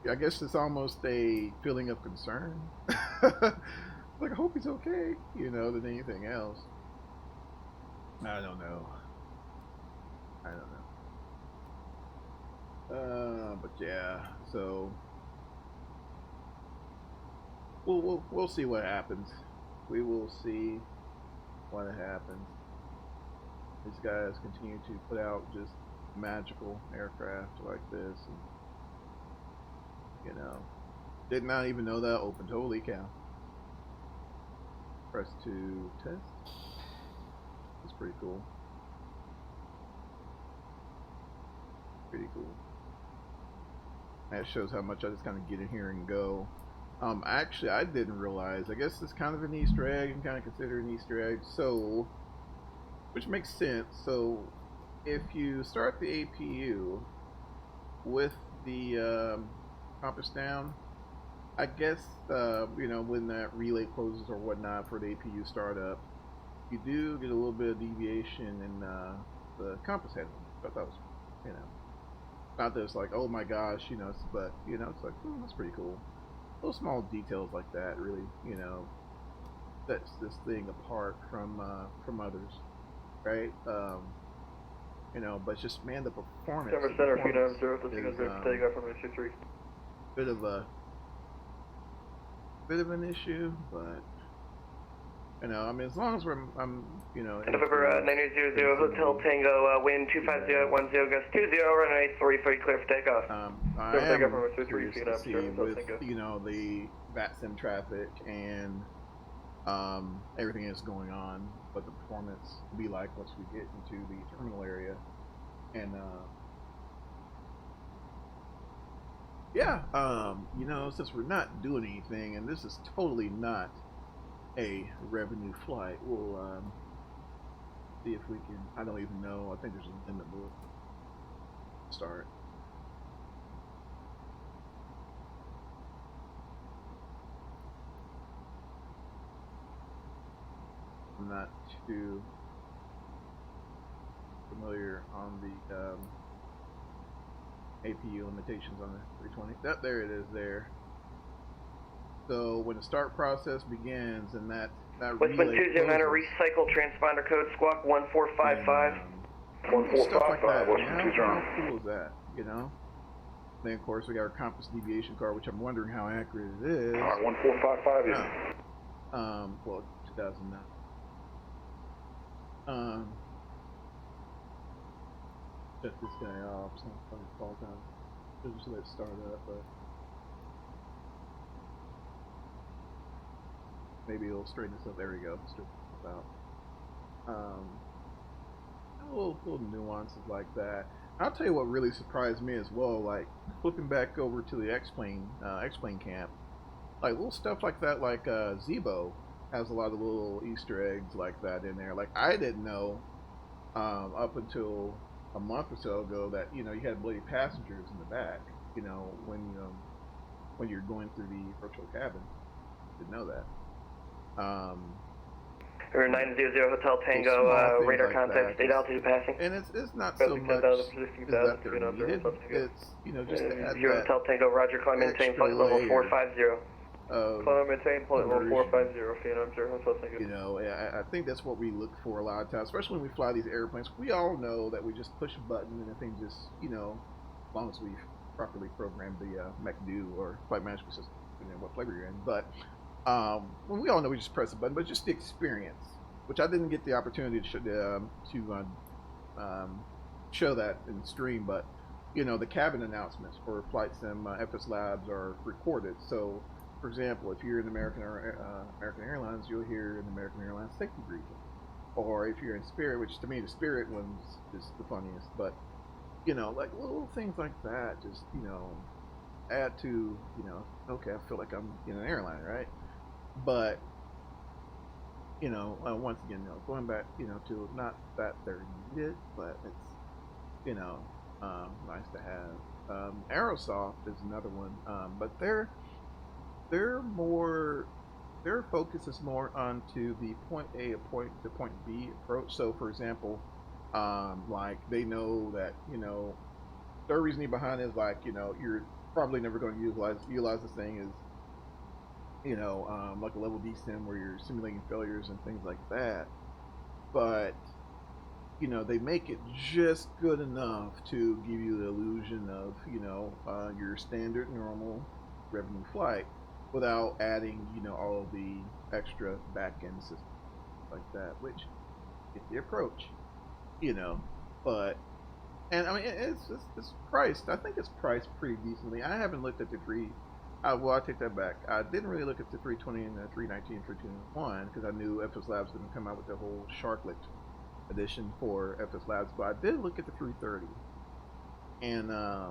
I guess it's almost a feeling of concern. Like, I hope he's okay, than anything else. I don't know. But yeah, so we'll see what happens. We will see what happens. These guys continue to put out just magical aircraft like this, and did not even know that opened. Holy cow! Press to test. That's pretty cool. Pretty cool. That shows how much I just kind of get in here and go. Actually, I didn't realize. I guess it's kind of an Easter egg and kind of consider an Easter egg. So, which makes sense. So, if you start the APU with the compass down, I guess when that relay closes or whatnot for the APU startup, you do get a little bit of deviation in the compass heading. I thought that was, not that it's like, oh my gosh, but it's like, oh, that's pretty cool. Little small details like that really, sets this thing apart from others, right? But it's just, man, the performance. Denver Center, Phenom 0, take off from 23. Bit of an issue, but I mean, as long as I'm November 900 Hotel Tango, wind 25010, gust 20, runway 43, clear for takeoff. I am curious to see with the VATSIM traffic and everything that's going on, what the performance will be like once we get into the terminal area, and since we're not doing anything, and this is totally not a revenue flight, we'll see if we can. I don't even know. I think there's a limit book. Start. I'm not too familiar on the APU limitations on the 320. There it is there. So when the start process begins and that Westman relay 209 closes, recycle transponder code squawk 1455. 1455, Westman 209. 209. How cool is that, you know? Then of course we got our compass deviation card, which I'm wondering how accurate it is. 1455 is. Well, 2009. Shut this guy off. So I'm probably fall down. Just let it start up, but maybe it'll straighten this up. There we go. Straighten this out. Little nuances like that. I'll tell you what really surprised me as well. Like flipping back over to the X-plane camp, like little stuff like that. Like Zebo has a lot of little Easter eggs like that in there. Like I didn't know up until a month or so ago that you had bloody passengers in the back. When you're going through the virtual cabin, didn't know that. 900 Hotel Tango, radar like contact, state altitude passing. And it's not so much is that they're needed. It's just to add 0 Hotel Tango, Roger, climb maintain flight level 450. Climb maintain flight level 450, Phenom 0 Hotel Tango. I think that's what we look for a lot of times, especially when we fly these airplanes. We all know that we just push a button and the thing just, as long as we've properly programmed the MECDO or flight management system, depending on what flavor you're in. But when we all know we just press a button, but just the experience, which I didn't get the opportunity to show that in stream, but the cabin announcements for Flight Sim FSLabs are recorded. So, for example, if you're in American Airlines, you'll hear an American Airlines safety briefing, or if you're in Spirit, which to me the Spirit one's is the funniest, but like little things like that, just add to okay, I feel like I'm in an airline, right? But once again, going back, to not that they're needed, but it's, nice to have. Aerosoft is another one, but they're more, their focus is more onto the point A to point B approach. So, for example, like they know that, their reasoning behind it is like, you're probably never going to utilize this thing as like a level D sim where you're simulating failures and things like that. But, they make it just good enough to give you the illusion of, your standard normal revenue flight without adding, all the extra back-end systems like that, which is the approach, but, and I mean, it's priced, I think it's priced pretty decently. I haven't looked at the well, I take that back. I didn't really look at the 320 and the 319 and 321 because I knew FSLabs didn't come out with the whole Sharklet edition for FSLabs, but I did look at the 330. And I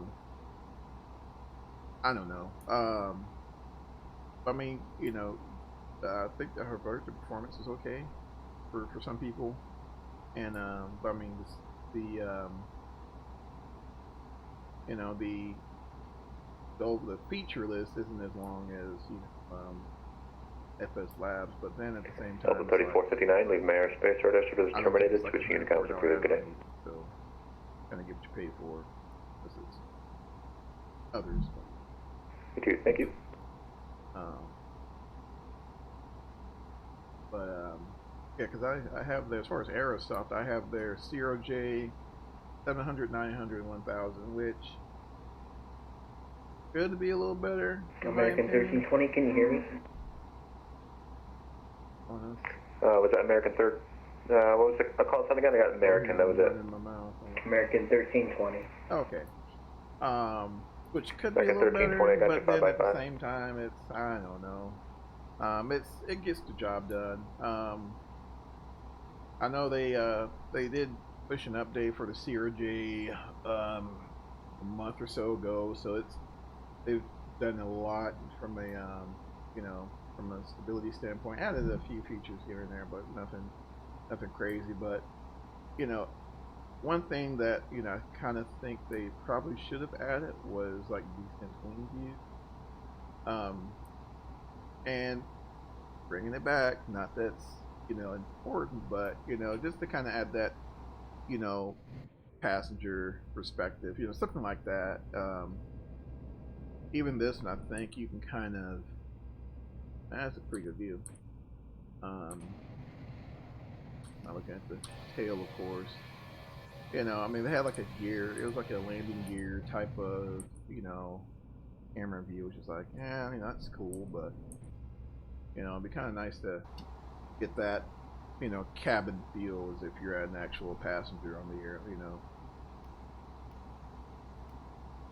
don't know. I mean, I think that her vertical performance is okay for some people. And but I mean, the feature list isn't as long as FSLabs, but then at the same time, Delta 3459, leave my airspace. Radar service is terminated. Switching into contact for good day. So, kind of get what you pay for. This is others. You too. Thank you. Yeah, because I have there, as far as Aerosoft, I have their CRJ 700, 900, and 1000, which could be a little better. American 1320, can you hear me? Was that American third? What was the call sign again? I got American, that was it. In my mouth. American 1320. Okay. Which could be a little better, but then at the same time, it's, I don't know. It gets the job done. I know they did push an update for the CRJ a month or so ago, so they've done a lot from a from a stability standpoint. Added a few features here and there, but nothing crazy. But you know, one thing that, you know, I kind of think they probably should have added was like decent wing view. And bringing it back, not that's, you know, important, but, you know, just to kind of add that, you know, passenger perspective, you know, something like that. Even this one, I think you can kind of, that's a pretty good view. I'm looking at the tail, of course. You know, I mean, they had like a gear, it was like a landing gear type of, you know, camera view, which is like, yeah, you know, that's cool, but, you know, it'd be kind of nice to get that, you know, cabin feel as if you're an actual passenger on the air, you know.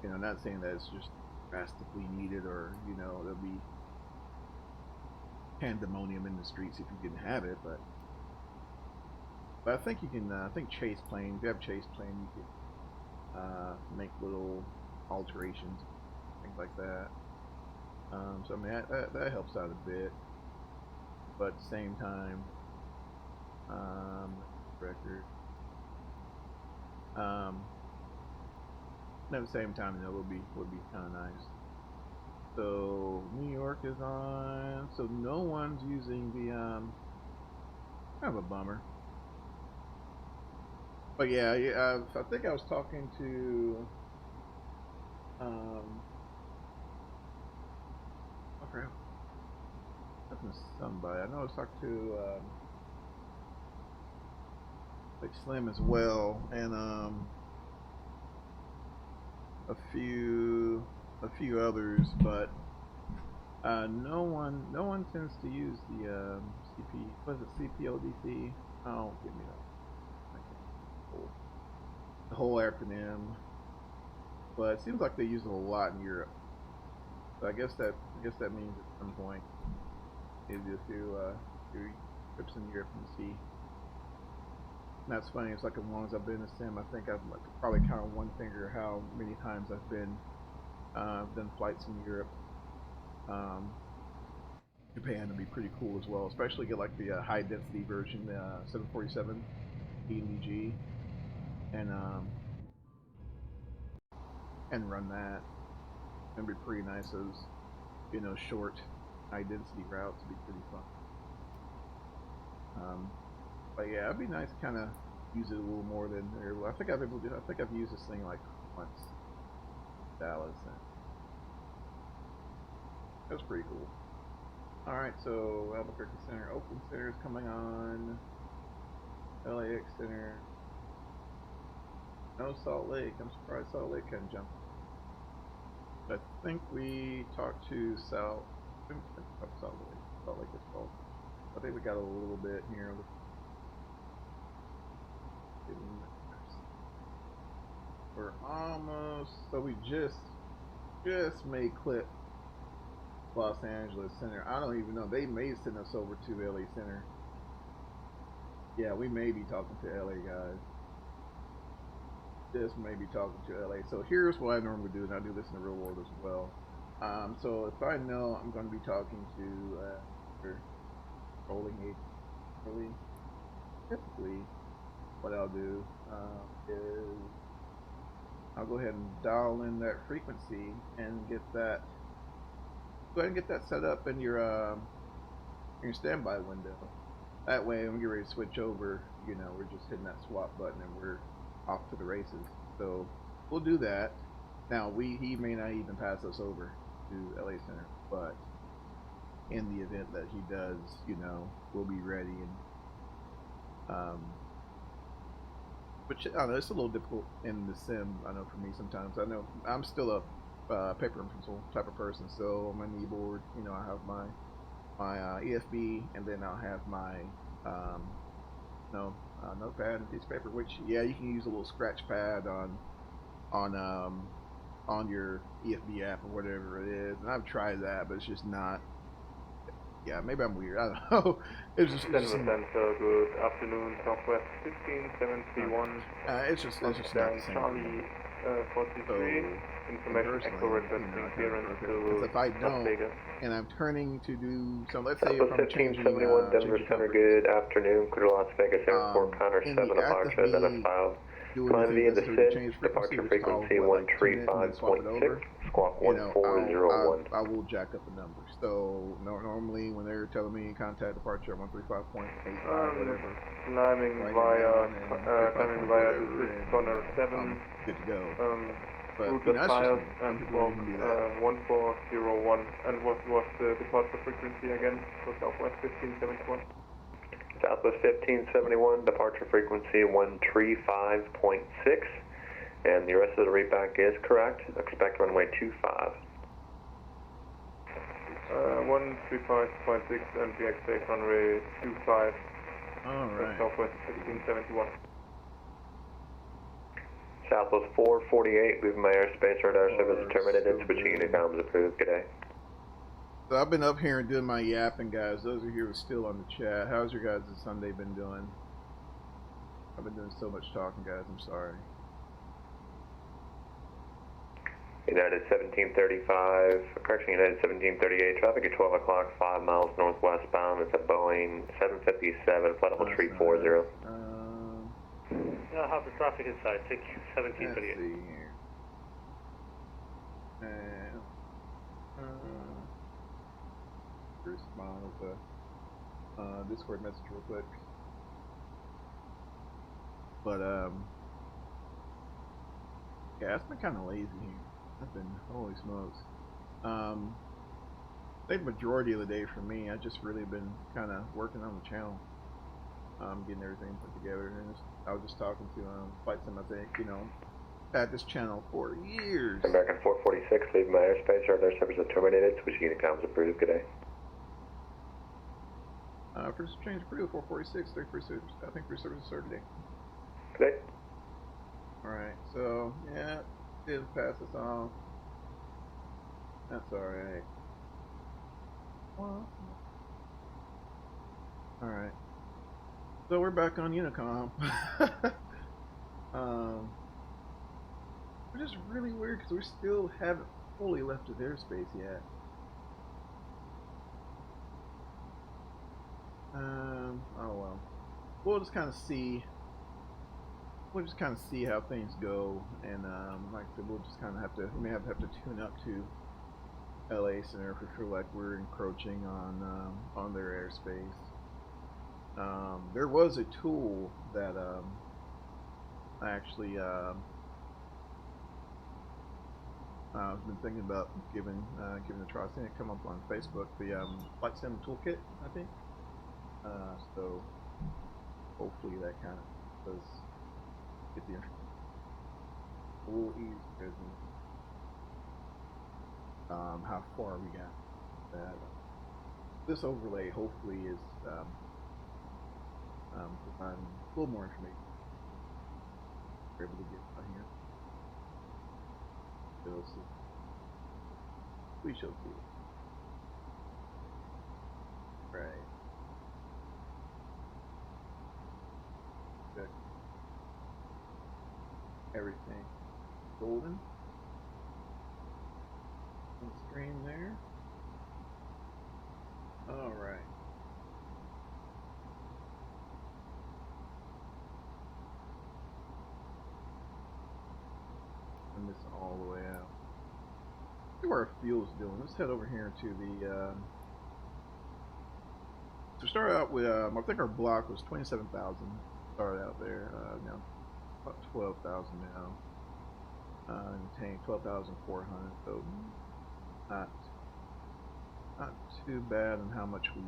You know, not saying that it's just drastically needed or, you know, there'll be pandemonium in the streets if you didn't have it, but I think you can, I think chase plane, if you have chase plane, you can make little alterations, things like that. So I mean, that helps out a bit, but at the same time, record. At the same time, you know, would be kind of nice. So New York is on. So no one's using the kind of a bummer. But yeah, I think I was talking to I forgot. Talking to somebody. I know I was talking to like Slim as well, and a few others, but no one tends to use the CP. What is it? CPODC? Oh, give me the whole acronym. But it seems like they use it a lot in Europe. So I guess that means at some point maybe a few trips in Europe and see. And that's funny. It's like as long as I've been to Sim, I think I've probably count on one finger how many times I've been done flights in Europe. Japan would be pretty cool as well, especially get like the high density version, 747 DNDG, and run that. It'd be pretty nice. Those, you know, short high density routes would be pretty fun. But yeah, it'd be nice to kind of use it a little more than I think I've used this thing like once, Dallas, and that was pretty cool. All right, so Albuquerque Center, Oakland Center is coming on. LAX Center. No Salt Lake. I'm surprised Salt Lake can jump. I think we talked to Salt Lake as well. I think we got a little bit here. We're almost, so we just made clip Los Angeles Center. I don't even know. They may send us over to LA Center. Yeah, we may be talking to LA guys. Just may be talking to LA. So here's what I normally do, and I do this in the real world as well. So if I know I'm going to be talking to rolling agent, typically what I'll do is I'll go ahead and dial in that frequency and get that. Go ahead and get that set up in your standby window. That way, when we get ready to switch over, you know, we're just hitting that swap button and we're off to the races. So we'll do that. Now he may not even pass us over to LA Center, but in the event that he does, you know, we'll be ready. And which I don't know, it's a little difficult in the sim. I know for me sometimes. I know I'm still a paper and pencil type of person, so on my kneeboard, you know, I have my EFB, and then I'll have my notepad and piece of paper. Which, yeah, you can use a little scratch pad on your EFB app or whatever it is, and I've tried that, but it's just not. Yeah, maybe I'm weird. I don't know. It's just. Good afternoon, Southwest 15731. It's just not the same. Charlie 43, information Echo requesting clearance to if I Las don't, Vegas. and I'm turning to do some, let's say if Southwest I'm changing, 1571 Denver changing Center, coverage, good afternoon, clear to Las Vegas Airport, Connor in 7 the act departure, of me identified. doing Climb the via things the necessary to SID, change frequency, departure which is all frequency what, like tune it and then swap it 135.6, over, squawk you know, 1401. I will jack up the numbers. So normally when they're telling me contact departure at 135.85 whatever, Climbing via corner 7. I'm good to go. But Route you know, that's files just me. and Some people squawk can do that. 1401. And what was the departure frequency again for Southwest 1571? Southwest 1571, departure frequency 135.6, and the rest of the readback is correct. Expect runway 25. 135.6 and we expect runway 25. Alright. Southwest 1571. Southwest 448, leaving my airspace, radar service terminated, switching unicoms approved, good day. So I've been up here and doing my yapping, guys. Those of you who are still on the chat, how's your guys' Sunday been doing? I've been doing so much talking, guys, I'm sorry. United 1735, correction, United 1738, traffic at 12 o'clock, 5 miles northwestbound. It's a Boeing 757, flight level 340. I'll have the traffic inside, 1738. Let's see here. And, respond with a Discord message real quick. But, yeah, it's been kind of lazy here. I've been, holy smokes. I think the majority of the day for me, I've just really been kind of working on the channel. Getting everything put together. And I was just talking to VATSIM, I think, you know, had this channel for years. American 446, leaving my airspace, radar service is terminated, switching unicoms approved, good day. First change approved, 446, I think free service is started today. Good day. Alright, so, yeah, didn't pass this off. That's alright. Alright. So we're back on Unicom. Which is really weird because we still haven't fully left his airspace yet. Oh well. We'll just kind of see. We'll just kind of see how things go, and like I said, we'll just kind of have to. We may have to tune up to LA Center if we feel like we're encroaching on their airspace. There was a tool that I actually I've been thinking about giving a try. I've seen it come up on Facebook, the VATSIM toolkit, I think. So hopefully that kind of does get the a little easier. How far we got that. This overlay hopefully is providing a little more information we're able to get out here. We'll see. We shall see. Right. Check. Everything golden on the screen there. All right. And this all the way out. See what our fuel's doing. Let's head over here to the. To start out with, I think our block was 27,000. Started out there. Now about 12,000 now. And tank 12,400. So not too bad on how much we.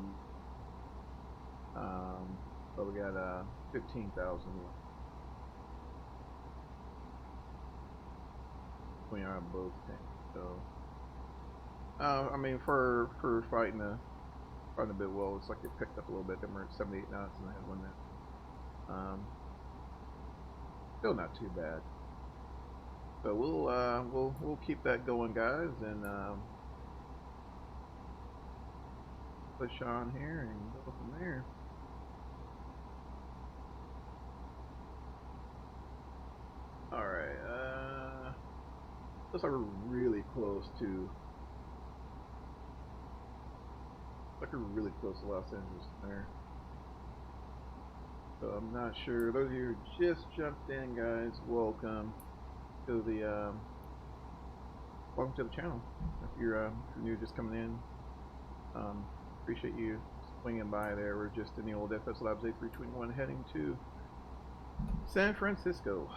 But we got 15,000. We are on both tanks, so I mean for fighting a bit well, it's like it picked up a little bit. Then we're at 78 knots and I had one net. Still not too bad. So we'll keep that going, guys, and push on here and go from there. All right. looks like we're really close to. Like we're really close to Los Angeles there. So I'm not sure. Those of you who just jumped in, guys, welcome to the channel. If you're new, just coming in, appreciate you swinging by there. We're just in the old FSLabs A321 heading to San Francisco.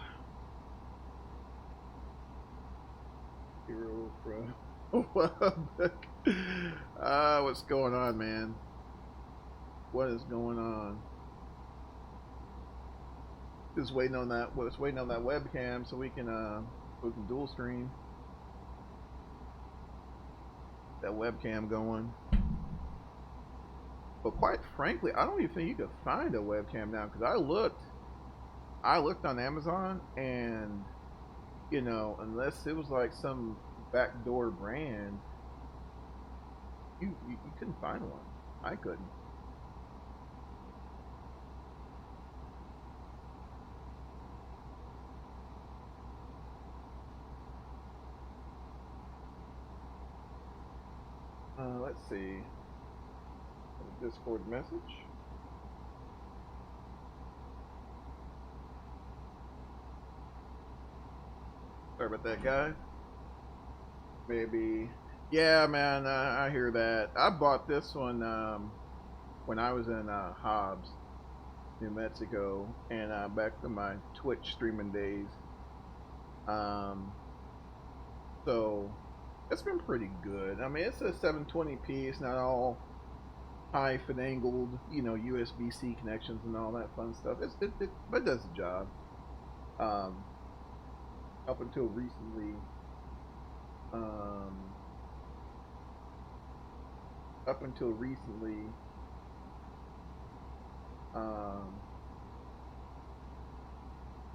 Hero from what's going on, man? What is going on? Just waiting on that. Just waiting on that webcam so we can dual stream. That webcam going. But quite frankly, I don't even think you could find a webcam now, because I looked on Amazon, and you know, unless it was like some backdoor brand, you couldn't find one. I couldn't. Let's see. Discord message. Sorry about that, guy. Maybe. Yeah, man, I hear that. I bought this one when I was in Hobbs, New Mexico, and back in my Twitch streaming days. So it's been pretty good. I mean, it's a 720p. It's not all high finagled, you know, USB-C connections and all that fun stuff. It does the job. Up until recently,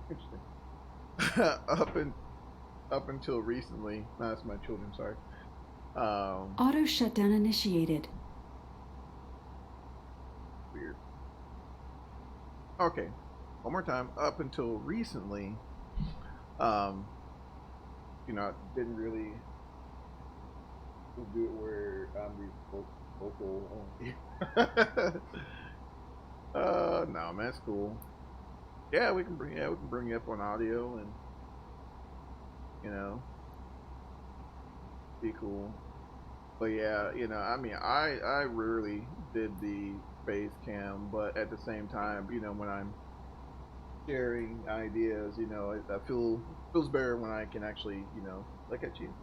interesting. Up until recently, no, that's my children, sorry. Auto shutdown initiated. Weird. Okay, one more time. Up until recently, you know, I didn't really do it where I'm vocal only. No, man, that's cool. Yeah, we can bring you up on audio, and you know, be cool. But yeah, you know, I mean, I rarely did the face cam, but at the same time, you know, when I'm sharing ideas, you know, I feels better when I can actually, you know, look at you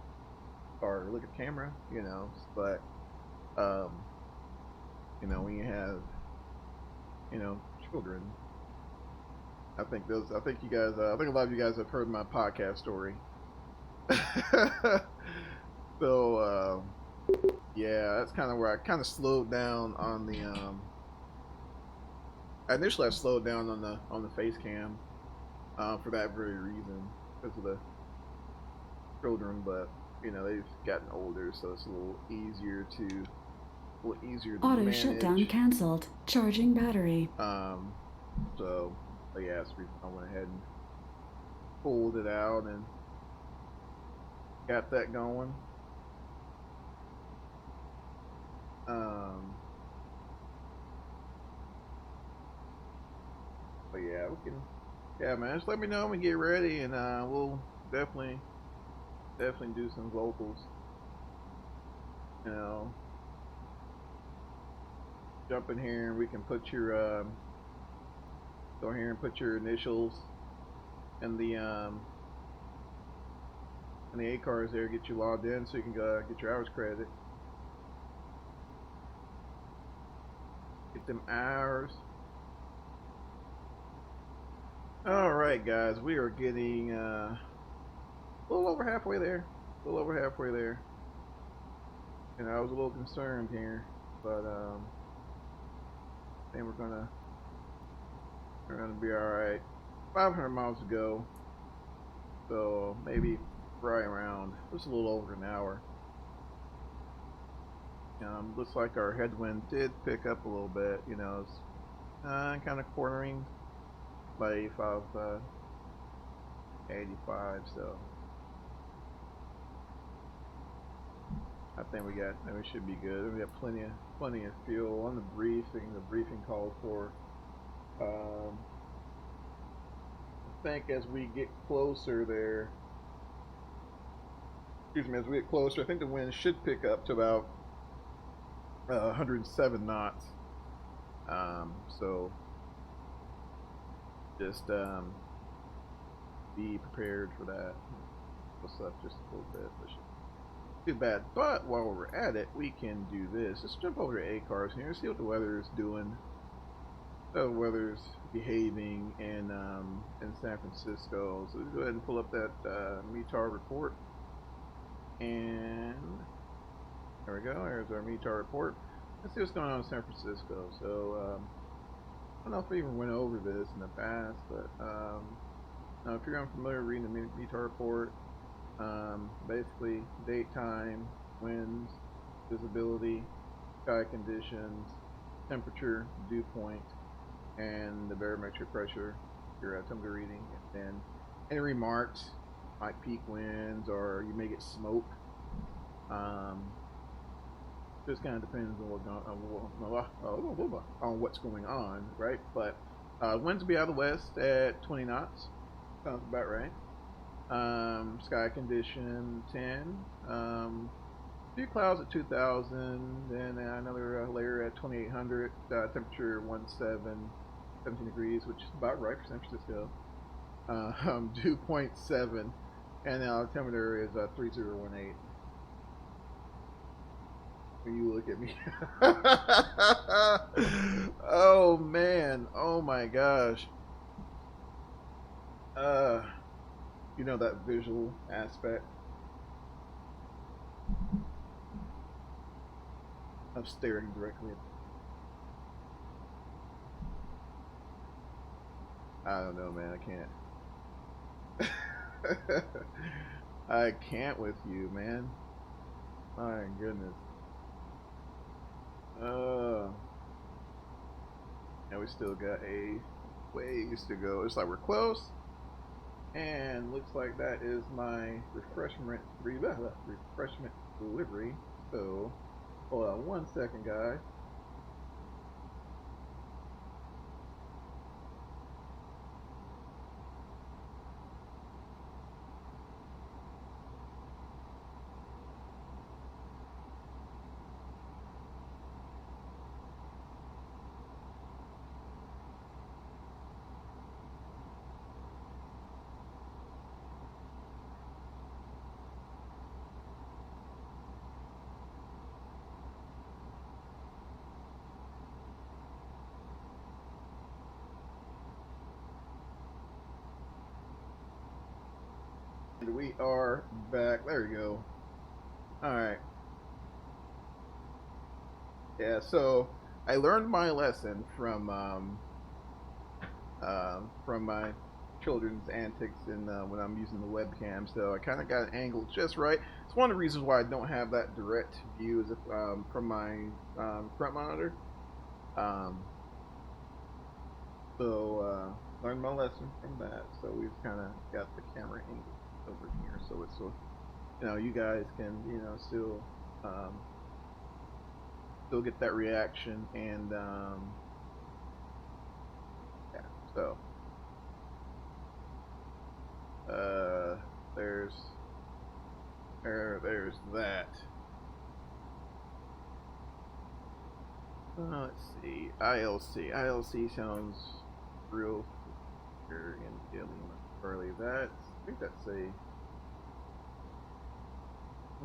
or look at the camera, you know. But you know, when you have, you know, children, I think you guys, I think a lot of you guys have heard my podcast story. So yeah, that's kind of where I kind of slowed down on the initially I slowed down on the face cam for that very reason, because of the children. But you know, they've gotten older, so it's a little easier to Auto manage. shutdown canceled. Charging battery. So, but yeah, that's the reason I went ahead and pulled it out and got that going. But yeah, we can. Yeah, man, just let me know when we get ready, and we'll definitely do some vocals. You know, jump in here and we can put your go here and put your initials and the AKRs there, get you logged in so you can get your hours credit. Get them hours. Alright, guys, we are getting a little over halfway there. And I was a little concerned here, but I think we're gonna be alright. 500 miles to go, so maybe right around just a little over an hour. Looks like our headwind did pick up a little bit. You know, it's kind of cornering by 85, so I think we should be good. We got plenty of fuel on the briefing. The briefing called for. I think as we get closer there, as we get closer, I think the wind should pick up to about 107 knots. So just be prepared for that. What's up just a little bit, but too bad. But while we're at it, we can do this. Let's jump over to AKRacing here, see what the weather is doing. How the weather's behaving in San Francisco. So let's go ahead and pull up that METAR report. And there we go. There's our METAR report. Let's see what's going on in San Francisco. So I don't know if we even went over this in the past, but now if you're unfamiliar reading the METAR report, basically date, time, winds, visibility, sky conditions, temperature, dew point, and the barometric pressure, your altimeter reading, and then any remarks like peak winds or you may get smoke. Just kind of depends on what's going on, right? But winds will be out of the west at 20 knots. Sounds about right. Sky condition 10. Few clouds at 2,000. Then another layer at 2,800. Temperature 17 degrees, which is about right for San Francisco. Dew point 7, and the altimeter is 3018. When you look at me, oh man, oh my gosh, you know that visual aspect of staring directly at. I don't know, man. I can't. I can't with you, man. My goodness. And we still got a ways to go. It's like we're close. And looks like that is my refreshment delivery. So hold on 1 second, guys. We are back. There we go. Alright. Yeah, so I learned my lesson from my children's antics and when I'm using the webcam, so I kind of got an angle just right. It's one of the reasons why I don't have that direct view as if, from my front monitor. So learned my lesson from that. So we've kind of got the camera angle over here, so it's so you guys can still get that reaction and yeah. So there's that. Let's see, ILC sounds real familiar in dealing with early. I think that's a I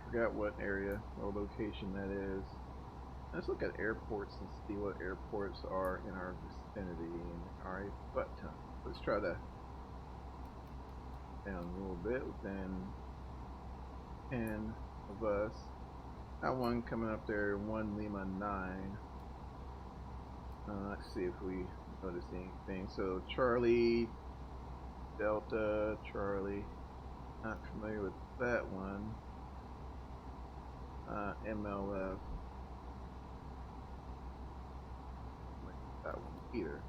forgot what area or location that is. Let's look at airports and see what airports are in our vicinity. Alright, but let's try to down a little bit within 10 of us. Got one coming up there, 1 Lima 9. Let's see if we notice anything. So Charlie, Delta, Charlie. Not familiar with that one. MLF. That one either.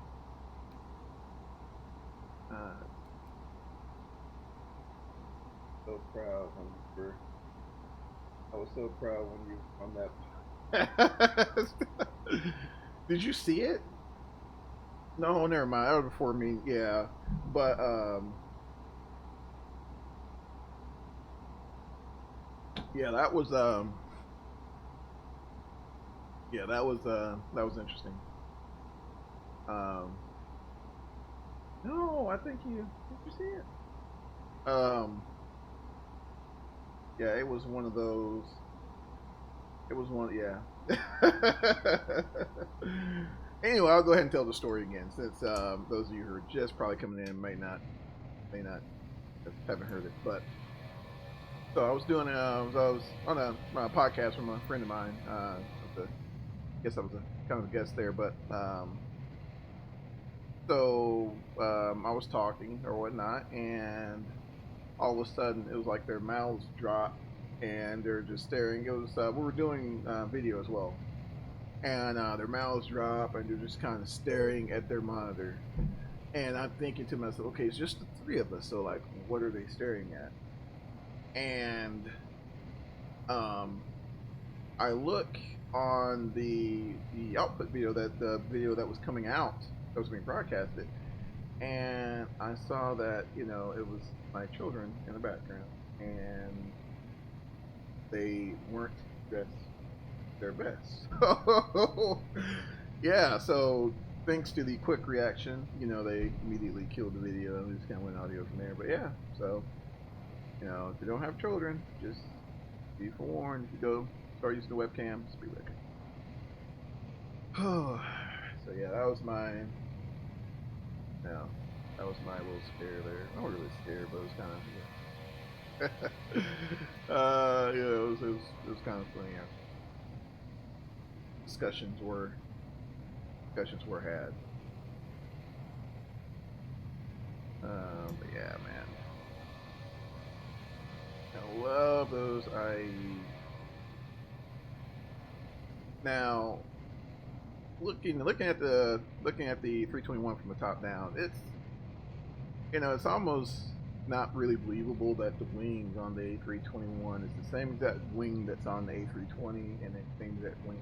So proud. I was so proud when you on that. Did you see it? No, never mind. That was before me. Yeah, but yeah, that was yeah, that was interesting. No, I think did you see it? Yeah, it was one of those. It was one, yeah. Anyway, I'll go ahead and tell the story again, since those of you who are just probably coming in may not haven't heard it. But so I was doing, I was on a podcast from a friend of mine. I guess I was kind of a guest there, but so I was talking or whatnot, and all of a sudden it was like their mouths dropped and they're just staring. It was we were doing video as well, and their mouths drop and they're just kind of staring at their monitor. And I'm thinking to myself, okay, it's just the three of us, so like, what are they staring at? And I look on the output video, the video that was coming out, that was being broadcasted, and I saw that, you know, it was my children in the background, and they weren't dressed their best. Yeah, so thanks to the quick reaction, you know, they immediately killed the video and we just kind of went audio from there. But yeah, so, you know, if you don't have children, just be forewarned. If you go start using the webcam, just be ready. So yeah, that was my little scare there. Not really scared, but it was kind of, yeah, it was kind of funny. Yeah. Discussions were had. But yeah, man, I love those IEs. Now, looking at the 321 from the top down, it's, you know, it's almost not really believable that the wings on the A321 is the same exact wing that's on the A320, and the same exact wing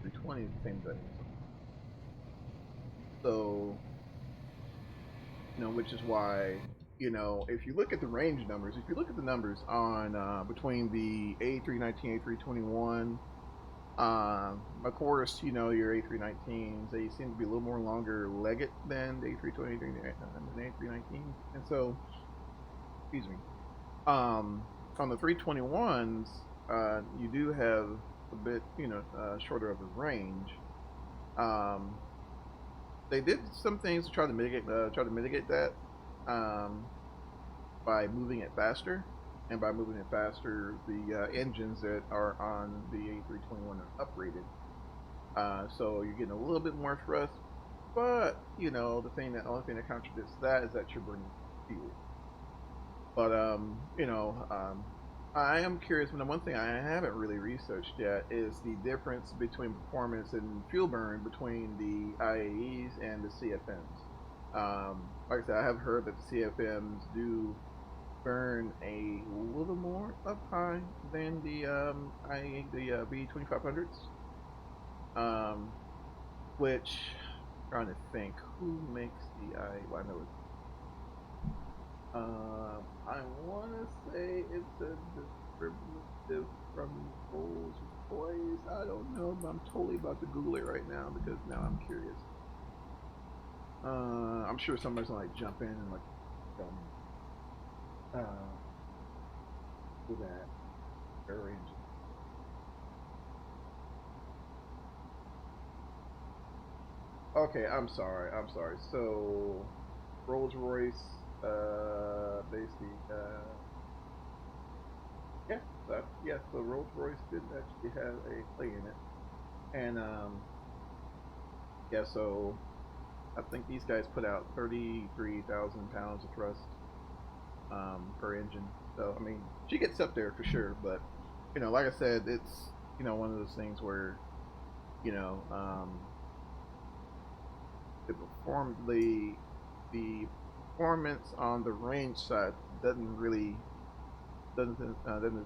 320 is the same exact wing. So, you know, which is why, you know, if you look at the range numbers, if you look at the numbers on between the A319, A321, of course, you know, your A319s, they seem to be a little more longer legged than the A320 and the A319s, and so, excuse me, on the 321s, you do have a bit, you know, shorter of a range. They did some things to try to mitigate that by moving it faster, and by moving it faster, the engines that are on the A321 are uprated, so you're getting a little bit more thrust. But you know, the only thing that contradicts that is that you're burning fuel. But you know, I am curious. One thing I haven't really researched yet is the difference between performance and fuel burn between the IAEs and the CFMs. Like I said, I have heard that the CFMs do burn a little more up high than the IAE, the V2500s. Which, I'm trying to think, who makes the IAE? Well, I know it's. I want to say it's a derivative from Rolls-Royce. I don't know, but I'm totally about to Google it right now because now I'm curious. I'm sure somebody's gonna like jump in and like tell me. Do that. Arrange. Okay, I'm sorry. So, Rolls-Royce, basically, yeah, so Rolls-Royce did actually have a play in it. And, yeah, so I think these guys put out 33,000 pounds of thrust, per engine. So, I mean, she gets up there for sure, but, you know, like I said, it's, you know, one of those things where, you know, the performance on the range side doesn't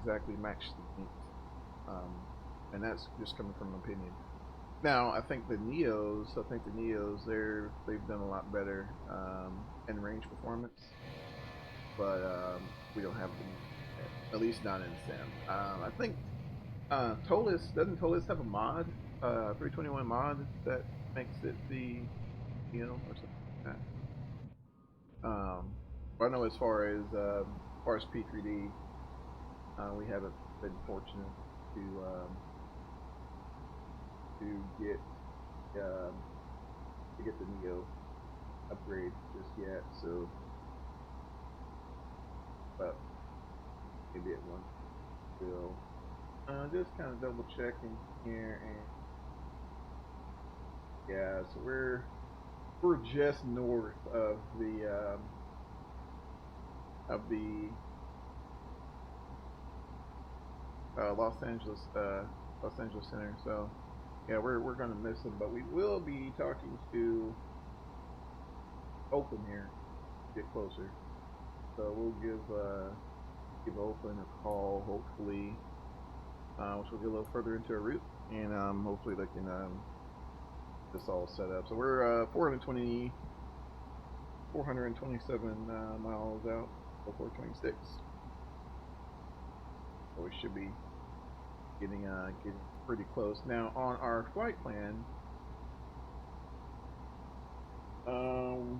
exactly match the wings. and that's just coming from opinion. Now, I think the Neos, they've done a lot better in range performance, but we don't have them, at least not in sim. I think doesn't Tolis have a mod, 321 mod that makes it the Neo or something like that. But I know as far as P3D, we haven't been fortunate to get the Neo upgrade just yet. So, but maybe it won't. Will just kind of double checking here, and yeah, so we're just north of the Los Angeles Center. So yeah, we're gonna miss him, but we will be talking to Open here, get closer. So we'll give Open a call, hopefully, which will get a little further into our route, and hopefully they can this all set up. So we're 427 miles out, 426. So we should be getting pretty close. Now on our flight plan,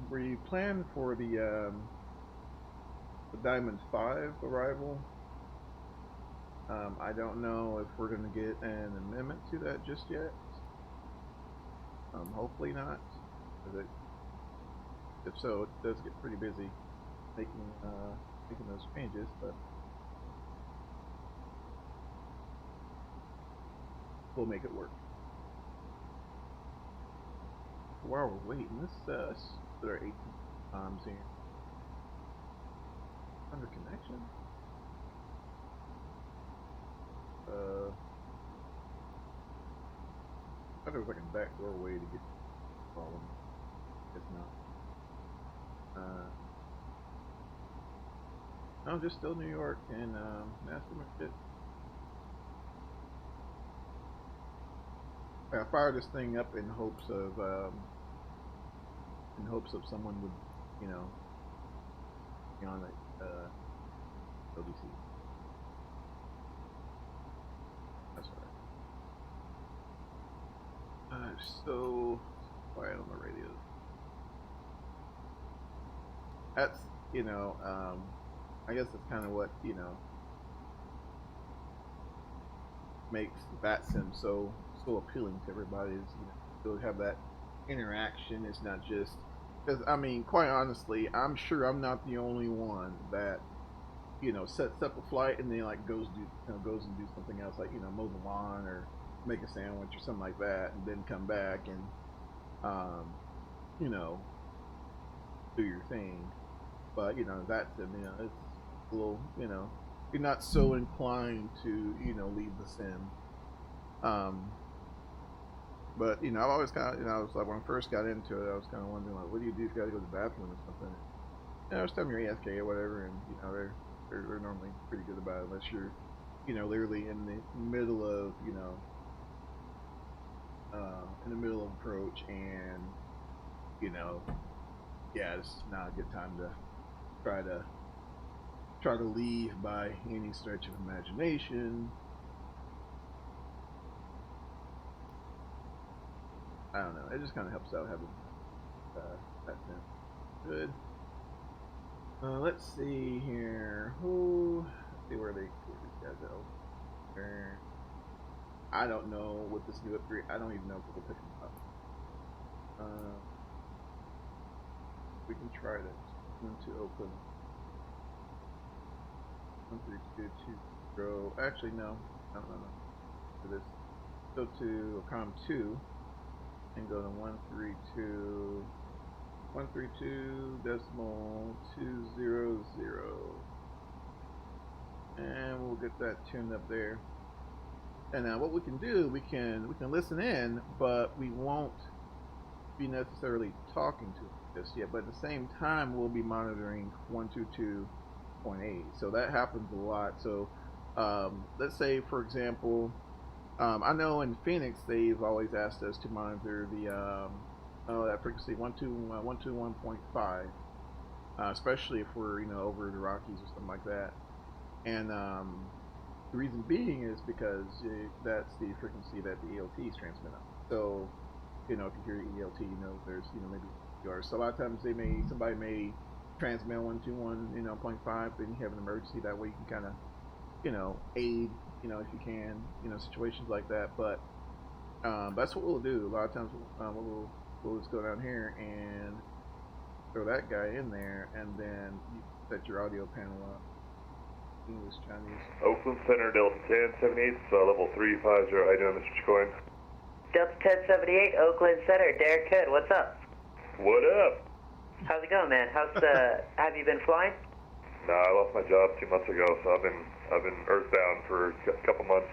we plan for the Diamond 5 arrival. I don't know if we're going to get an amendment to that just yet. Hopefully not. If so, it does get pretty busy making those changes, but we'll make it work. While we're waiting, let's put our 18 times here. Under connection? I thought there was like a backdoor way to get the problem. It's not. No, just still New York, and that's pretty much it. I fired this thing up in hopes of someone would, you know, be on it, LBC. That's right. So quiet on the radio. That's, you know, I guess that's kind of what, you know, makes VATSIM so appealing to everybody, is, you know, to have that interaction. It's not just because, I mean, quite honestly, I'm sure I'm not the only one that, you know, sets up a flight and then like goes and do something else, like, you know, mow the lawn or make a sandwich or something like that, and then come back and you know, do your thing. But, you know, VATSIM, you know, it's a little, you know, you're not so inclined to, you know, leave the sim. But, you know, I've always kind of, you know, I was like, when I first got into it, I was kind of wondering, like, what do you do if you got to go to the bathroom or something? You know, every time you're AFK or whatever, and, you know, they're normally pretty good about it, unless you're, you know, literally in the middle of, you know, in the middle of approach, and, you know, yeah, it's not a good time to try to leave by any stretch of imagination. I don't know. It just kind of helps out having that thing. Good. Let's see here. Let's see where these guys go. I don't know what this new upgrade. I don't even know if we'll pick them up. We can try this. 1 to open. 13220. Actually, no. No. For this, go to COM2 and go to 132.200, and we'll get that tuned up there. And now what we can do, we can listen in, but we won't be necessarily talking to this yet. But at the same time, we'll be monitoring 122.8. So that happens a lot. So let's say, for example, I know in Phoenix they've always asked us to monitor the that frequency 121.5, especially if we're over the Rockies or something like that. And the reason being is because that's the frequency that the ELTs transmit on. So if you hear ELT, there's maybe yours. So a lot of times somebody may transmit 121.5, then you have an emergency. That way you can kind of aid if you can situations like that. But that's what we'll do. A lot of times we'll just go down here and throw that guy in there, and then you set your audio panel up. English, Chinese. Oakland Center, Delta 1078, level 350. How you doing, Mr. Chicoine? Delta 1078, Oakland Center, Derek Hood, what's up? What up? How's it going, man? Have you been flying? No, I lost my job 2 months ago, so I've been earthbound for a couple months.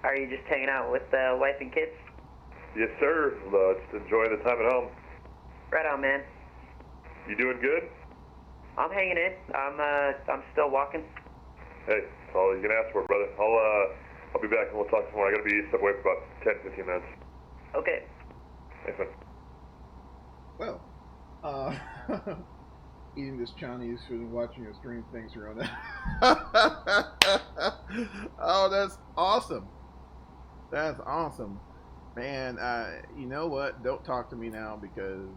Are you just hanging out with wife and kids? Yes, sir. Just enjoying the time at home. Right on, man. You doing good? I'm hanging in. I'm still walking. Hey, that's all you can ask for, brother. I'll be back and we'll talk some more. I gotta be stepped away for about 10-15 minutes. Okay. Thanks, man. Well, eating this Chinese food and watching your stream things around that. Oh, that's awesome. That's awesome. Man, you know what? Don't talk to me now because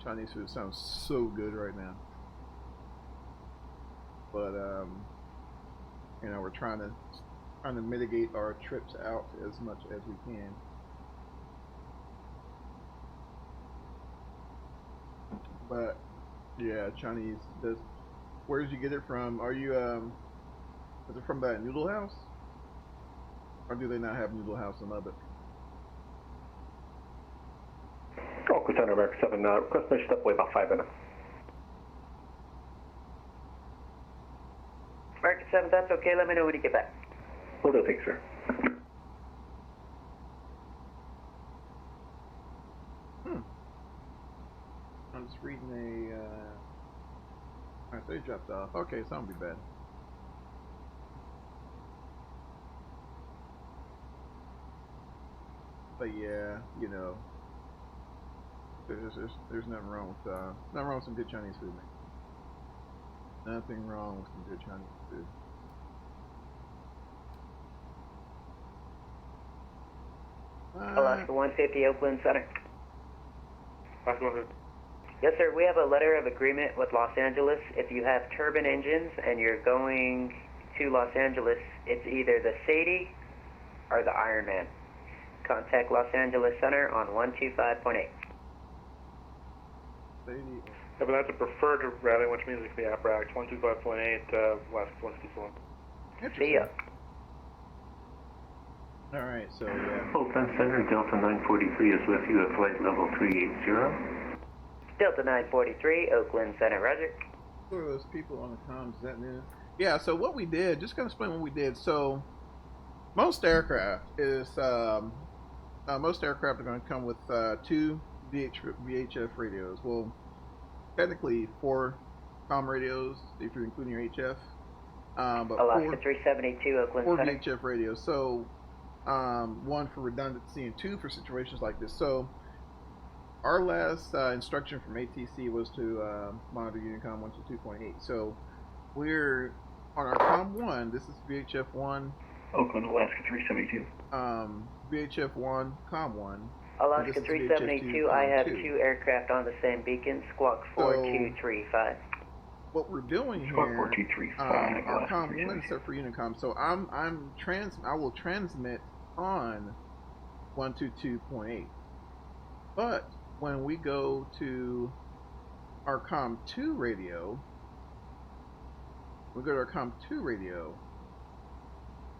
Chinese food sounds so good right now. But we're trying to mitigate our trips out as much as we can. But yeah, Chinese does. Where did you get it from? Are you is it from that noodle house? Or do they not have noodle house in Lubbock? Oakland Center, America 7, request mission step away about 5 minutes. America 7, that's okay. Let me know when you get back. Will do, thanks, sir. I'm just reading Alright, so he dropped off. Okay, so that'll be bad. But yeah, there's nothing wrong with some good Chinese food, man. Nothing wrong with some good Chinese food. Alaska 150, Oakland Center. Alaska 150. Yes, sir. We have a letter of agreement with Los Angeles. If you have turbine engines and you're going to Los Angeles, it's either the Sadie or the Ironman. Contact Los Angeles Center on 125.8. Sadie. Yeah, but that's a preferred routing, which means it can be AKRacing 125.8, Alaska 154. See ya. Alright, so yeah. Oakland Center, Delta 943 is with you at flight level 380. Delta 943, Oakland Center, roger. Who are those people on the comms? Is that new? Yeah, so what we did, just gonna explain what we did. So most aircraft are going to come with 2 VHF radios. Well, technically 4 comm radios if you're including your HF. But Alaska 372, Oakland 4 Center. VHF radios. So 1 for redundancy and 2 for situations like this. So our last instruction from ATC was to monitor Unicom 122.8. So we're on our COM 1. This is VHF 1. Oakland, Alaska 372. VHF 1, COM 1. Alaska 372, I have 2 aircraft on the same beacon, squawk 4235. What we're doing here, Squawk 4235, our COM 1 is set for Unicom. So I will transmit on 122.8. But when we go to our COM 2 radio,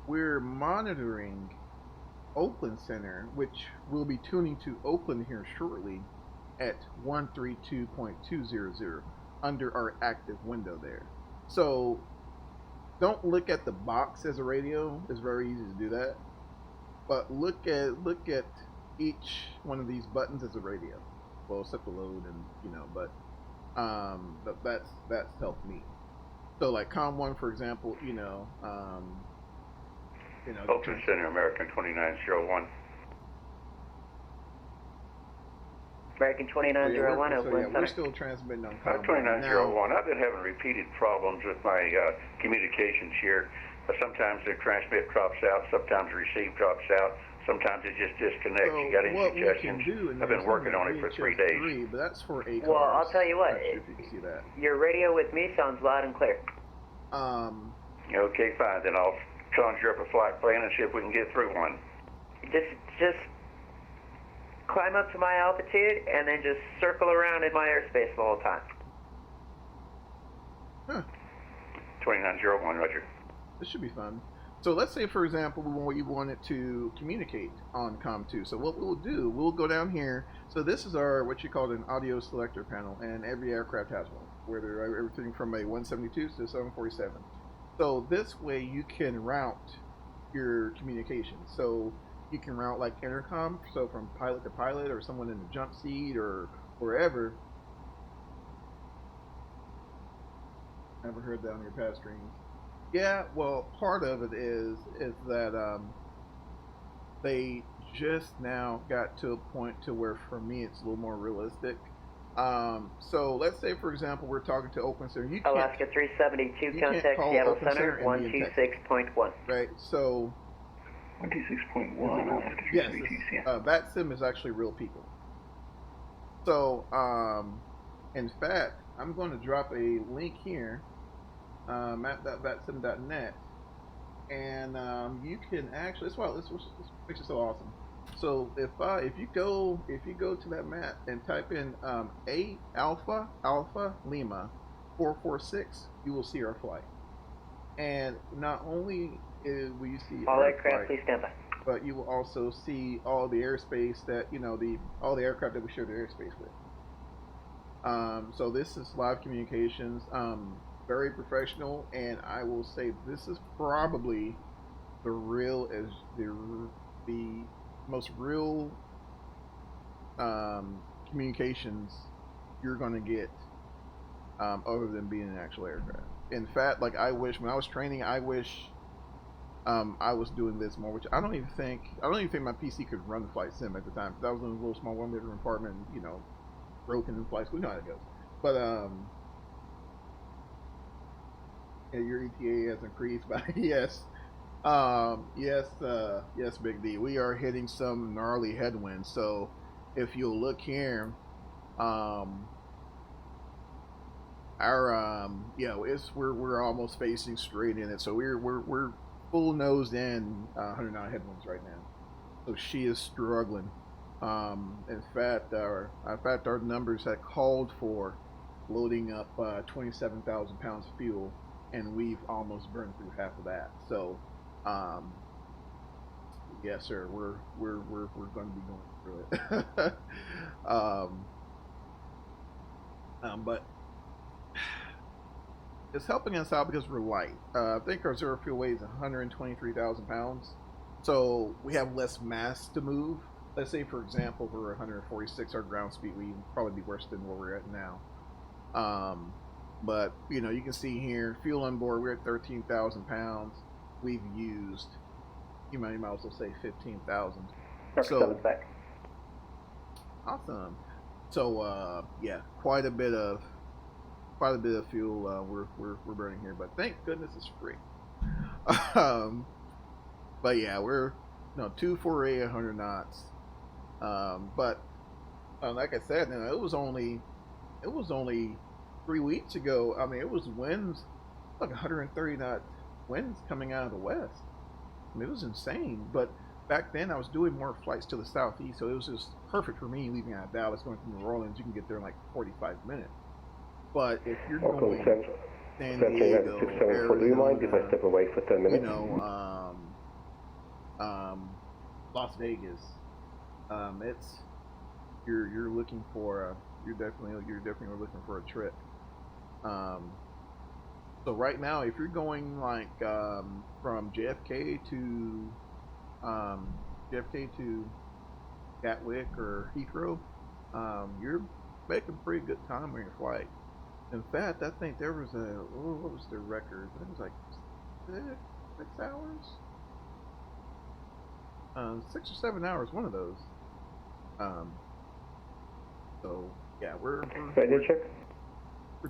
we're monitoring Oakland Center, which we'll be tuning to Oakland here shortly at 132.200 under our active window there. So don't look at the box as a radio. It's very easy to do that. But look at each one of these buttons as a radio. Well, except the load and but that's helped me. So like COM 1, for example, Oakland Center, American 2901. American 2901, Oakland Center. We're still transmitting on COM 2901. I've been having repeated problems with my communications here. Sometimes the transmit drops out, sometimes the receive drops out, sometimes it just disconnects. So you got any what suggestions? We can do, I've been working on it for 3 days. But that's for AKRacing. Well, I'll tell you what. If you can see that. Your radio with me sounds loud and clear. Okay, fine. Then I'll conjure up a flight plan and see if we can get through one. Just climb up to my altitude and then just circle around in my airspace the whole time. 2901, Roger. This should be fun. So let's say, for example, we wanted to communicate on COM2. So what we'll do, we'll go down here. So this is our, what you call an audio selector panel, and every aircraft has one, where they're everything from a 172 to 747. So this way you can route your communication. So you can route like intercom, so from pilot to pilot, or someone in the jump seat, or wherever. Never heard that on your past streams. Yeah, well, part of it is that they just now got to a point to where, for me, it's a little more realistic. So let's say, for example, we're talking to Oakland Center. Alaska 372, contact Seattle Center, 126.1. Right, so 126.1, Alaska 372, yes, VATSIM is actually real people. So, in fact, I'm going to drop a link here. Map.vatsim.net, and you can actually. This makes it so awesome. So if you go to that map and type in A Alpha Lima 446, you will see our flight. And not only will you see all aircraft, please stand by, but you will also see all the airspace that all the aircraft that we share the airspace with. So this is live communications. Very professional, and I will say this is probably the most real communications you're going to get, other than being an actual aircraft. In fact, like, I wish when I was training, I was doing this more, which I don't even think my PC could run the flight sim at the time, because I was in a little small 1-bedroom apartment, broken in flight school. You know how it goes. But your ETA has increased by yes, Big D. We are hitting some gnarly headwinds. So if you'll look here, we're almost facing straight in it. So we're full nosed in 100 knot headwinds right now. So she is struggling. In fact, our numbers had called for loading up 27,000 pounds of fuel, and we've almost burned through half of that. So, yes, sir, we're going to be going through it. But it's helping us out because we're light. I think our zero fuel weight is 123,000 pounds, so we have less mass to move. Let's say, for example, we're 146, our ground speed would probably be worse than where we're at now. But you can see here, fuel on board, we're at 13,000 pounds. We've used, you might also say 15,000. So awesome. So yeah, quite a bit of fuel we're burning here, but thank goodness it's free. But yeah, we're 248 100 knots. But like I said, it was only 3 weeks ago. I mean, it was winds, like 130 knot winds coming out of the west. I mean, it was insane. But back then, I was doing more flights to the southeast, so it was just perfect for me leaving out of Dallas, going to New Orleans. You can get there in like 45 minutes. But if you're going to San Diego, Arizona, do you mind if I step away for 10 minutes? Las Vegas, it's you're looking for you're definitely looking for a trip. So right now, if you're going like from JFK to Gatwick or Heathrow, you're making pretty good time on your flight. In fact, I think there was what was the record? It was like 6 hours? 6 or 7 hours, one of those. So yeah, we're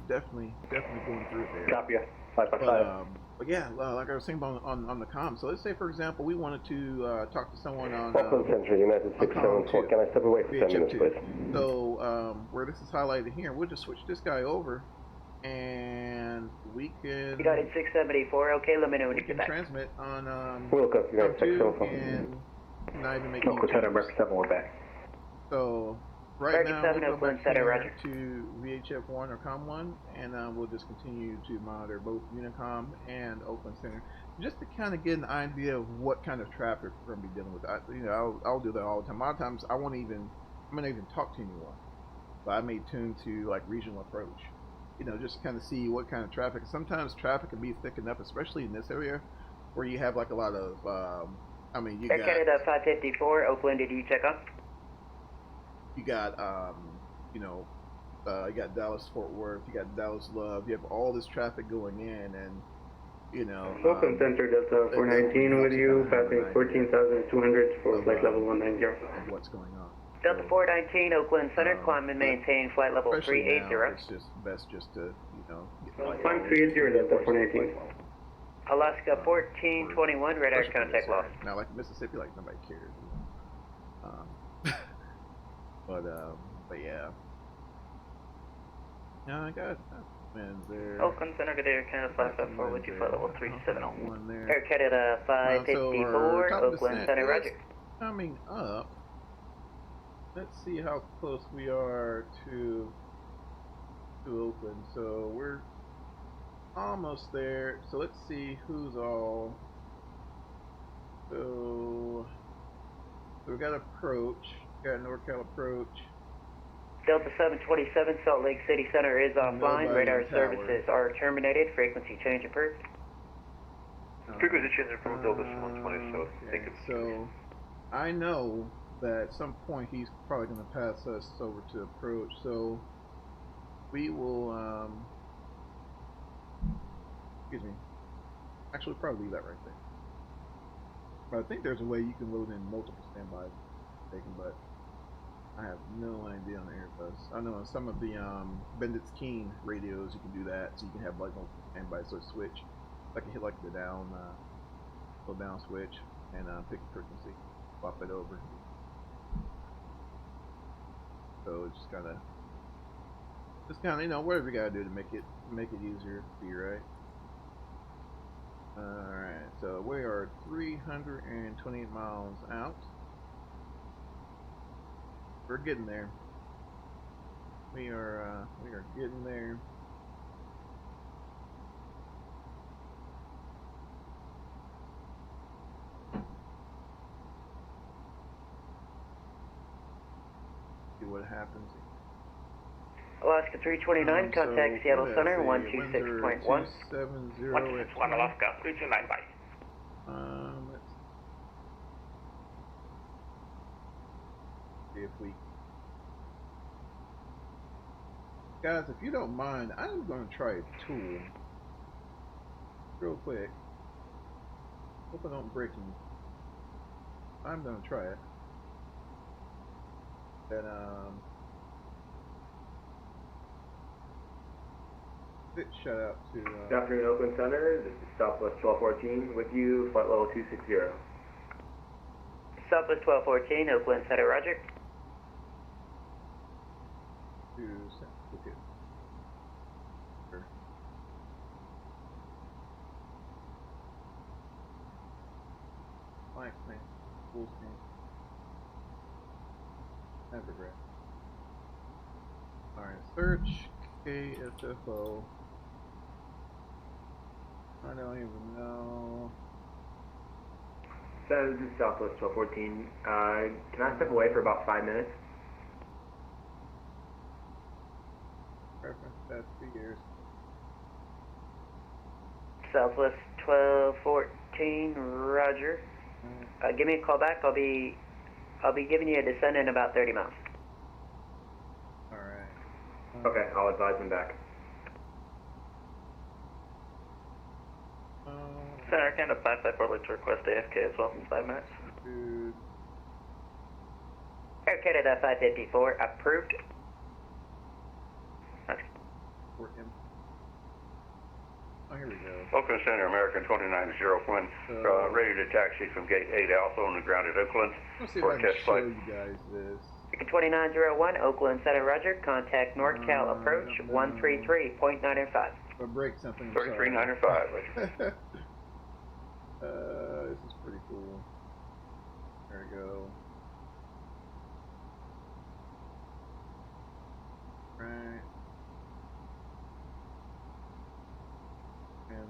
definitely going through it there. Copy ya. 5.5. But yeah, like I was saying on the comm. So let's say, for example, we wanted to talk to someone on Auckland Central, United 674. Can I step away for 10 minutes, please? So where this is highlighted here, we'll just switch this guy over, and we can. United 674. Okay, let me know when you get back. Transmit on Wilco, United 674. And not even make any changes. Breakfast 7, we're back. So right now we'll go back here to VHF1 or COM1, and we'll just continue to monitor both Unicom and Oakland Center, just to kind of get an idea of what kind of traffic we're going to be dealing with. I'll do that all the time. A lot of times I'm not even talk to anyone, but I may tune to like regional approach, just to kind of see what kind of traffic. Sometimes traffic can be thick enough, especially in this area, where you have like a lot of, you got Canada 554, Oakland, did you check on? You got, you got Dallas Fort Worth, you got Dallas Love, you have all this traffic going in, and Oakland Center Delta 419 with you, passing 14,200 for flight level 190. What's going on? Delta 419, Oakland Center, climb and maintain flight level 380. It's just best just to, climb 380 Delta 419. Alaska 1421, radar contact lost. Now, like Mississippi, like nobody cares. But yeah. Yeah, I got man there. Oakland Center, good air, Canada 554 with you, flight level 370. Air Canada 554, Oakland Center, roger. Coming up, let's see how close we are to Oakland. So we're almost there. So let's see who's all. So we got approach. Got NorCal approach. Delta 727, Salt Lake City Center is offline. Radar services are terminated. Frequency change approved. Frequency change approved, Delta 120, so I think it's... So I know that at some point he's probably going to pass us over to approach. So we will, excuse me, actually probably leave that right there. But I think there's a way you can load in multiple standbys, but I have no idea on the Airbus. I know on some of the Bendix Keen radios you can do that, so you can have like multiple standbys, so switch. I can hit like the down switch and pick the frequency, swap it over. So just kind of, whatever you gotta do to make it easier for you, right? All right, so we are 328 miles out. We're getting there. We are getting there. See what happens. Alaska 329, contact Seattle Center 126.1. 161 Alaska 329, bye. Let's see if we... Guys, if you don't mind, I'm going to try a tool real quick. Hope I don't break any. I'm going to try it. Then, bit shout out to... Good afternoon, Oakland Center. This is Southwest 1214 with you, flight level 260. Southwest 1214, Oakland Center, roger. Okay. Sure. Mike, man. Full screen. Never grab. Alright, search KSFO. I don't even know. So this is Southwest 1214. Can I step away for about 5 minutes? Perfect. That's 2 years. Southwest 1214, roger. Give me a call back. I'll be giving you a descent in about 30 miles. Alright. Okay, I'll advise him back. Center, kind of 554 would like to request AFK as well, 5 minutes. Dude. Okay, to the 554, approved. For him. Oh, here we go. Oakland Center, American 290 Quinn, ready to taxi from Gate 8 Alpha on the ground at Oakland for a test flight. Show you guys this. 2901, Oakland Center, Roger. Contact NorCal approach 133.905. Or break something. 3395, Roger. This is pretty cool. There we go. Right. And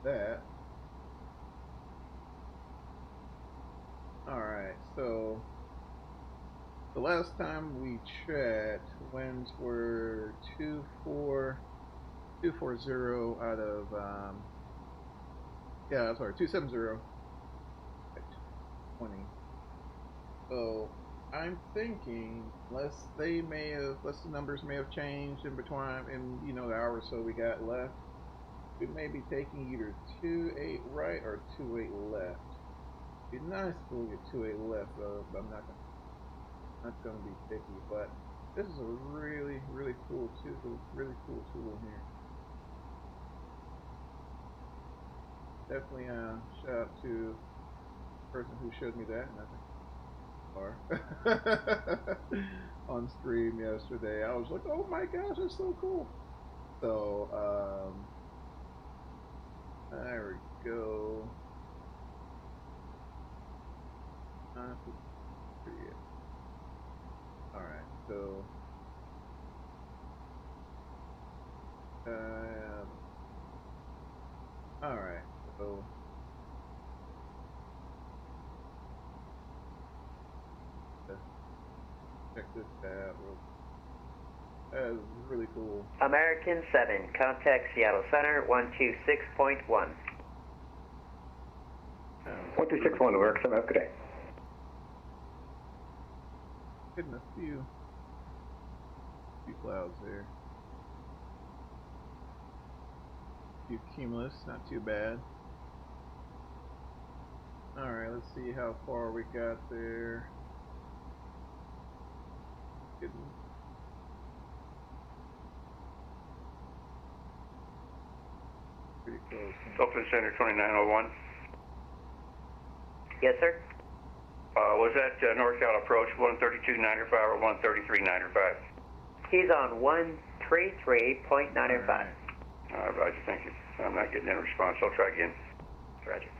that. Alright, so the last time we checked, winds were 240 out of, yeah, sorry, 270 at 20. So I'm thinking, unless the numbers may have changed in between, in the hour or so we got left, we may be taking either 28 right or 28 left. It'd be nice if we get 28 left, though, but I'm not gonna be picky. But this is a really, really cool tool. Really cool tool here. Definitely shout out to the person who showed me that, and I think on stream yesterday. I was like, oh my gosh, that's so cool. So there we go. Alright, so alright, so check this out. That is really cool. American 7, contact Seattle Center 126.1. 1261 to work, 7 up, good day. Getting a few clouds there. A few cumulus, not too bad. Alright, let's see how far we got there. Getting pretty close. Oakland Center 2901. Yes, sir. Was that NorCal approach 132.95 or 133.95? He's on 133.905. Roger, thank you. I'm not getting any response. I'll try again. Roger.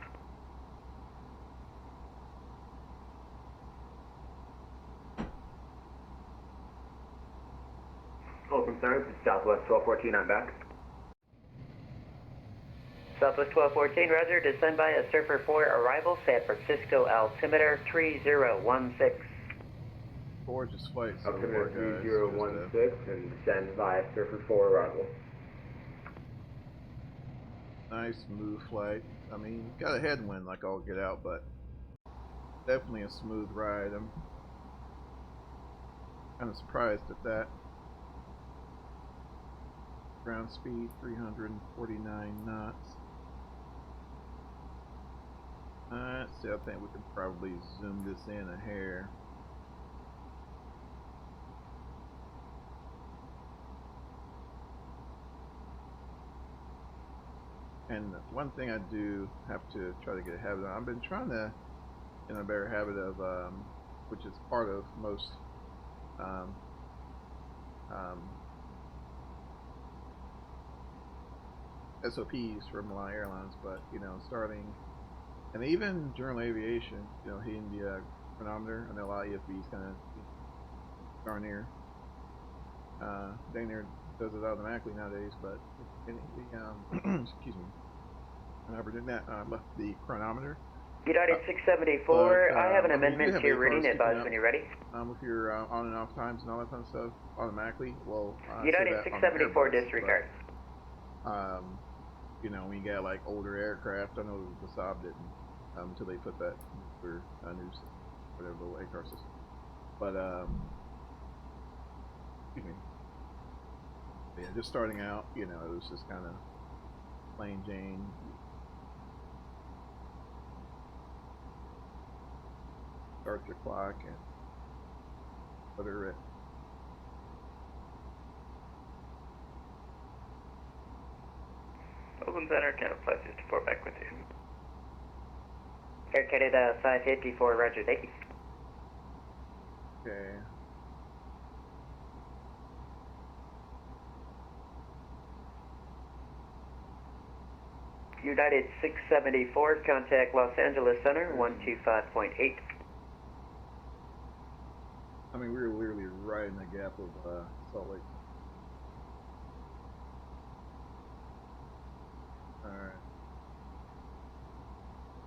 Oakland Center, Southwest 1214, I'm back. Southwest 1214, Roger. Descend by a Surfer 4 arrival, San Francisco altimeter 3016. Gorgeous flight. Altimeter 3016 and descend by Surfer 4 arrival. Nice smooth flight. I mean, got a headwind like all get out, but definitely a smooth ride. I'm kind of surprised at that. Ground speed 349 knots. Let's see, I think we can probably zoom this in a hair. And one thing I do have to try to get a habit of, I've been trying to get a better habit of, which is part of most SOPs from a lot of airlines, but starting, and even general aviation, hitting the chronometer. I know a lot of EFBs kind of darn near does it automatically nowadays, but excuse me, I never did that. Left the chronometer. United 674, I have an amendment to your reading. Advise when you're ready. With your on and off times and all that kind of stuff automatically. Well, United 674, disregard. When you got like older aircraft, I know the Saab didn't until they put that for new, whatever, little AKR system. But excuse me. Yeah, just starting out, it was just kind of plain Jane start your clock and order it. Open center, Canada 554 back with you. Air Canada 554, roger, thank you. Okay. United 674, contact Los Angeles Center 125.8. I mean, we were literally right in the gap of Salt Lake. Alright.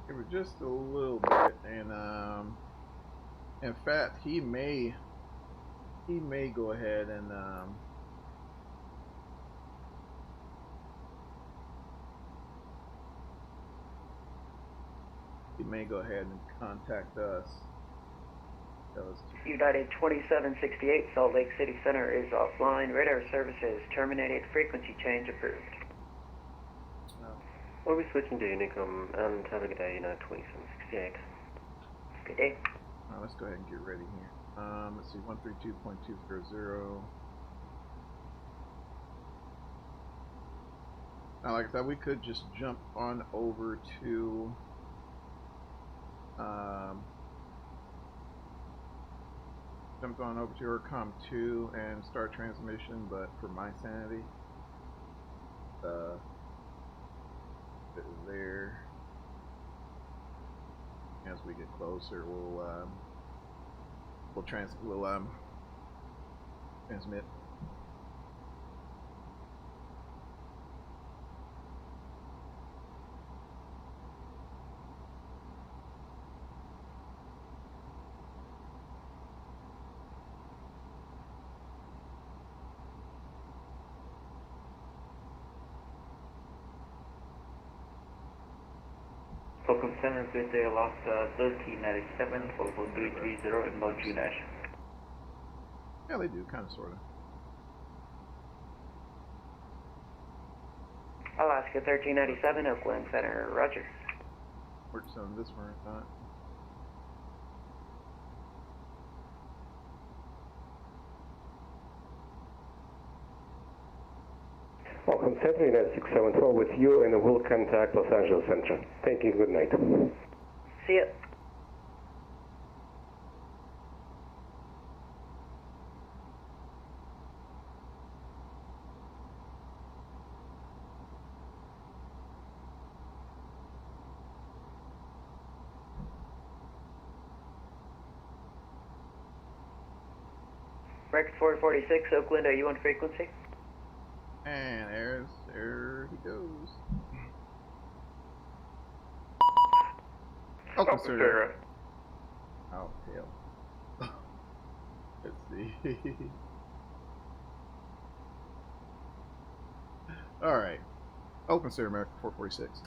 Give it just a little bit, and in fact, he may go ahead and contact us. United 2768, Salt Lake City Center is offline. Radar services terminated. Frequency change approved. We'll be switching to Unicom and have a good day, United 2768. Good day. Let's go ahead and get ready here. Let's see, 132.200. Now, like I said, we could just jump on over to ERCOM 2 and start transmission, but for my sanity, it is there. As we get closer, we'll transmit. Welcome Center, good day, lost 1397, 44330 inbound G-Nash. Yeah, they do, kind of, sort of. Alaska 1397, Oakland Center, roger. Works on this one, not. Welcome, Center, United 674 with you, and we'll contact Los Angeles Center. Thank you, good night. See ya. Record 446, Oakland, are you on frequency? And there he goes. Oh, consider. Oh, hell. Let's see. All right. Open Center America 446.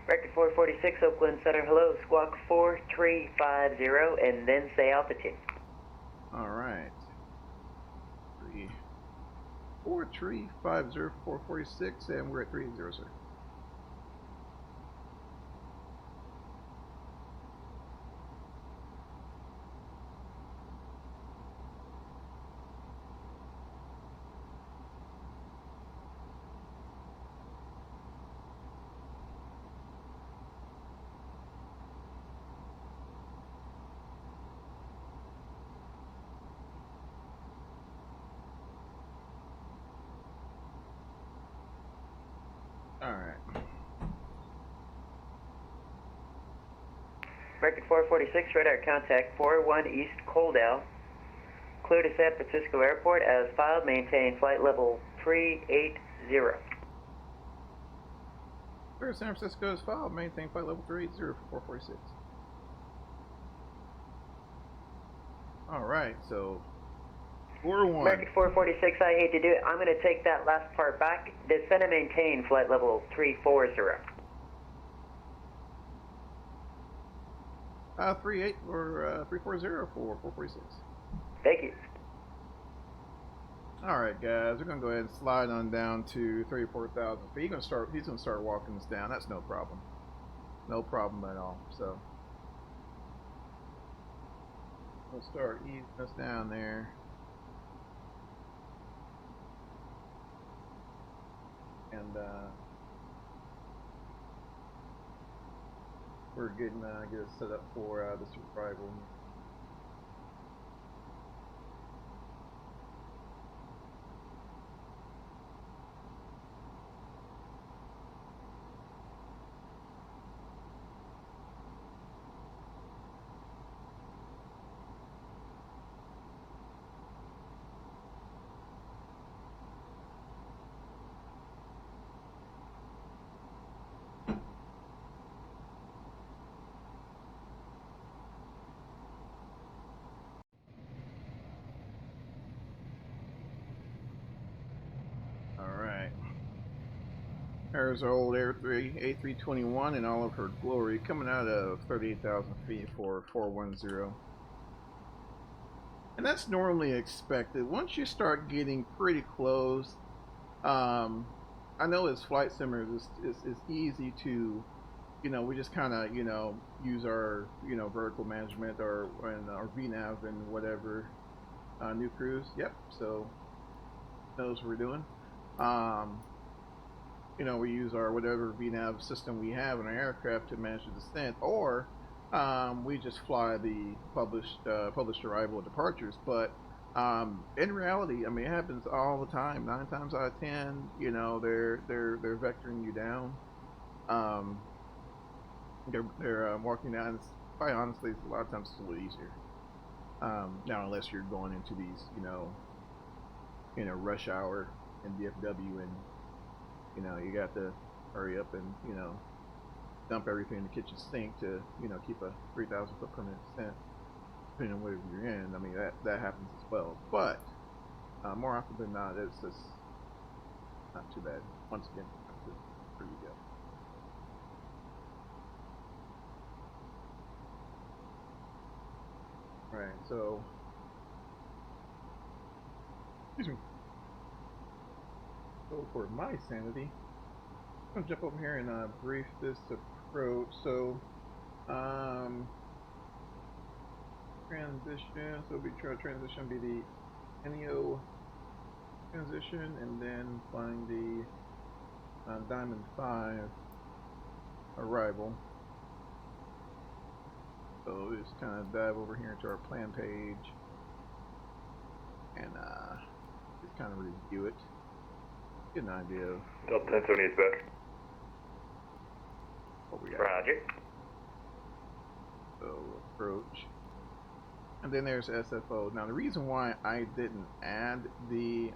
Record 446, Oakland Center, hello, squawk 4350, and then say altitude. All right. 4350446, and we're at 380, sir. All right. Record 446, radar contact 41 East Coldell. Clear to San Francisco Airport as filed. Maintain flight level 380. Clear to San Francisco as filed. Maintain flight level 380 for 446. All right, so 4-1. Record 446, I hate to do it. I'm going to take that last part back. Descend and maintain flight level 340. 38 or 340 for 446. Thank you. Alright guys, we're gonna go ahead and slide on down to 34,000 feet. He's gonna start walking us down. That's no problem. No problem at all. So we'll start easing us down there. And we're getting get us set up for the survival. There's our old A321 in all of her glory, coming out of 38,000 feet for 410. And that's normally expected. Once you start getting pretty close, I know as flight simmers, it's easy to, we just kind of, use our, vertical management or our VNav and whatever new cruise. Yep, so knows what we're doing. We use our whatever VNav system we have in our aircraft to manage the descent, or we just fly the published arrival and departures. But in reality, I mean, it happens all the time. 9 times out of 10, they're vectoring you down. They're walking down. It's quite honestly, a lot of times it's a little easier. Now, unless you're going into these, rush hour in DFW and you got to hurry up and, dump everything in the kitchen sink to, keep a 3,000 foot per minute descent, depending on wherever you're in. I mean, that happens as well. But more often than not, it's just not too bad. Once again, there you go. Right, so, excuse me. So for my sanity, I'm gonna jump over here and brief this approach. So, transition. So we try transition be the NEO transition, and then flying the Diamond 5 arrival. So just kind of dive over here into our plan page and just kind of review it. Get an idea of Delta 1070 is back. What we got. Roger. So approach. And then there's SFO. Now the reason why I didn't add the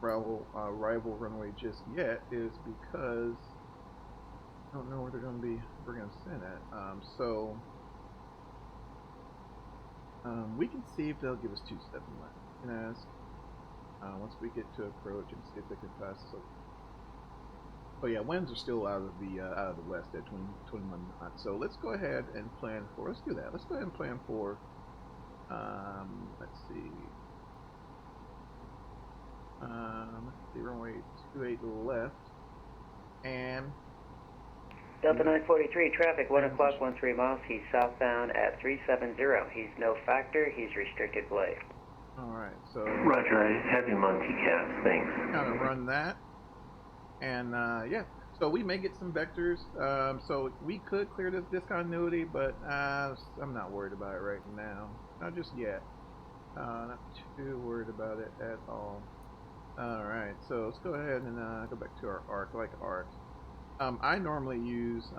rival runway just yet is because I don't know where they're going to be. We're going to send it. So we can see if they'll give us 2-7 left. You can ask. Once we get to approach and see if they can pass us over. But yeah, winds are still out of the west at 21 knots. So let's go ahead and plan for. Let's do that. Let's go ahead and plan for. Let's see. Runway 28 left, and Delta 943 traffic 1 o'clock 13 miles. He's southbound at 370. He's no factor. He's restricted blade. Alright, so Roger, I have him on TCAS, thanks. Kind of run that. And yeah, so we may get some vectors. So we could clear this discontinuity, but I'm not worried about it right now. Not just yet. Not too worried about it at all. Alright, so let's go ahead and go back to our arc, like arc. I normally use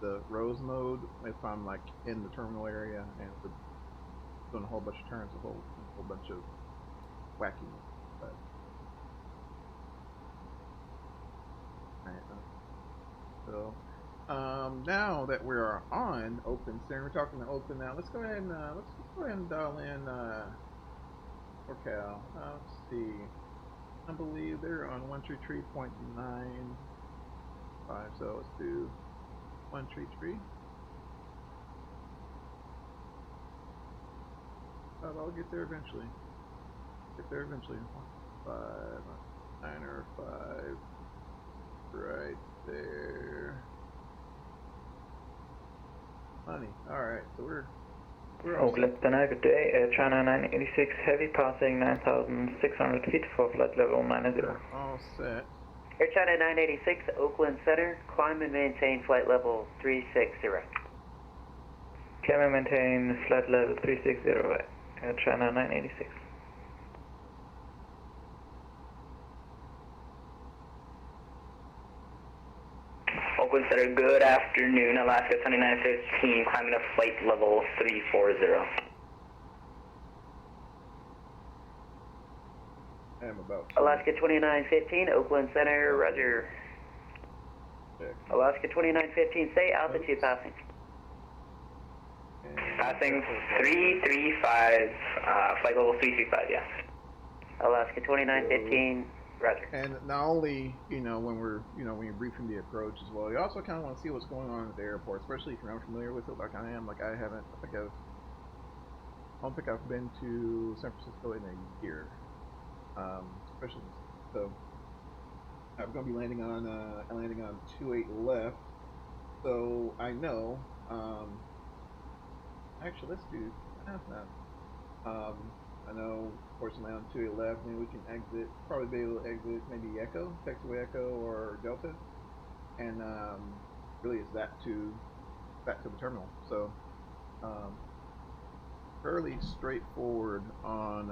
the rose mode if I'm like in the terminal area and we're doing a whole bunch of turns, a whole bunch of wackiness. But so now that we are on open center, we're talking to open now. Let's go ahead and dial in NorCal. Let's see. I believe they're on 133.95. So let's do 133. I'll get there eventually. Get there eventually. 5, 9 or 5, right there. Money. All right, so we're Oakland, good day. China 986 Heavy passing 9,600 feet for flight level 90. All set. Air China 986 Oakland Center, climb and maintain flight level 360. Climb and maintain flight level 360, Air China 986. Oakland Center, good afternoon. Alaska 2915, climbing to flight level 340. I'm about. Alaska 2915, Oakland Center, roger. Alaska 2915, say altitude passing. Passing 335, flight level 335, yes. Alaska 2915, roger. And not only, when when you're briefing the approach as well, you also kind of want to see what's going on at the airport, especially if you're unfamiliar with it like I am. Like I don't think I've been to San Francisco in a year. Especially, so I'm going to be landing on 28 left, so I know, actually let's do math now. I know, of course, I'm on 28 left, maybe we can exit, probably be able to exit maybe Echo, taxiway Echo or Delta, and really it's back to the terminal, so fairly straightforward on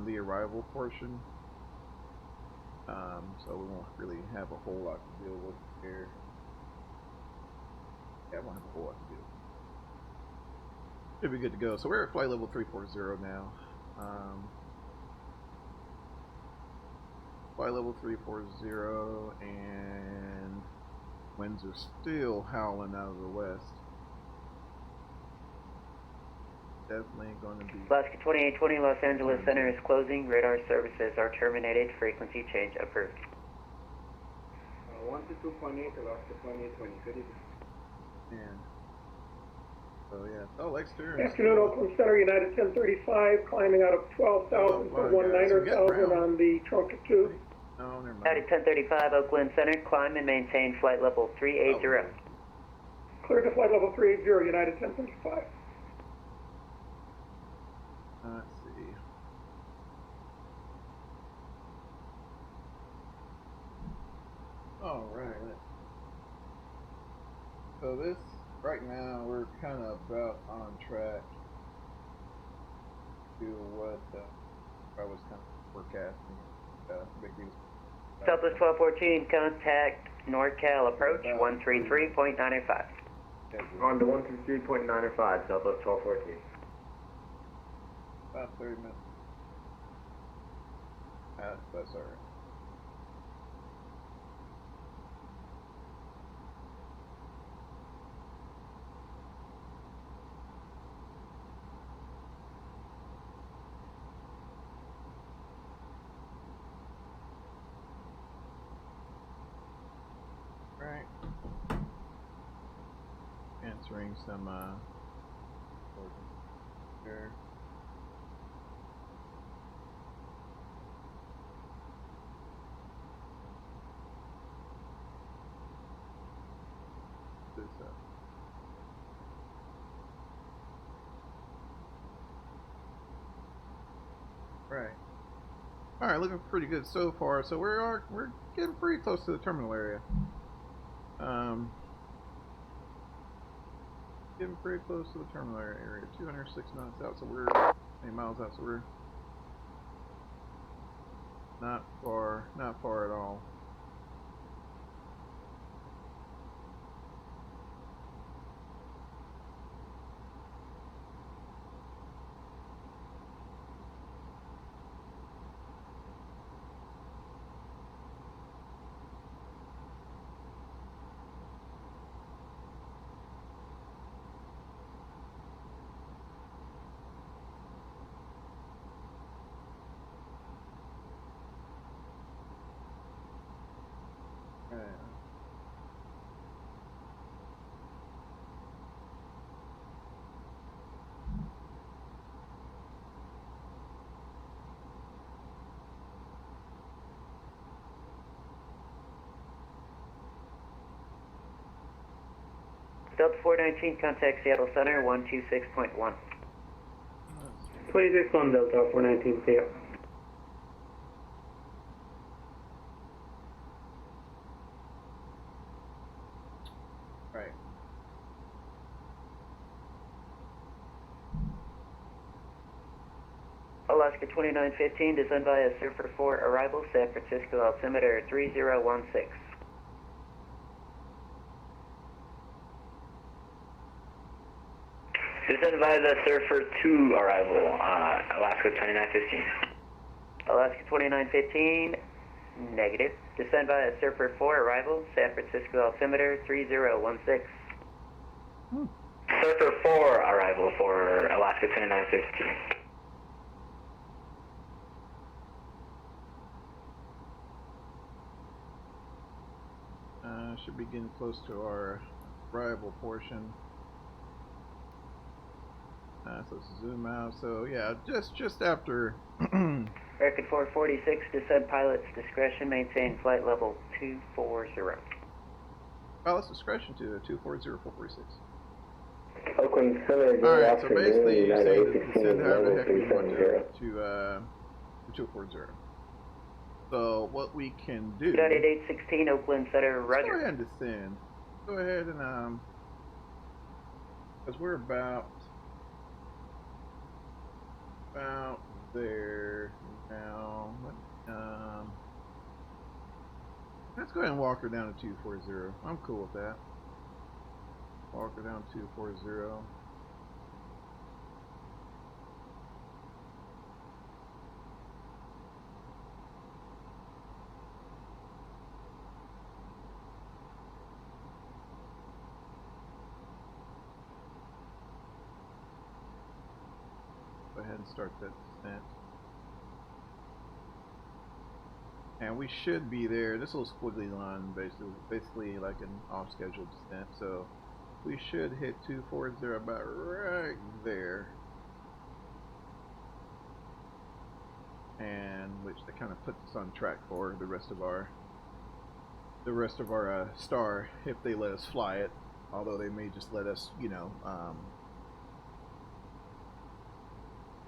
the arrival portion, so we won't really have a whole lot to deal with here. Yeah, I won't have a whole lot to deal with. Should be good to go. So we're at flight level 340 now. Flight level 340, and winds are still howling out of the west. Definitely going to be. Alaska 2820, Los Angeles Center is closing. Radar services are terminated. Frequency change approved. 122.8, Alaska 2820. Good evening. And so yeah, exterior. Afternoon, Oakland Center, United 1035, climbing out of 12,000 for 19,000 on the trunket tube. No, never mind. United 1035, Oakland Center, climb and maintain flight level 380. Clear to flight level 380, United 1035. Let's see. All right. So this right now we're kind of about on track to what I was kind of forecasting. Big deal. Southwest 1214, contact NorCal approach 133.905. On to 133.905, Southwest 1214. About 30 minutes. That's all right. Right. Answering some there. This right. All right, looking pretty good so far. So we're getting pretty close to the terminal area. Getting pretty close to the terminal area. 206 knots out, so we're miles out, so we're not far at all. Delta 419, contact Seattle Center 126.1. 26-1 Delta 419, see ya. Right. Alaska 2915, descend via Surfer 4, arrival, San Francisco altimeter 3016. Descend via the Surfer 2 arrival, Alaska 2915. Alaska 2915, negative. Descend via Surfer 4, arrival, San Francisco altimeter 3016. Surfer 4 arrival for Alaska 2915. Should be getting close to our arrival portion. So let's zoom out. So yeah, just after. American 446, descend pilot's discretion, maintain flight level 240. Pilot's discretion to 240-446. Oakland Center, good Alright, so afternoon, basically you're saying to 9816, descend however the level heck we want 370. to 240. So what we can do. United 816, Oakland Center, roger. Go ahead and descend. Go ahead and because we're about there now. Let's go ahead and walk her down to 240. I'm cool with that. Walk her down to 240. Go ahead and start that descent. And we should be there. This little squiggly line basically like an off-schedule descent. So we should hit 240 about right there. And which that kind of puts us on track for the rest of our star if they let us fly it. Although they may just let us, you know,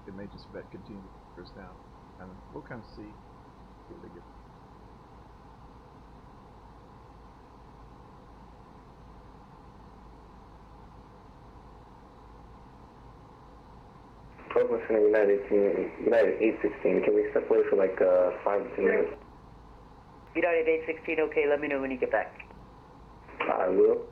they may just continue to put us down. And we'll kind of see what they get. Oakland Center, United 816, can we step away for like 5 to 10 minutes? United 816, okay, let me know when you get back. I will.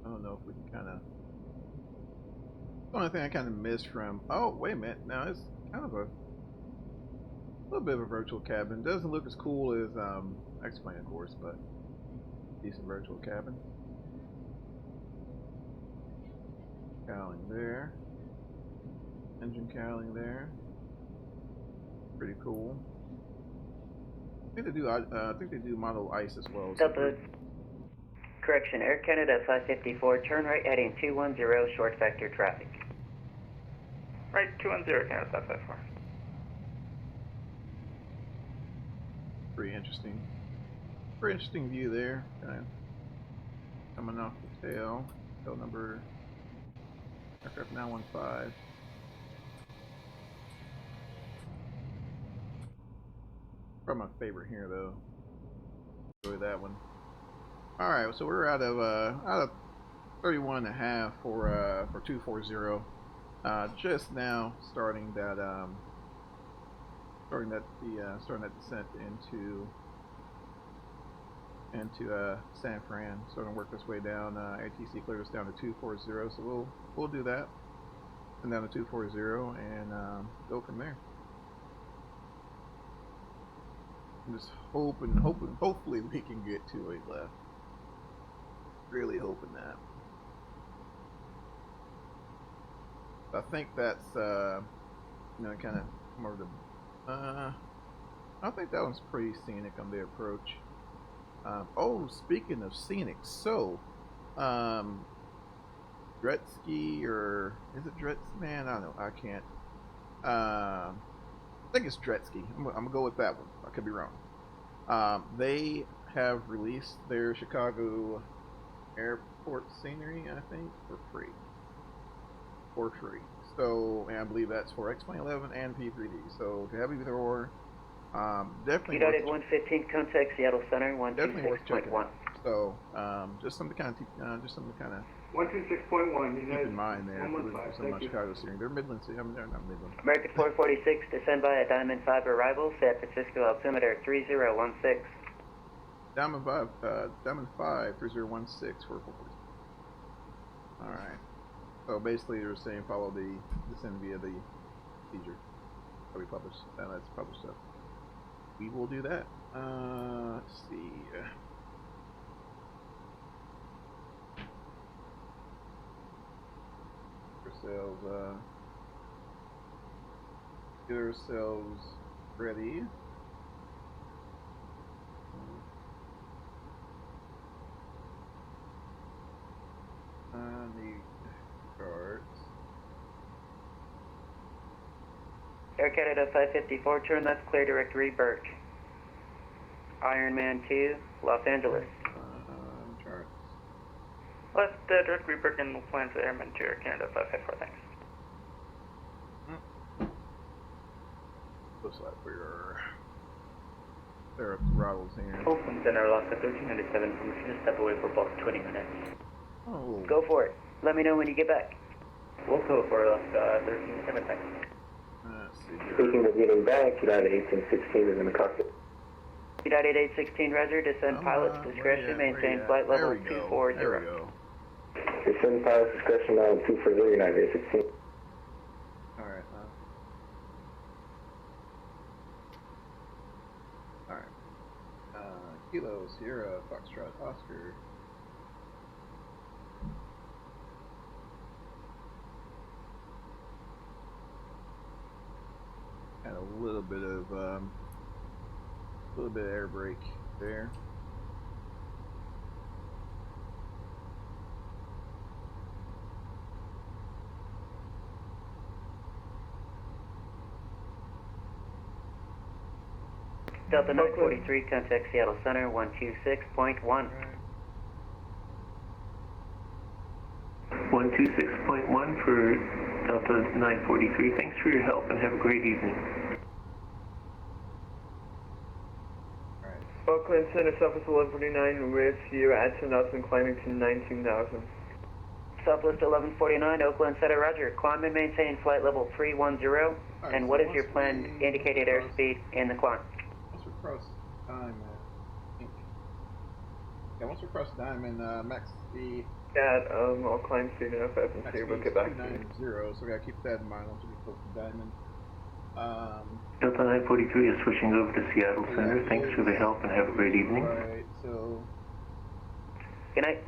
I don't know if we can kind of. The only thing I kind of missed from. Oh, wait a minute. Now it's kind of a little bit of a virtual cabin. Doesn't look as cool as X-Plane, of course, but decent virtual cabin. Cowling there. Engine cowling there. Pretty cool. I think they do model ice as well. Delta. Correction, Air Canada 554, turn right heading 210, short vector traffic. Right, 210, Canada 554. Pretty interesting. Pretty interesting view there. Kind of coming off the tail. Tail number aircraft 915. Probably my favorite here though. Enjoy that one. Alright, so we're out of 31.5 for 240. Just now starting that descent into San Fran. Starting to work this way down. ATC cleared us down to 240, so we'll do that. And down to 240 and go from there. I'm just hopefully we can get 28 left. Really hoping that. I think that's kind of more of the I think that one's pretty scenic on the approach. Oh, speaking of scenic, so Dretsky, or is it Dretsky? Man, I don't know. I can't. I think it's Dretsky. I'm gonna go with that one. I could be wrong. They have released their Chicago airport scenery, I think, for free. So, and I believe that's for X-2011 and P3D. So, to have either or, definitely. United 115, contact Seattle Center 126.1. So, just something to kind of, 126.1. keep in mind there. If you're looking for some Chicago scenery, they're Midland. I mean, they're not Midland. American 446, descend by a Diamond 5 arrival, San Francisco altimeter 3016. Diamond 5, 3016 for 446. Alright. So basically they're saying follow the descend via the procedure that we published. That's published stuff. We will do that. Let's see. Get ourselves ready. The charts. Air Canada 554, turn left, clear direct rebirth. Ironman 2, Los Angeles. Charts. Left direct rebirth and we'll plan for Airman 2, Air Canada 554, thanks. Looks like we're there up the throttles here. Oakland Center, Alaska 1397, permission to step away for about 20 minutes. Oh. Go for it. Let me know when you get back. We'll go for Alaska 1397, thanks. Let's see here. Speaking of getting back, United 1816 is in the cockpit. United 816, roger, descend pilot's discretion, maintain flight level 240. There we go. Descend pilot's discretion now 240, United 816. Alright, Kilo, Sierra, Foxtrot, Oscar. And a little bit of air brake there. Delta 943, contact Seattle Center 126.1. 126.1 for Delta 943. Thanks for your help and have a great evening. Oakland Center, Southwest 1149 with you at 10,000, climbing to 19,000. Southwest 1149, Oakland Center, roger. Climb and maintain flight level 310. And what is your planned indicated airspeed in the climb? Once we cross Diamond, I think. Yeah, once we cross Diamond, max speed. Yeah, I'll climb soon enough. I haven't seen. We'll get back to you. 290, so we gotta keep that in mind once we get close to Diamond. Delta 943 is switching over to Seattle Center. Thanks for the help and have a great evening. Alright, so. Good night.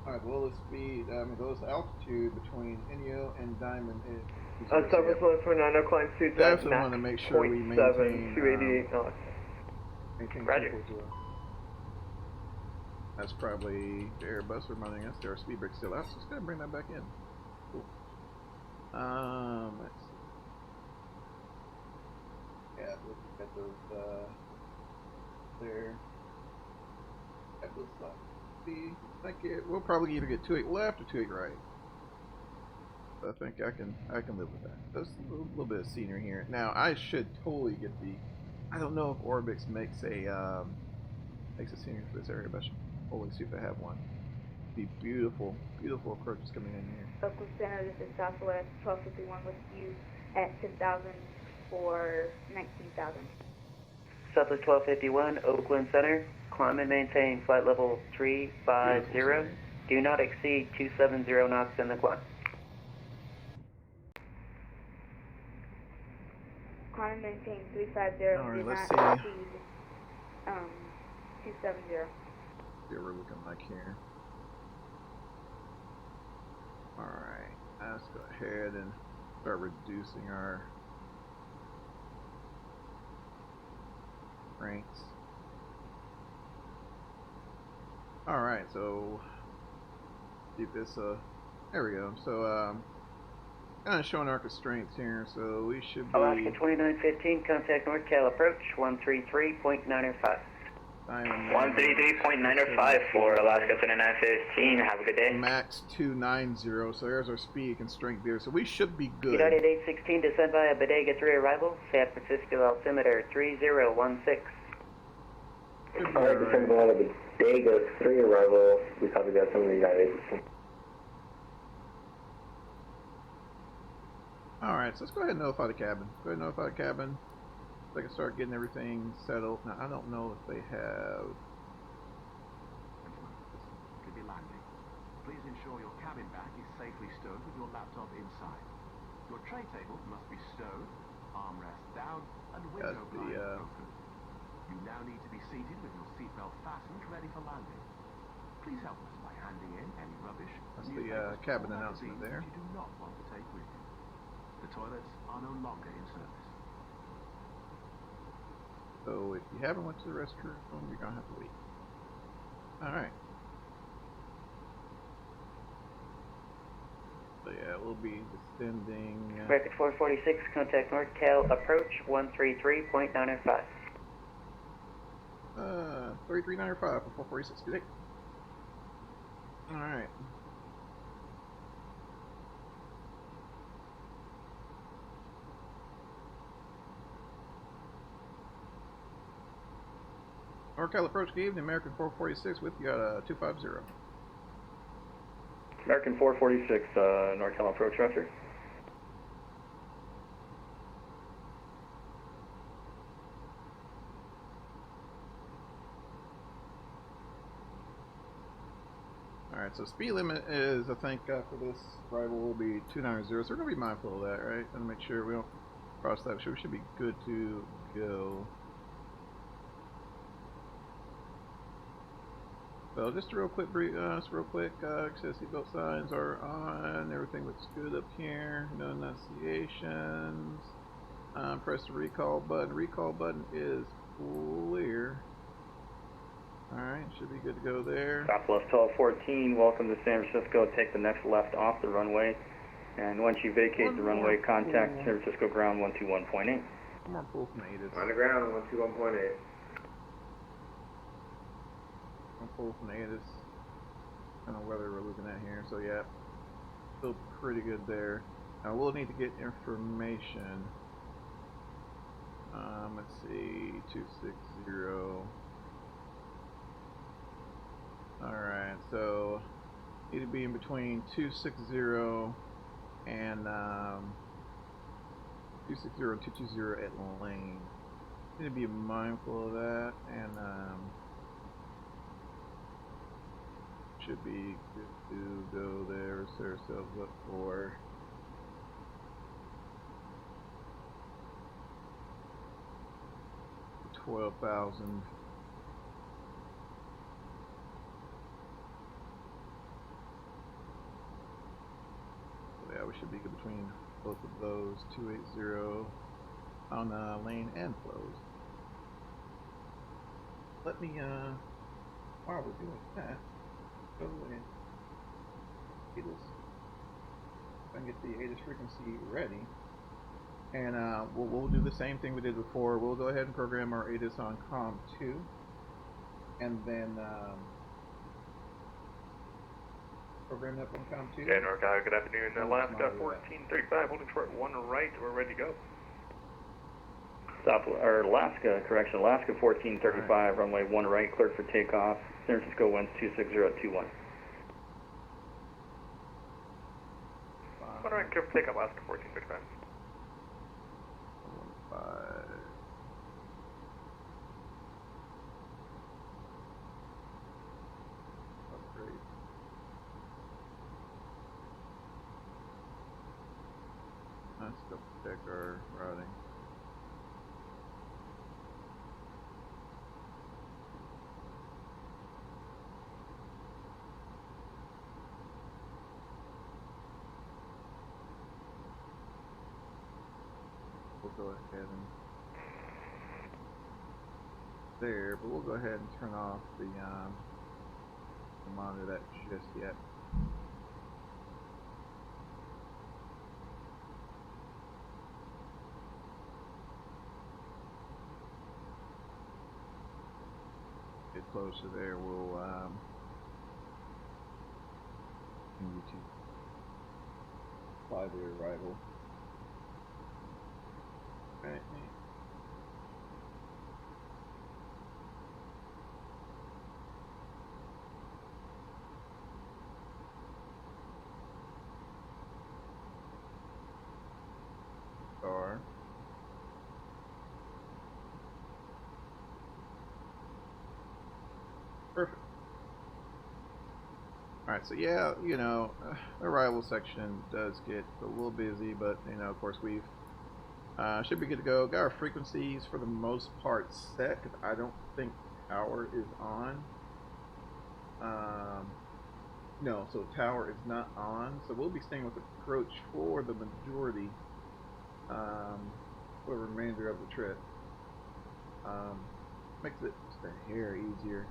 Alright, the lowest speed, the lowest altitude between Inyo and Diamond is. Southwest 1149, no climb suits. Definitely want to make sure we maintain. 288 knots. Roger. That's probably the Airbus are running us. There are speed brakes still. Let's just gotta bring that back in. Cool. Let's see. Yeah, look at those, there. That looks like we'll probably either get 28 left or 28 right. So I think I can live with that. There's a little bit of scenery here. Now I should totally get the. I don't know if Orbix makes a scenery for this area, but I should totally see if they have one. Be beautiful, beautiful approaches coming in here. Oakland Center, this is Southwest 1251 with you at 10,000 for 19,000. Southwest 1251, Oakland Center, climb and maintain flight level 350. Do not exceed 270 knots in the climb. Climb and maintain 350. Alright, do let's not see. exceed 270. See what we're looking like here. Alright, let's go ahead and start reducing our constraints. Alright, so keep this there we go. So kind of showing our constraints here, so we should be Alaska 2915, contact NorCal approach 133.905. 133.905 for Alaska 2915. Have a good day. Max 290, so there's our speed constraint there, so we should be good. United 816, descend via Bodega 3 arrival, San Francisco altimeter 3016. Alright, descend via Bodega 3 arrival, we copy that from the United 816. Alright, so let's go ahead and notify the cabin. Go ahead and notify the cabin. So I can start getting everything settled. Now, I don't know if they have... To be landing. Please ensure your cabin bag is safely stowed with your laptop inside. Your tray table must be stowed, armrest down, and window blinds open. You now need to be seated with your seatbelt fastened, ready for landing. Please help us by handing in any rubbish. That's the cabin announcement there. You do not want to take with you. The toilets are no longer in service. So if you haven't went to the restroom, you're gonna have to wait. Alright. So yeah, we'll be descending... Record 446, contact NorCal approach 133.905. 3395 for 446, good day. Alright. NorCal approach, good evening, American 446 with you at 250. American 446, NorCal approach, roger. Alright, so speed limit is, I think, for this arrival will be 290, so we're going to be mindful of that, right? And make sure we don't cross that, so we should be good to go. So just a real quick access seatbelt signs are on, everything looks good up here, no enunciations. Press the recall button is clear. Alright, should be good to go there. Southwest 1214, welcome to San Francisco, take the next left off the runway, and once you vacate the runway, contact San Francisco ground 121.8. One more pull from ATIS. On the ground, 121.8. Pull from ATIS. Kind of weather we're looking at here, so yeah, still pretty good there. Now we'll need to get information. Let's see, 260. Alright, so need to be in between 260 and 260 and 220 at lane. Need to be mindful of that, and should be good to go there. Set ourselves up for 12,000. So yeah, we should be good between both of those. 280 on lane and close. Let me while we're doing that, go and ATIS. I can get the ATIS frequency ready, and we'll do the same thing we did before. We'll go ahead and program our ATIS on COM 2, and then program that on COM 2. Okay, NorCal, good afternoon. Alaska 1435, holding short 1 right, we're ready to go. Alaska 1435, right. Runway 1 right, cleared for takeoff. San Francisco winds 26021. 1 right, cleared for takeoff, Alaska 1435. 5. Upgrade. Let's double check our routing. We'll go ahead and there, but we'll go ahead and turn off the monitor that just yet. Get closer there, we'll continue to fly the arrival. Right. Star. Perfect. Alright, so yeah, you know, arrival section does get a little busy, but, you know, of course we've should be good to go. Got our frequencies for the most part set, because I don't think power is on. No, so power is not on, so we'll be staying with approach for the majority, for the remainder of the trip. Makes it just a hair easier.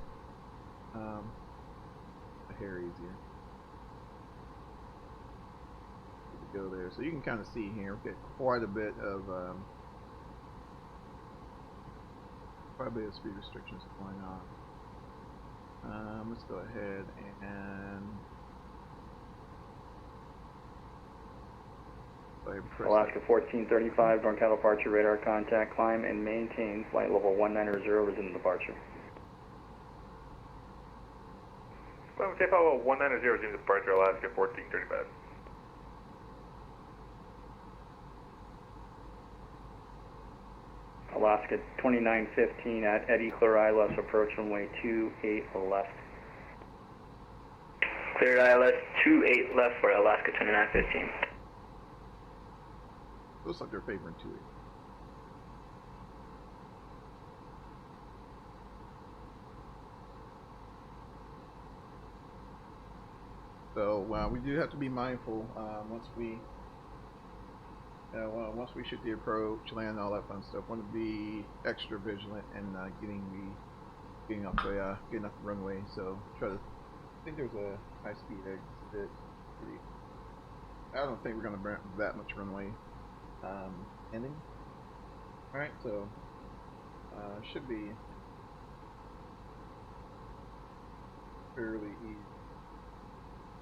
Go there, so you can kind of see here we get quite a bit of speed restrictions going on. Let's go ahead and Alaska 1435, NorCal departure, radar contact, climb and maintain flight level 190, resume departure. Well, safe level 190, resume departure, Alaska 1435. Alaska 2915 at Eddie Clear ILS, approach runway 28 left. Cleared ILS 28 left for Alaska 2915. Looks like they're favoring 28. So we do have to be mindful once we shoot the approach, land, all that fun stuff. Want to be extra vigilant in getting off the runway. So try to. I think there's a high speed exit. I don't think we're going to burn that much runway ending. All right, so should be fairly easy.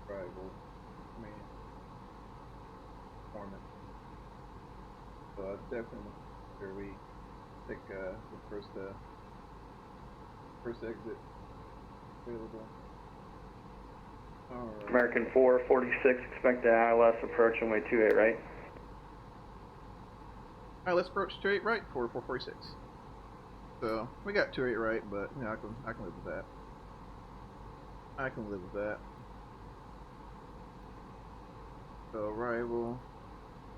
Arrival. Performance. So definitely here we take the first exit available. Alright. American 446, expect the ILS approach runway 28 right. Alright, let's approach 28 right for 446. So we got 28 right, but you know, I can live with that. I can live with that. So arrival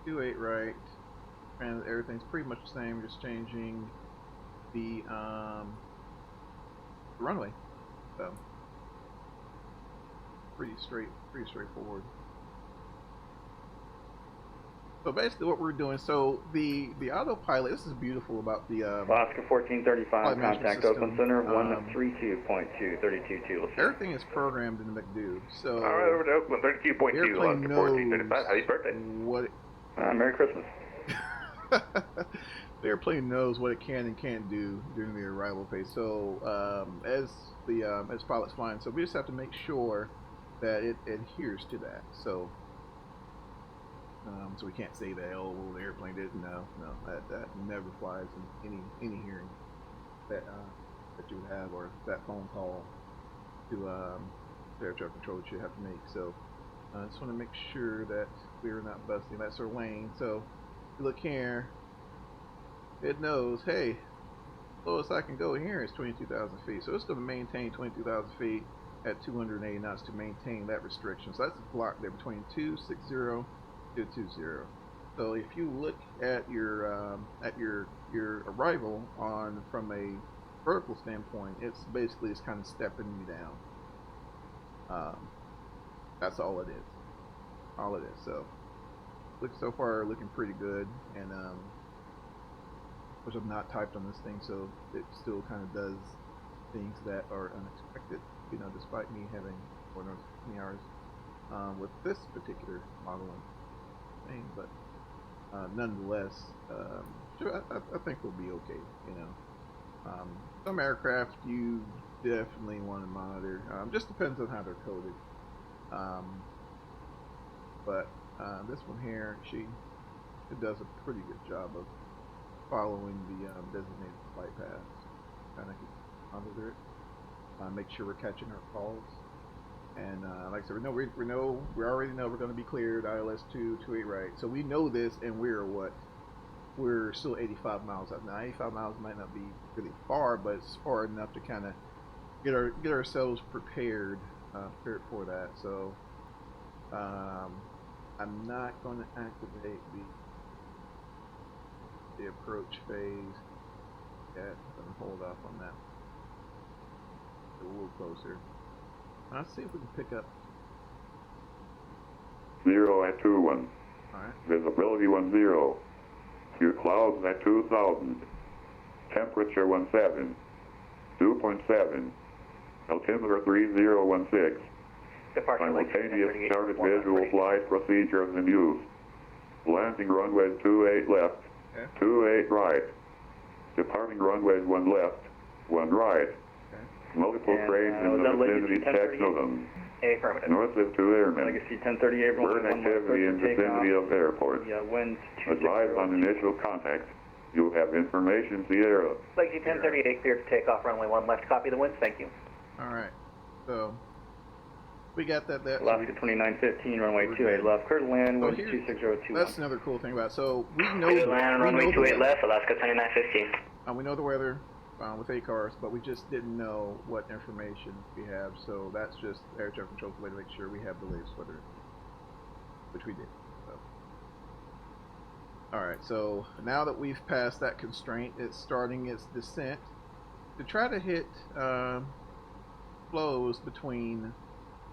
28 right. And everything's pretty much the same, just changing the runway. So pretty straightforward. So basically what we're doing, so the autopilot, this is beautiful about the Alaska 1435, contact system. Oakland Center 132.232.2. Everything is programmed in the McDo. So alright, over to Oakland 32.2, Alaska 1435. Happy birthday. What Merry Christmas. The airplane knows what it can and can't do during the arrival phase. So as pilots flying, so we just have to make sure that it adheres to that. So so we can't say that the airplane didn't. No, that never flies in any hearing that you would have, or that phone call to air traffic control that you have to make. So I just want to make sure that we're not busting that sort of lane. So look here, it knows, hey, lowest I can go here is 22,000 feet. So it's going to maintain 22,000 feet at 280 knots to maintain that restriction. So that's a block there between 260 to 20. So if you look at your arrival from a vertical standpoint, it's basically just kind of stepping you down. That's all it is. All it is. So so far looking pretty good, and which I've not typed on this thing, so it still kind of does things that are unexpected, you know, despite me having 4 many hours with this particular model and thing, but nonetheless, sure, I think we'll be okay, you know. Some aircraft you definitely want to monitor. Just depends on how they're coded. But this one here, it does a pretty good job of following the designated flight paths. Kind of monitor it, make sure we're catching our calls, and like I said, we already know we're going to be cleared ILS 228 right. So we know this, and we're still 85 miles out. Now 85 miles might not be really far, but it's far enough to kind of get ourselves prepared for that. So I'm not going to activate the approach phase yet. I'm going to hold off on that. A little closer. Let's see if we can pick up 0 at 21. Alright. Visibility 10. Few clouds at 2000. Temperature 17. 2.7. Altimeter 3016. Simultaneous charted visual flight procedures in use. Landing runway 28 left, 28 right. Departing runways 1 left, 1 right. Multiple cranes in the vicinity check them. Affirmative. North of 2 airmen. Legacy 1038, Burn activity in vicinity of airport. Winds Advise on initial contact. You have information Sierra. Legacy 1038, cleared to take off runway 1 left. Copy the winds, thank you. Alright, so we got that. Alaska 2915, runway 28 left. Clear to land, wind 26021. That's another cool thing about it. So we know Clear to land, runway 28 left, Alaska 2915. We know the weather with AKRs, but we just didn't know what information we have. So that's just air traffic control's way to make sure we have the latest weather, which we did. So. Alright, so now that we've passed that constraint, it's starting its descent to try to hit flows between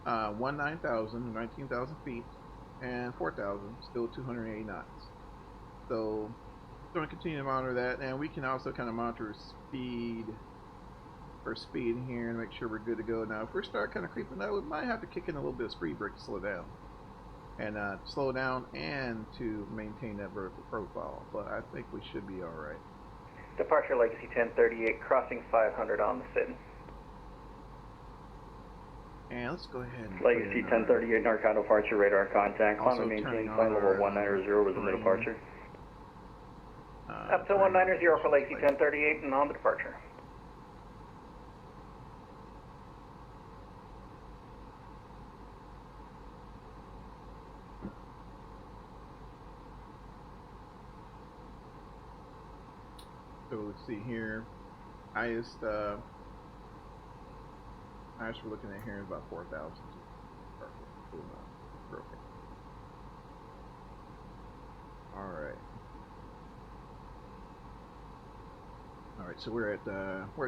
19,000 feet and 4,000, still 280 knots. So we're going to continue to monitor that, and we can also kind of monitor speed in here and make sure we're good to go. Now if we start kind of creeping up, we might have to kick in a little bit of speed brake to slow down and to maintain that vertical profile, but I think we should be alright. Departure Legacy 1038, crossing 500 on the SID. And let's go ahead and Legacy 1038, Narcon departure, radar contact. Climb and maintain flight level 190 within the departure. Up to 190 for Legacy 1038 and on the departure. So let's see here. Highest we're looking at here is about 4,000. Alright. Alright, so we're at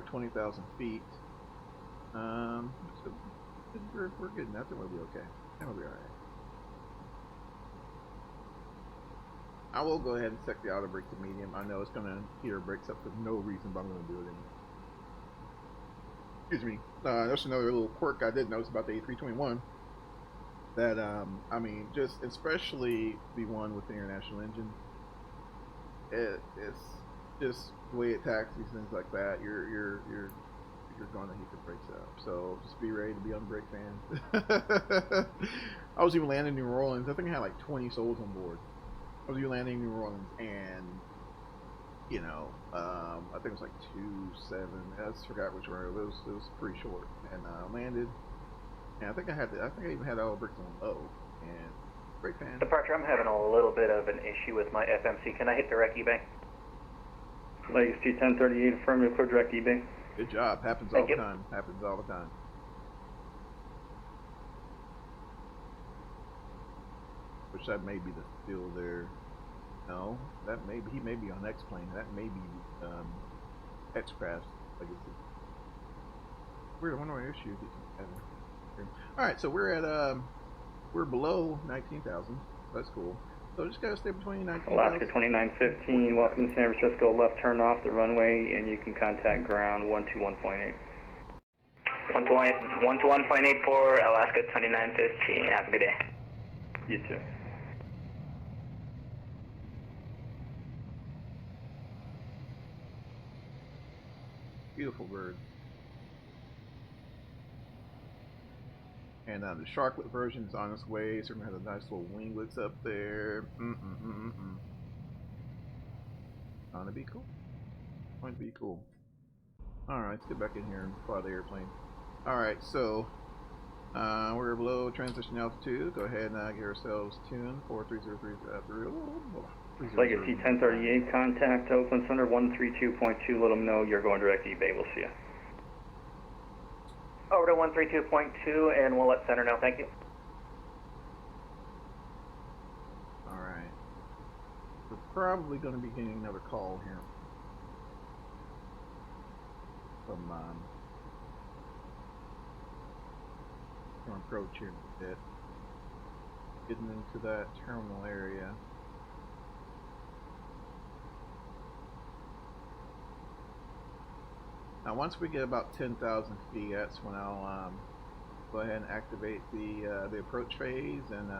20,000 feet. So we're good enough, then we'll be okay. Then we'll be alright. I will go ahead and set the auto brake to medium. I know it's going to heat our brakes up for no reason, but I'm going to do it anyway. Excuse me. There's another little quirk I did notice about the A321. That I mean, just especially the one with the international engine. It's just the way it taxis, things like that. You're going to heat the brakes up. So just be ready to be on the brake fan. I was even landing in New Orleans. I think I had like 20 souls on board. I was landing in New Orleans, and you know, I think it was like 2.7. I just forgot which one. It was pretty short, and landed. And I think I even had all the brakes on low and brake fan. Departure, I'm having a little bit of an issue with my FMC. Can I hit direct eBay? Legacy 1038, affirmative, clear direct eBay. Good job. Happens all the time. Happens all the time. Which that may be the still there. No, that may be, he may be on X plane. That may be X craft legacy. Weird. I wonder what issue he can have. All right, so we're at we're below 19,000. That's cool. So just gotta stay between 19. Alaska 2915, welcome to San Francisco, left turn off the runway, and you can contact ground 121.8. 121.8 for Alaska 2915. Have a good day. You too. Beautiful bird. And the sharklet version is on its way, so we're gonna have the nice little winglets up there. Gonna be cool. Going to be cool. Alright, let's get back in here and fly the airplane. Alright, so we're below transition altitude. Go ahead and get ourselves tuned. 4303. Legacy 1038, contact Oakland Center 132.2. Let them know you're going direct to eBay. We'll see you. Over to 132.2, and we'll let center know. Thank you. Alright. We're probably going to be getting another call here from approach here in a bit. Getting into that terminal area. Now once we get about 10,000 feet, that's when I'll go ahead and activate the approach phase, and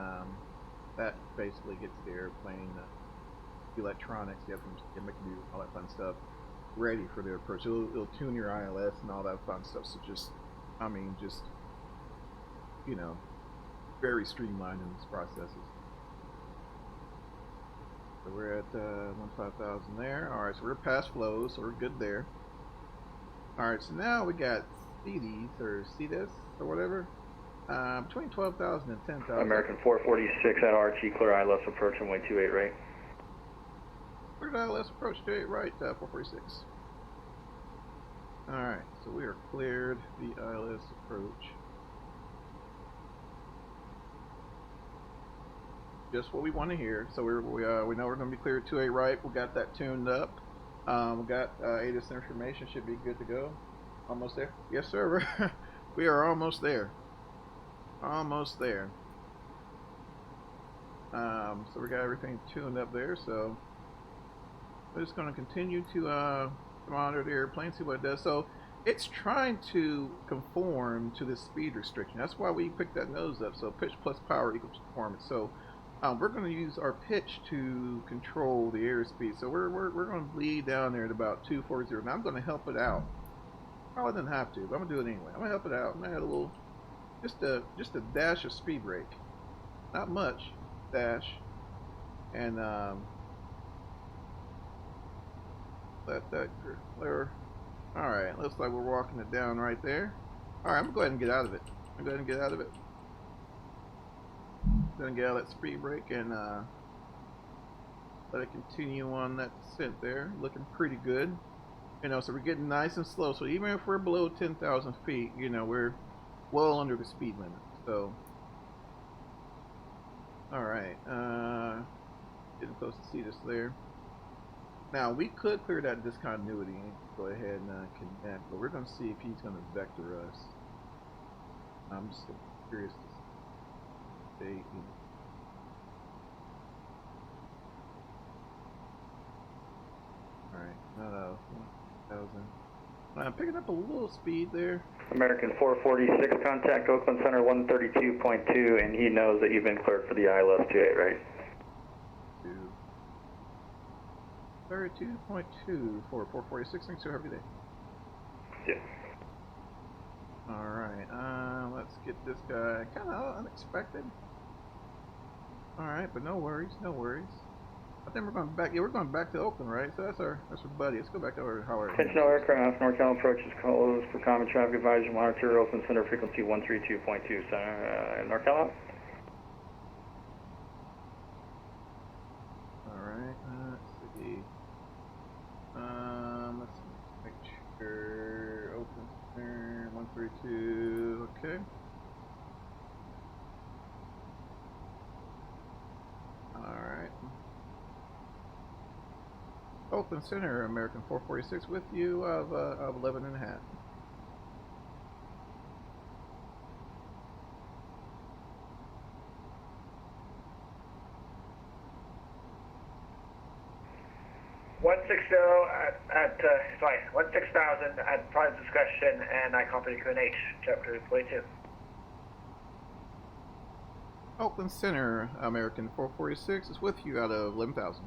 that basically gets the airplane, electronics, you have to make do all that fun stuff, ready for the approach. It'll tune your ILS and all that fun stuff, so just, you know, very streamlined in these processes. So we're at 15,000 there. Alright, so we're past flow, so we're good there. Alright, so now we got CDs, or CDS, or whatever, between 12,000 and 10,000. American 446 at RT, clear ILS approach runway 28 right. Clear ILS approach 28 right, 446. Alright, so we are cleared the ILS approach. Just what we want to hear. So we know we're going to be clear at 28 right. We got that tuned up. We got ATIS information, should be good to go. Almost there. Yes, sir. We are almost there. Almost there. So we got everything tuned up there. So we're just going to continue to monitor the airplane, see what it does. So it's trying to conform to the speed restriction. That's why we picked that nose up. So pitch plus power equals performance. So we're going to use our pitch to control the airspeed. So we're going to bleed down there at about 240. Now I'm going to help it out. Probably didn't have to, but I'm going to do it anyway. I'm going to help it out. I'm going to add a little, just a dash of speed brake. Not much, dash. And let that clear. Alright, looks like we're walking it down right there. Alright, I'm going to go ahead and get out of it. I'm going to get out of it. Gonna get out of that speed brake and let it continue on that descent there. Looking pretty good. You know, so we're getting nice and slow. So even if we're below 10,000 feet, you know, we're well under the speed limit. So, alright. Getting close to see this there. Now, we could clear that discontinuity and go ahead and connect, but we're going to see if he's going to vector us. I'm just curious to see. Alright, no, 1,000. I'm picking up a little speed there. American 446, contact Oakland Center 132.2, and he knows that you've been cleared for the ILS 28, right? 32.2 for 446, thanks for every day. Yeah. Alright, let's get this guy kind of unexpected. Alright, but no worries, no worries. I think we're going back, we're going back to Oakland, right? So that's our buddy. Let's go back over to Howard. Attention all aircraft, NorCal approach is closed for common traffic advisory, monitor Oakland Center frequency 132.2. NorCal out. Alright, let's see. Let's make sure Oakland Center 132, okay. Alright. Oakland Center, American 446 with you of 11.5. 16,000 at private discussion, and I copy QNH, chapter 22. Oakland Center, American 446 is with you out of 11,000.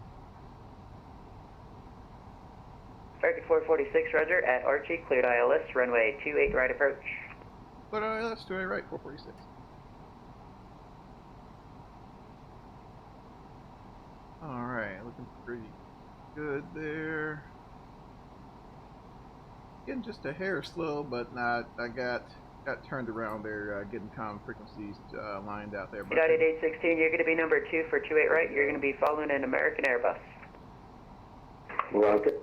American 446, roger, at Archie, cleared ILS, runway 28 right approach. Cleared ILS, 28 right, 446. Alright, looking pretty good there. Getting just a hair slow, but not. I got turned around there, getting common frequencies lined out there. United 816, you're going to be number 2 for 28 right. You're going to be following an American Airbus. Roger.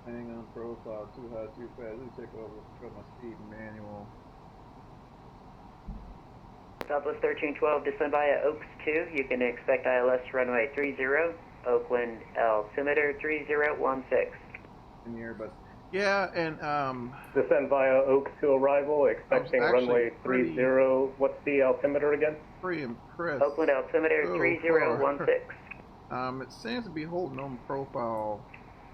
Hang on profile, too high, too fast. Let me take over, control my speed manual. Southwest 1312, descend via Oaks 2. You can expect ILS runway 30, Oakland altimeter 3016. In the Airbus. Yeah, and descend via Oaks to arrival, expecting runway 30. What's the altimeter again? Pretty impressed. Oakland altimeter 3016. It seems to be holding on profile.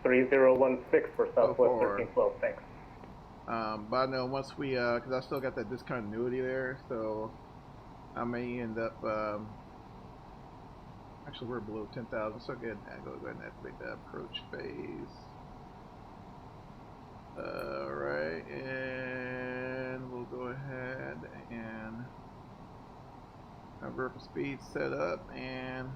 3016 for Southwest 1312. Thanks. But I know once we, because I still got that discontinuity there, so I may end up. Actually, we're below 10,000, so go ahead and activate that approach phase. Alright, and we'll go ahead and have vertical speed set up, and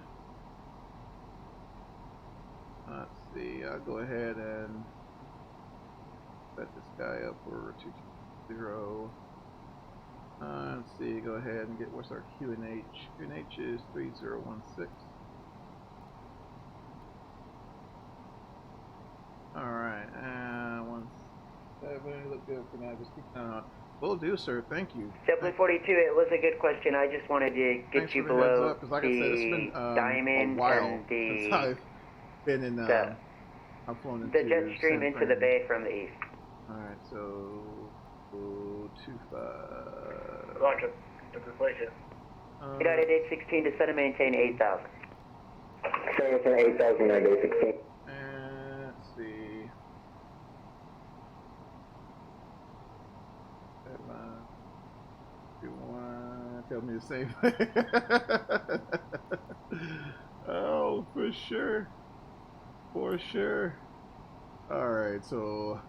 let's see, I'll go ahead and set this guy up for 220. Let's see, go ahead and get what's our QNH. QNH is 3016. Alright, 17, look good for now. Just keep will do, sir. Thank you. Simply 42, it was a good question. I just wanted to get you below up, like I said, it's been, diamond a while and since I've been in, I've flown into the jet stream into the bay from the east. Alright, so 25. Roger. Completion. United 816, descend and maintain 8,000. Maintain 8,000, United 816. Let's see. You want to tell me the same thing? Oh, for sure. For sure. Alright, so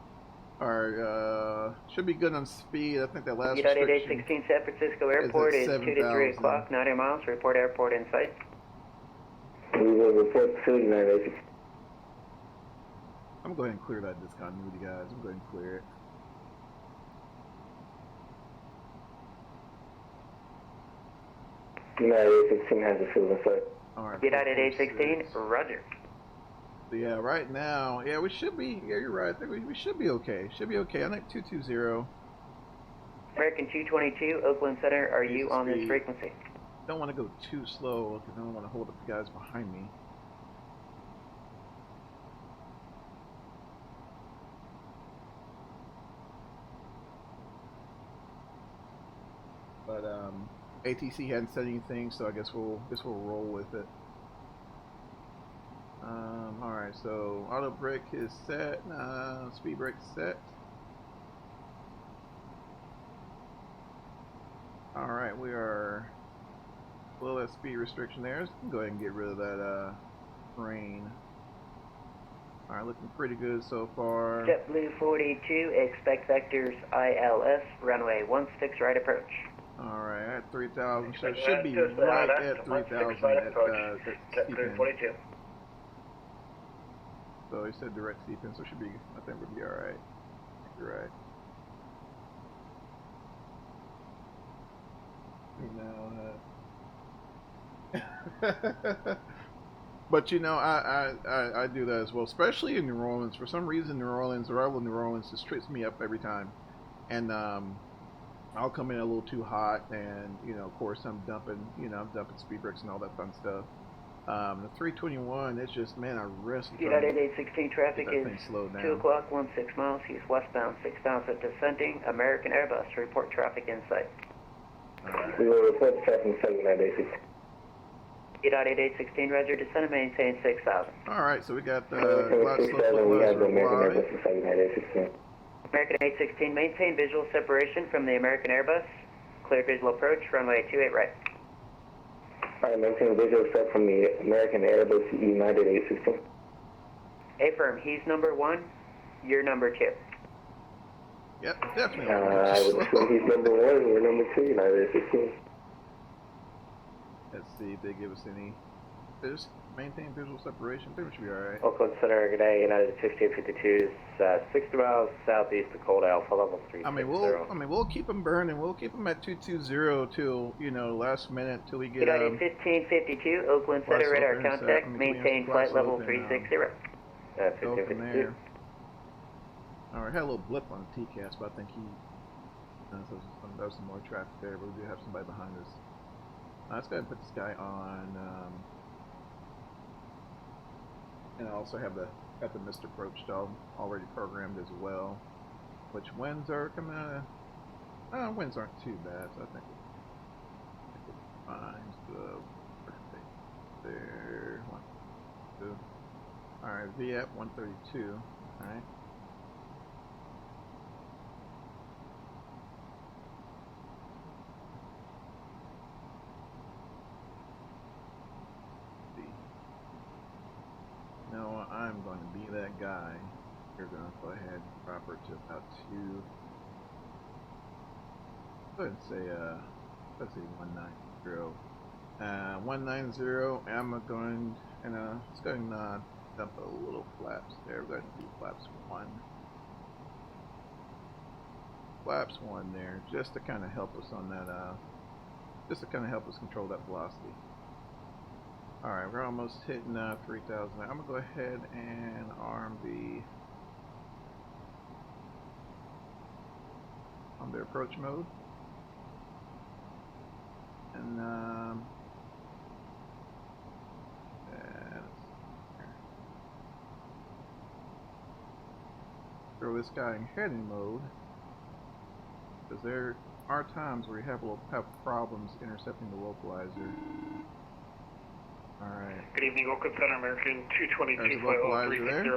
should be good on speed. I think that last United 816 San Francisco Airport is 2 to 3 o'clock, 90 miles. Report airport in sight. We will report to United 816. I'm going to clear that discontinuity, guys. I'm going to clear it. United 816 has a field in sight. Alright. United 816, roger. Yeah, right now, yeah, we should be, yeah, you're right. I think we should be okay. Should be okay. I'm at 220. American 222, Oakland Center, are you on this frequency? Don't want to go too slow because I don't want to hold up the guys behind me. But ATC hadn't said anything, so I guess we'll roll with it. Alright, so auto brake is set, speed brake set. Alright, we are below that speed restriction there. So go ahead and get rid of that rain. Alright, looking pretty good so far. JetBlue 42, expect vectors ILS, runway 16 right approach. Alright, at 3,000, so it should be right at 3,000 at JetBlue 42. So he said direct sequence, so it should be, I think we'll be alright. You're right. But you know, I do that as well, especially in New Orleans. For some reason, arrival in New Orleans just trips me up every time. And I'll come in a little too hot, and you know, of course, I'm dumping speed brakes and all that fun stuff. The 321, it's just, man, I risk. United 816 traffic is 2 o'clock, 16 miles. He's westbound 6,000 descending. American Airbus, report traffic in sight. We will report traffic in sight, United 816. E.8816, roger, descend and maintain 6,000. Alright, so we got Glide slope we have the American Airbus beside United 16. American 816, maintain visual separation from the American Airbus. Clear visual approach, runway 28 right. Alright, maintain visual set from the American Airbus United 816. Affirm, he's number 1, you're number 2. Yep, definitely. I would assume he's number 1, we're number 2, United 16. Let's see if they give us any. Just maintain visual separation. I think we should be alright. Oakland Center, good day. United 6852 is 60 miles southeast of Cold Alpha, level 360. We'll keep them burning. We'll keep them at 220 till last minute till we get. United 1552, Oakland Center, radar contact. Maintain flight level 360. Go from there. Alright, had a little blip on the TCAS, but I think there's some more traffic there, but we do have somebody behind us. Let's go ahead and put this guy on, and I also have got the missed approach dog already programmed as well. Which winds are coming out of? Winds aren't too bad, so I think we're fine. So there, 1, 2. All right, V at 132. All right. No, I'm going to be that guy. You're going to go ahead and drop her to about 2. Go ahead and say, let's see, 190. 190, I'm going, and let's go and dump a little flaps there. We're going to do flaps 1. Flaps 1 there, just to kind of help us on that, just to kind of help us control that velocity. Alright, we're almost hitting 3,000. I'm going to go ahead and arm on the approach mode. And throw this guy in heading mode, because there are times where you have problems intercepting the localizer. Alright. Good evening, Oakland Center, American 222, flight level 360.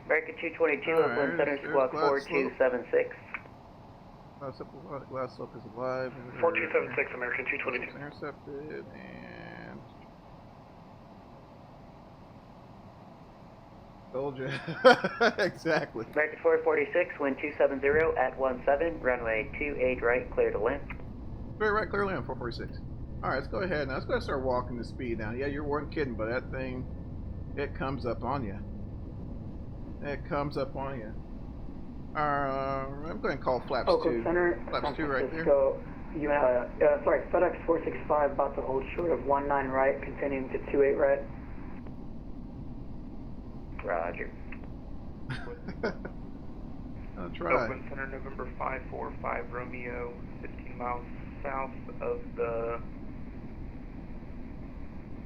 American 222, Oakland Center, squawk 4276. Glass slope is alive. 4276, American 222. Intercepted, and told you. Exactly. American 446, wind 270 at 17, runway 28 right, clear to land. Very right, clear to land, 446. Alright, let's go ahead now. Let's go start walking the speed down. Yeah, you weren't kidding, but that thing, it comes up on you. It comes up on you. I'm going to call flaps 2. Oakland Center, flaps 2 right there. You have, sorry, FedEx 465 about to hold short of 19 right, continuing to 28 right. Roger. I'll try. Oakland Center, November 545 Romeo, 15 miles south of the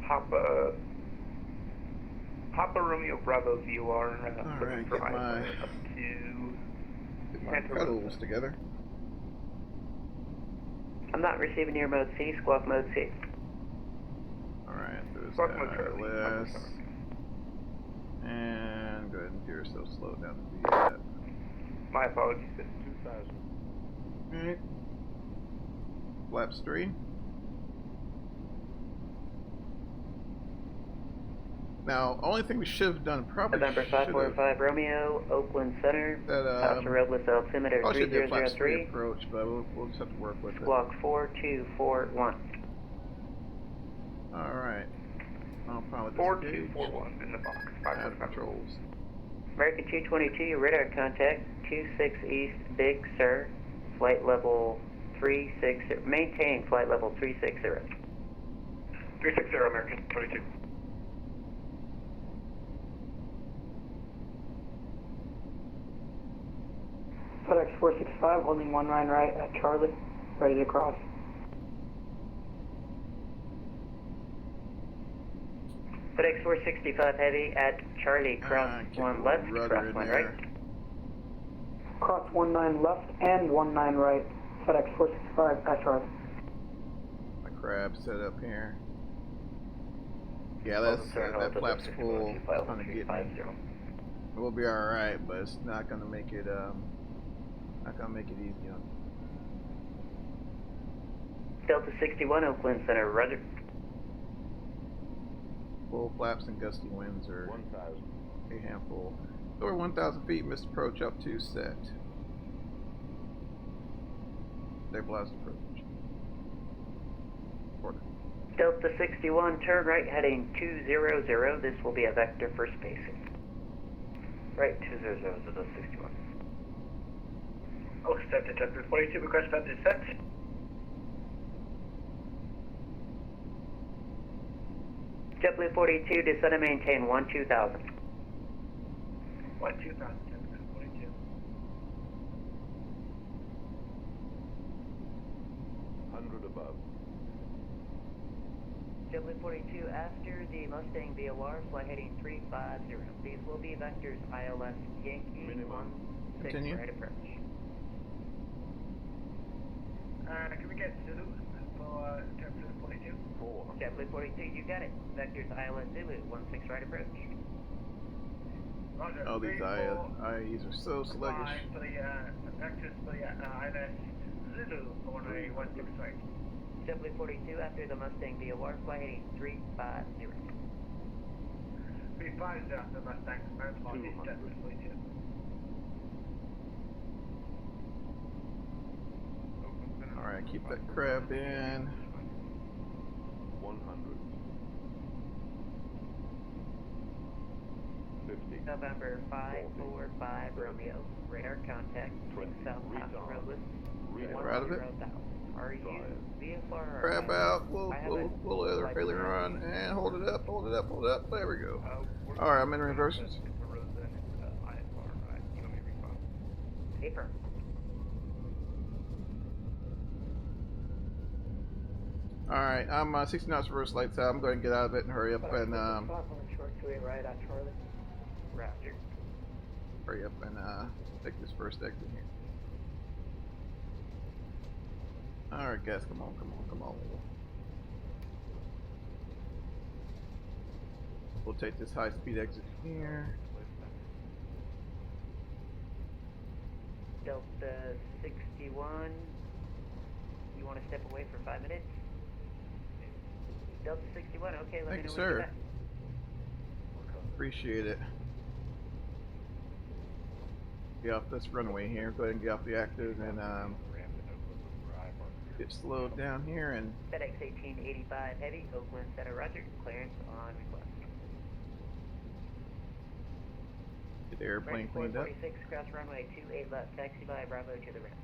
Papa Romeo Bravo VOR. Alright, get my cuddles together. I'm not receiving your mode C, squawk mode C. Alright, there's wireless. And go ahead and gear yourself slow down to the My apologies, it's 2,000. Alright. Flaps 3. Now, only thing we should have done probably November 545 Romeo, Oakland Center, Pastor Robles altimeter 3003. Approach, but we'll just have to work with Squawk 4241. Alright. I'll pilot 4241 in the box. 5 controls. American 222, radar contact 26 East, Big Sur, flight level 360. Maintain flight level 360. 360, American 22. FedEx 465 holding 19 right at Charlie, ready to cross. FedEx 465 heavy at Charlie, cross 1 left, cross 1 right. cross 19 left and 19 right, FedEx 465 at Charlie. My crab set up here. Yeah, that flap's full. Trying to get me. We'll be all right, but it's not gonna make it. Not gonna make it easy on. Delta 61, Oakland Center, roger. Full flaps and gusty winds are a handful. So we're 1,000 feet, missed approach up to set. Stabilized approach. Order. Delta 61, turn right heading 200. This will be a vector for spacing. Right, 200, Delta 61. Oh, step to chapter 42, request time to set. JetBlue 42, descend and maintain 12,000. 12,000, chapter 42. 100 above. JetBlue 42, after the Mustang VOR, fly heading 350. These will be vectors ILS Yankee 16 right approach. Can we get Zulu for chapter 42? JetBlue 42, you got it. Vectors ILS Zulu 16 right approach. Roger. Oh, these IEs are so sluggish. For the vectors for the ILS Zulu on a 16 right. JetBlue 42, after the Mustang VOR, fly heading 350. 350 after Mustang, American Northeast, JetBlue 42. Alright, keep that crab in. 100. 50. November 545 Romeo, radar contact, south half roadless, We're out of it. Are you VFR? Crab out, we'll aileron on, and hold it up, hold it up, hold it up, there we go. Alright, I'm in reverses. Affirm. Alright, I'm 60 knots reverse lights out. I'm going to get out of it and hurry up and Short 28 right at Charlie. Roger. hurry up and take this first exit here. Alright guys, come on, come on, come on. We'll take this high speed exit here. Delta 61, you want to step away for 5 minutes? Delta 61, okay, let me know when you're back. Appreciate it. Get off this runway here. Go ahead and get off the active and get slowed down here and FedEx 1885 Heavy, Oakland Center, roger. Clearance on request. get the airplane cleaned up. 46, cross runway 28 left, taxi by Bravo to the ramp.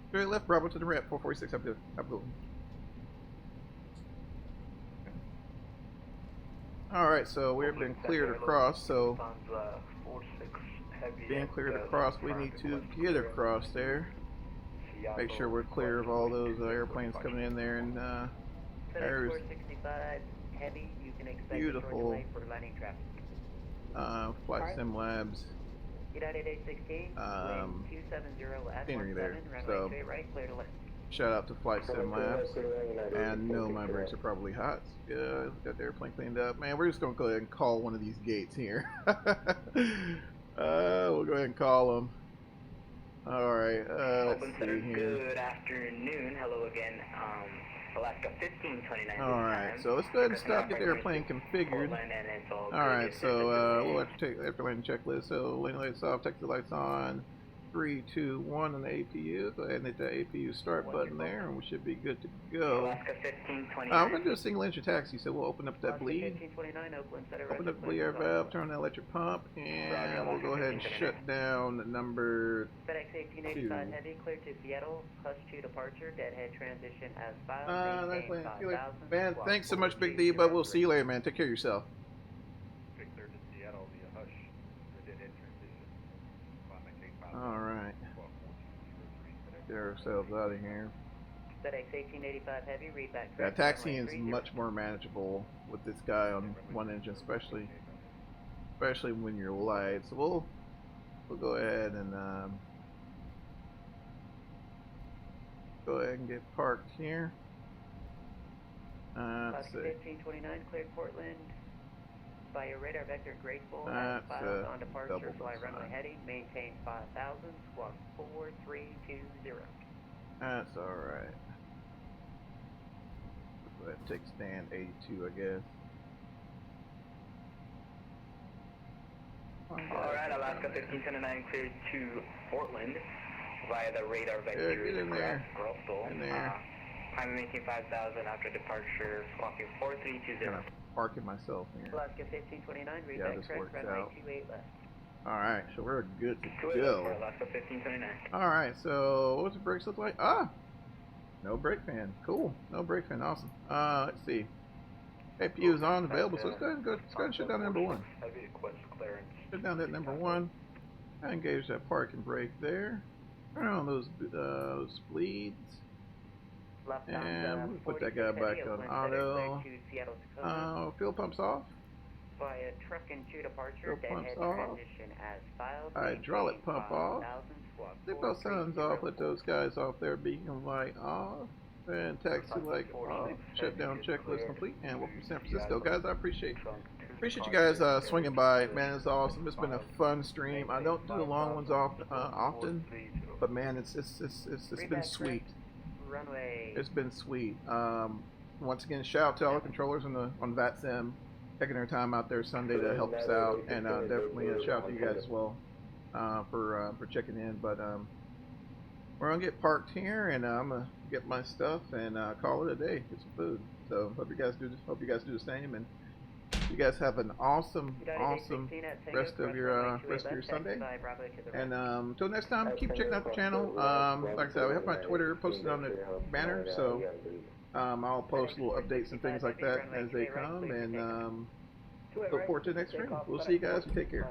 Straight left, Bravo to the ramp, 446, up good. Alright, so we've been cleared across, so being cleared across, we need to get across there. Make sure we're clear of all those airplanes coming in there, and there's 465 Heavy, you can expect beautiful for landing traffic. FSLabs United A16, 270 scenery there. runway So straight right, clear to land. shout out to FSLabs. And no, my brakes are probably hot. Yeah, got the airplane cleaned up. Man, we're just gonna go ahead and call one of these gates here. We'll go ahead and call them. Alright, let's see here. Good afternoon. Hello again. Alaska 1529. Alright, so let's go ahead and stop, get the airplane configured. Alright, so we'll have to take the airplane checklist. So landing lights off, taxi lights on. 3, 2, 1 on the APU. Go ahead and hit the APU start button there, and we should be good to go. Alaska 1529. I'm going to do a single engine taxi, so we'll open up that bleed. 1529, Oakland Center, Open up the bleed air valve, turn on the electric pump, and we'll go ahead and shut down number FedEx 1885 Heavy, clear to Seattle, hush to departure, deadhead transition as filed. Man, thanks so much, Big D, but we'll see you later, man. Take care of yourself. Clear to Seattle via hush, the deadhead transition. Alright. Get ourselves out of here. FedEx 1885 Heavy, read back. Yeah, taxiing is much more manageable with this guy on one engine, especially when you're light. So we'll go ahead and get parked here. Let's see. 1529, cleared Portland. By your radar vector, grateful. That's filed on departure, fly double runway sign. heading, maintain 5000, squawk 4320. That's alright. Go ahead and take stand 82, I guess. Alright, Alaska 1529 cleared to Portland via the radar vector. Yeah, get in there. In there. Time maintain 5000 after departure, squawking 4320. Parking myself here. Alaska 1529, read Yeah, back this correct, works runway out. 28 left. Alright, so we're good to 28 go. for Alaska 1529. Alright, so what's the brakes look like? Ah! No brake fan. Cool. No brake fan. Awesome. Let's see. APU is on, available, so let's go ahead and shut down number 1. Shut down that number 1. Engage that park and brake there. Turn on those bleeds. And we'll put that guy back on auto. Fuel pumps off. Via truck and two departure, Fuel pumps deadhead off. transition as filed. Hydraulic pump off. 5000, squawk Seatbelt signs off. Let those guys off there. Beacon light off. And taxi light off. Shutdown checklist complete. And welcome to San Francisco, guys. I appreciate you guys swinging by. Man, it's awesome. It's been a fun stream. I don't do the long ones often, but man, it's been sweet. Runway. It's been sweet. Once again, shout out to all the controllers on VATSIM, taking their time out there Sunday to help us out, and definitely a shout out to you guys as well for checking in. But we're gonna get parked here, and I'm gonna get my stuff and call it a day. Get some food. So hope you guys do the same, and you guys have an awesome rest of your Sunday. And until next time, keep checking out the channel. Like I said, we have my Twitter posted on the banner, so I'll post little updates and things like that as they come. And look forward to the next stream. We'll see you guys. Take care.